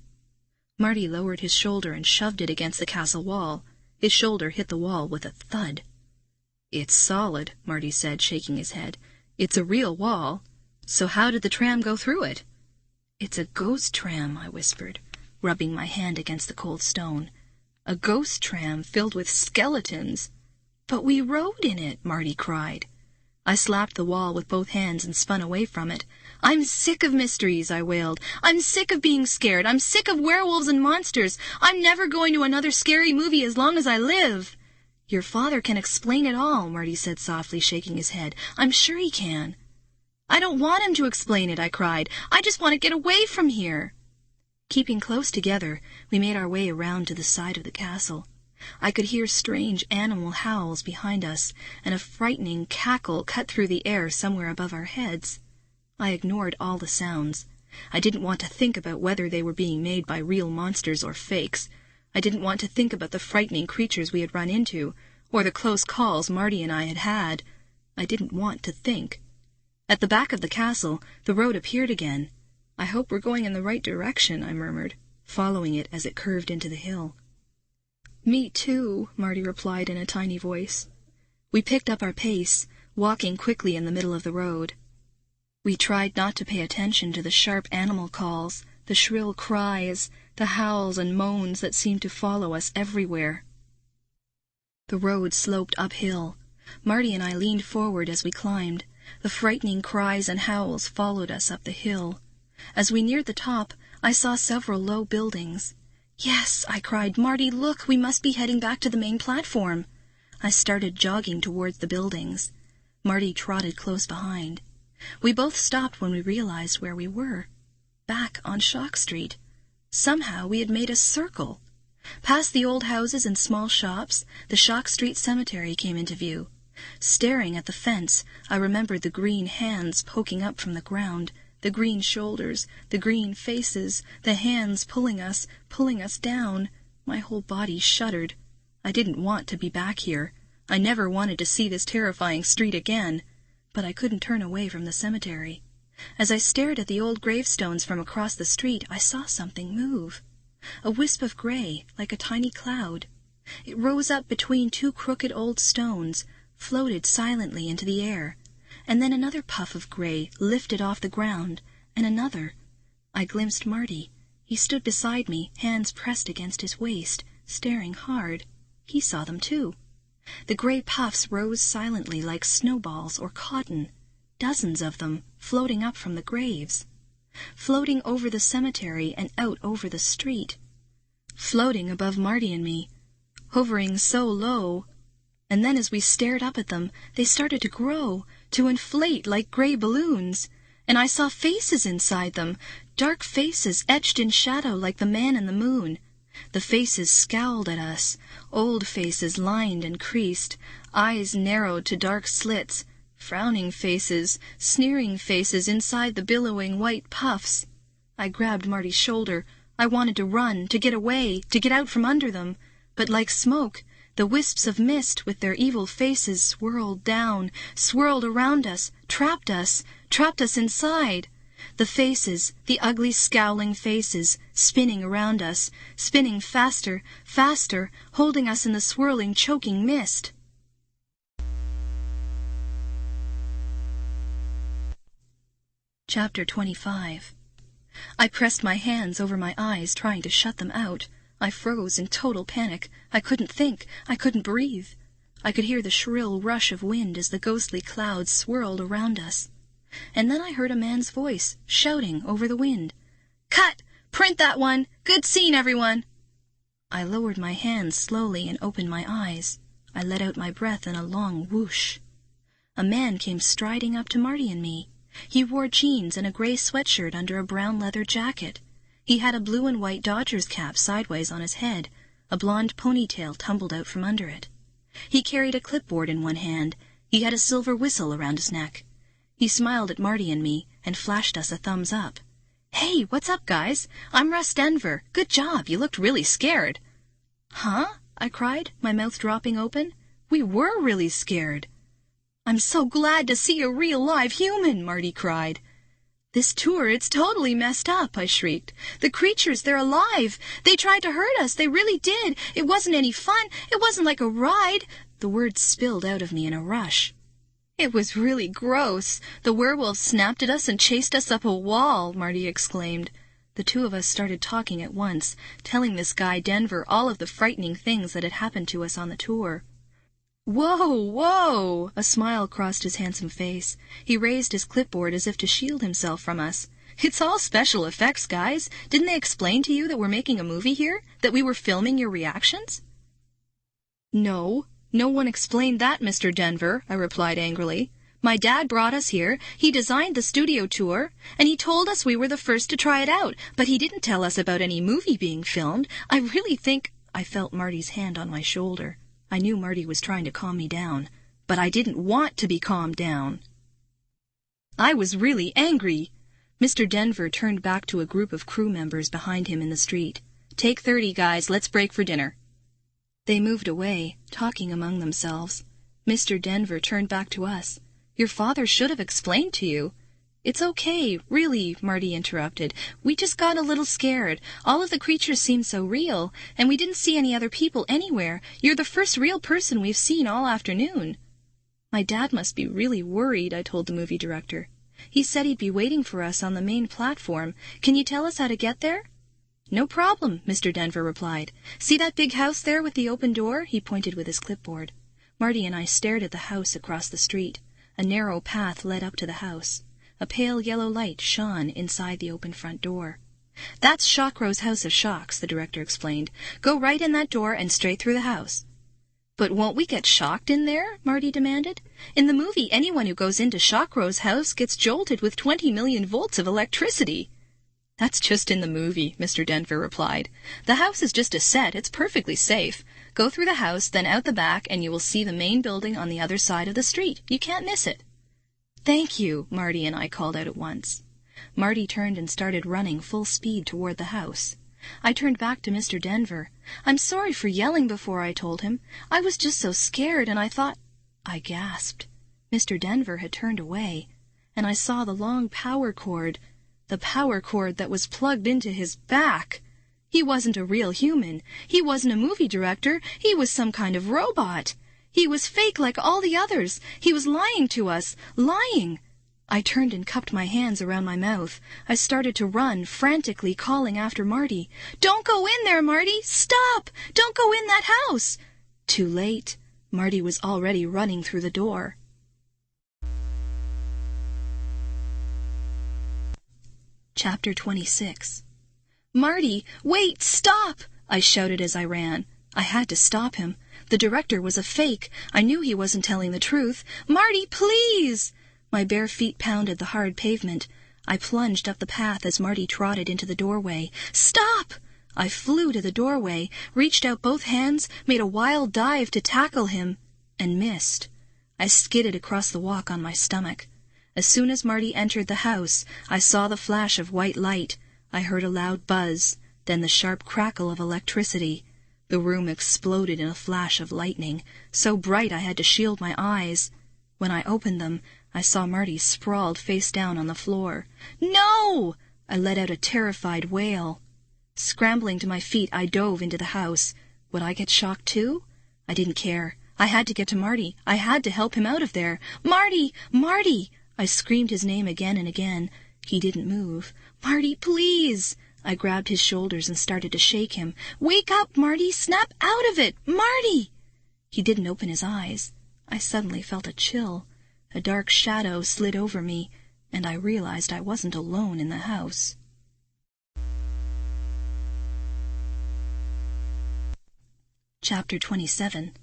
Speaker 1: Marty lowered his shoulder and shoved it against the castle wall. His shoulder hit the wall with a thud. "It's solid," Marty said, shaking his head. "It's a real wall. So how did the tram go through it?" "It's a ghost tram," I whispered, rubbing my hand against the cold stone. "A ghost tram filled with skeletons." "But we rode in it," Marty cried. I slapped the wall with both hands and spun away from it. "I'm sick of mysteries," I wailed. "I'm sick of being scared. I'm sick of werewolves and monsters. I'm never going to another scary movie as long as I live." "Your father can explain it all," Marty said softly, shaking his head. "I'm sure he can." "I don't want him to explain it," I cried. "I just want to get away from here." Keeping close together, we made our way around to the side of the castle. I could hear strange animal howls behind us, and a frightening cackle cut through the air somewhere above our heads. I ignored all the sounds. I didn't want to think about whether they were being made by real monsters or fakes. I didn't want to think about the frightening creatures we had run into, or the close calls Marty and I had had. I didn't want to think. At the back of the castle, the road appeared again. "I hope we're going in the right direction," I murmured, following it as it curved into the hill. "Me too," Marty replied in a tiny voice. We picked up our pace, walking quickly in the middle of the road. We tried not to pay attention to the sharp animal calls, the shrill cries, the howls and moans that seemed to follow us everywhere. The road sloped uphill. Marty and I leaned forward as we climbed. The frightening cries and howls followed us up the hill. As we neared the top, I saw several low buildings. "Yes," I cried. "Marty, look, we must be heading back to the main platform." I started jogging towards the buildings. Marty trotted close behind. We both stopped when we realized where we were. Back on Shock Street. Somehow we had made a circle. Past the old houses and small shops, the Shock Street Cemetery came into view. Staring at the fence, I remembered the green hands poking up from the ground, the green shoulders, the green faces, the hands pulling us down. My whole body shuddered. I didn't want to be back here. I never wanted to see this terrifying street again. But I couldn't turn away from the cemetery. As I stared at the old gravestones from across the street, I saw something move. A wisp of gray, like a tiny cloud. It rose up between two crooked old stones, floated silently into the air, and then another puff of gray lifted off the ground, and another. I glimpsed Marty. He stood beside me, hands pressed against his waist, staring hard. He saw them too. The gray puffs rose silently like snowballs or cotton, dozens of them floating up from the graves, floating over the cemetery and out over the street, floating above Marty and me, hovering so low. And then as we stared up at them, they started to grow, to inflate like gray balloons, and I saw faces inside them, dark faces etched in shadow like the man in the moon. The faces scowled at us, old faces lined and creased, eyes narrowed to dark slits, frowning faces, sneering faces inside the billowing white puffs. I grabbed Marty's shoulder. I wanted to run, to get away, to get out from under them. But like smoke, the wisps of mist with their evil faces swirled down, swirled around us, trapped us inside. The faces, the ugly scowling faces, spinning around us, spinning faster, faster, holding us in the swirling, choking mist. Chapter 25. I pressed my hands over my eyes, trying to shut them out. I froze in total panic. I couldn't think. I couldn't breathe. I could hear the shrill rush of wind as the ghostly clouds swirled around us. And then I heard a man's voice, shouting over the wind. "Cut! Print that one! Good scene, everyone!" I lowered my hands slowly and opened my eyes. I let out my breath in a long whoosh. A man came striding up to Marty and me. He wore jeans and a gray sweatshirt under a brown leather jacket. He had a blue and white Dodgers cap sideways on his head. A blonde ponytail tumbled out from under it. He carried a clipboard in one hand. He had a silver whistle around his neck. He smiled at Marty and me and flashed us a thumbs up. "Hey, what's up, guys? I'm Russ Denver. Good job. You looked really scared." "Huh?" I cried, my mouth dropping open. "We were really scared." "I'm so glad to see a real live human," Marty cried. "This tour, it's totally messed up," I shrieked. "The creatures, they're alive. They tried to hurt us. They really did. It wasn't any fun. It wasn't like a ride." The words spilled out of me in a rush. "It was really gross. The werewolves snapped at us and chased us up a wall," Marty exclaimed. The two of us started talking at once, telling this guy Denver all of the frightening things that had happened to us on the tour. "Whoa, whoa!" A smile crossed his handsome face. He raised his clipboard as if to shield himself from us. "It's all special effects, guys. Didn't they explain to you that we're making a movie here? That we were filming your reactions?" "No one explained that, Mr. Denver," I replied angrily. My dad brought us here, he designed the studio tour, and he told us we were the first to try it out, but he didn't tell us about any movie being filmed. I really think—" I felt Marty's hand on my shoulder. I knew Marty was trying to calm me down, but I didn't want to be calmed down. I was really angry. Mr. Denver turned back to a group of crew members behind him in the street. "Take 30, guys. Let's break for dinner." They moved away, talking among themselves. Mr. Denver turned back to us. "Your father should have explained to you." "It's okay, really," Marty interrupted. "We just got a little scared. All of the creatures seem so real, and we didn't see any other people anywhere. You're the first real person we've seen all afternoon." "My dad must be really worried," I told the movie director. "He said he'd be waiting for us on the main platform. Can you tell us how to get there?" "No problem," Mr. Denver replied. "See that big house there with the open door?" He pointed with his clipboard. Marty and I stared at the house across the street. A narrow path led up to the house. A pale yellow light shone inside the open front door. "That's Shockrow's House of Shocks," the director explained. "Go right in that door and straight through the house." "But won't we get shocked in there?" Marty demanded. "In the movie, anyone who goes into Shockrow's house gets jolted with 20 million volts of electricity." "That's just in the movie," Mr. Denver replied. "The house is just a set. It's perfectly safe. Go through the house, then out the back, and you will see the main building on the other side of the street. You can't miss it." "Thank you," Marty and I called out at once. Marty turned and started running full speed toward the house. I turned back to Mr. Denver. "I'm sorry for yelling before," I told him. "I was just so scared, and I thought—" I gasped. Mr. Denver had turned away, and I saw the long power cord that was plugged into his back. He wasn't a real human. He wasn't a movie director. He was some kind of robot. He was fake like all the others. He was lying to us. Lying. I turned and cupped my hands around my mouth. I started to run, frantically calling after Marty. "Don't go in there, Marty! Stop! Don't go in that house!" Too late. Marty was already running through the door. Chapter 26. "Marty, wait! Stop!" I shouted as I ran. I had to stop him. The director was a fake. I knew he wasn't telling the truth. "Marty, please!" My bare feet pounded the hard pavement. I plunged up the path as Marty trotted into the doorway. "Stop!" I flew to the doorway, reached out both hands, made a wild dive to tackle him, and missed. I skidded across the walk on my stomach. As soon as Marty entered the house, I saw the flash of white light. I heard a loud buzz, then the sharp crackle of electricity. The room exploded in a flash of lightning, so bright I had to shield my eyes. When I opened them, I saw Marty sprawled face down on the floor. "No!" I let out a terrified wail. Scrambling to my feet, I dove into the house. Would I get shocked too? I didn't care. I had to get to Marty. I had to help him out of there. "Marty! Marty!" I screamed his name again and again. He didn't move. "Marty, please!" I grabbed his shoulders and started to shake him. "Wake up, Marty! Snap out of it! Marty!" He didn't open his eyes. I suddenly felt a chill. A dark shadow slid over me, and I realized I wasn't alone in the house. Chapter 27.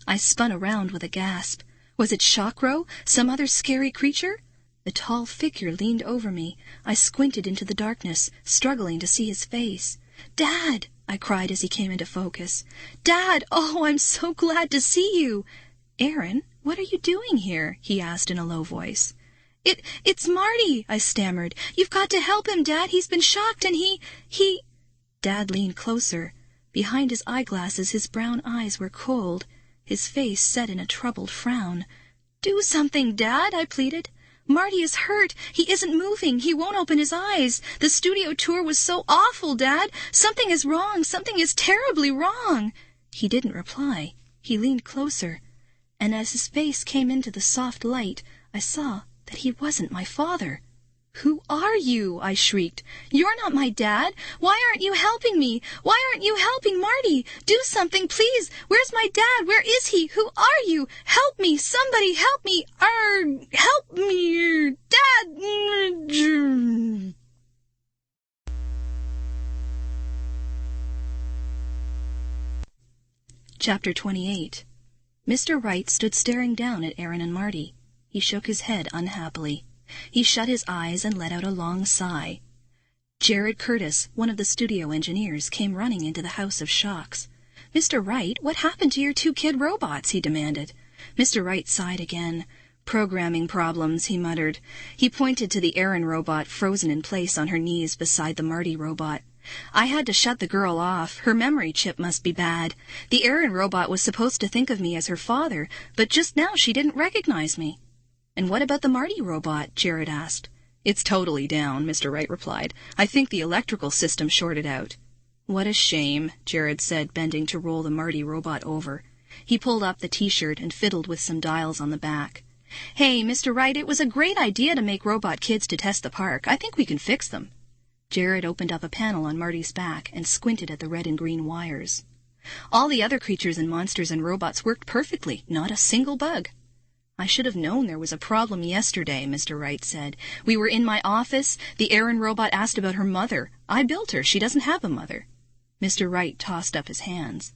Speaker 1: I spun around with a gasp. Was it Shockrow? Some other scary creature? A tall figure leaned over me. I squinted into the darkness, struggling to see his face. "Dad!" I cried as he came into focus. "Dad! Oh, I'm so glad to see you!" "Erin, what are you doing here?" he asked in a low voice. It's Marty," I stammered. "You've got to help him, Dad. He's been shocked and he... Dad leaned closer. Behind his eyeglasses, his brown eyes were cold, his face set in a troubled frown. "Do something, Dad," I pleaded. "Marty is hurt. He isn't moving. He won't open his eyes. The studio tour was so awful, Dad. Something is wrong. Something is terribly wrong." He didn't reply. He leaned closer, and as his face came into the soft light, I saw that he wasn't my father. "Who are you?" I shrieked. "You're not my dad. Why aren't you helping me? Why aren't you helping Marty? Do something, please. Where's my dad? Where is he? Who are you? Help me. Somebody help me. Help me. Dad." Chapter 28. Mr. Wright stood staring down at Erin and Marty. He shook his head unhappily. He shut his eyes and let out a long sigh. Jared Curtis, one of the studio engineers, came running into the House of Shocks. "Mr. Wright, what happened to your 2 kid robots?" he demanded. Mr. Wright sighed again. "Programming problems," he muttered. He pointed to the Erin robot frozen in place on her knees beside the Marty robot. "I had to shut the girl off. Her memory chip must be bad. The Erin robot was supposed to think of me as her father, but just now she didn't recognize me." "And what about the Marty robot?" Jared asked. "It's totally down," Mr. Wright replied. "I think the electrical system shorted out." "What a shame," Jared said, bending to roll the Marty robot over. He pulled up the T-shirt and fiddled with some dials on the back. "Hey, Mr. Wright, it was a great idea to make robot kids to test the park. I think we can fix them." Jared opened up a panel on Marty's back and squinted at the red and green wires. "All the other creatures and monsters and robots worked perfectly, not a single bug." "I should have known there was a problem yesterday," Mr. Wright said. "We were in my office. The Erin robot asked about her mother. I built her. She doesn't have a mother." Mr. Wright tossed up his hands.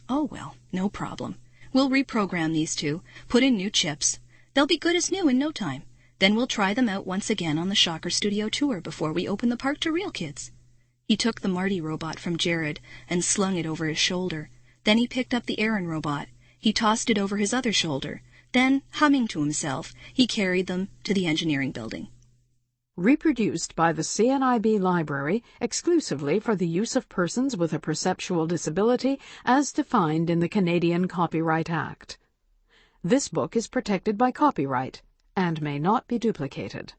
Speaker 1: "Oh, well, no problem. We'll reprogram these 2, put in new chips. They'll be good as new in no time. Then we'll try them out once again on the Shocker Studio tour before we open the park to real kids." He took the Marty robot from Jared and slung it over his shoulder. Then he picked up the Erin robot. He tossed it over his other shoulder. Then, humming to himself, he carried them to the engineering building.
Speaker 2: Reproduced by the CNIB Library exclusively for the use of persons with a perceptual disability as defined in the Canadian Copyright Act. This book is protected by copyright and may not be duplicated.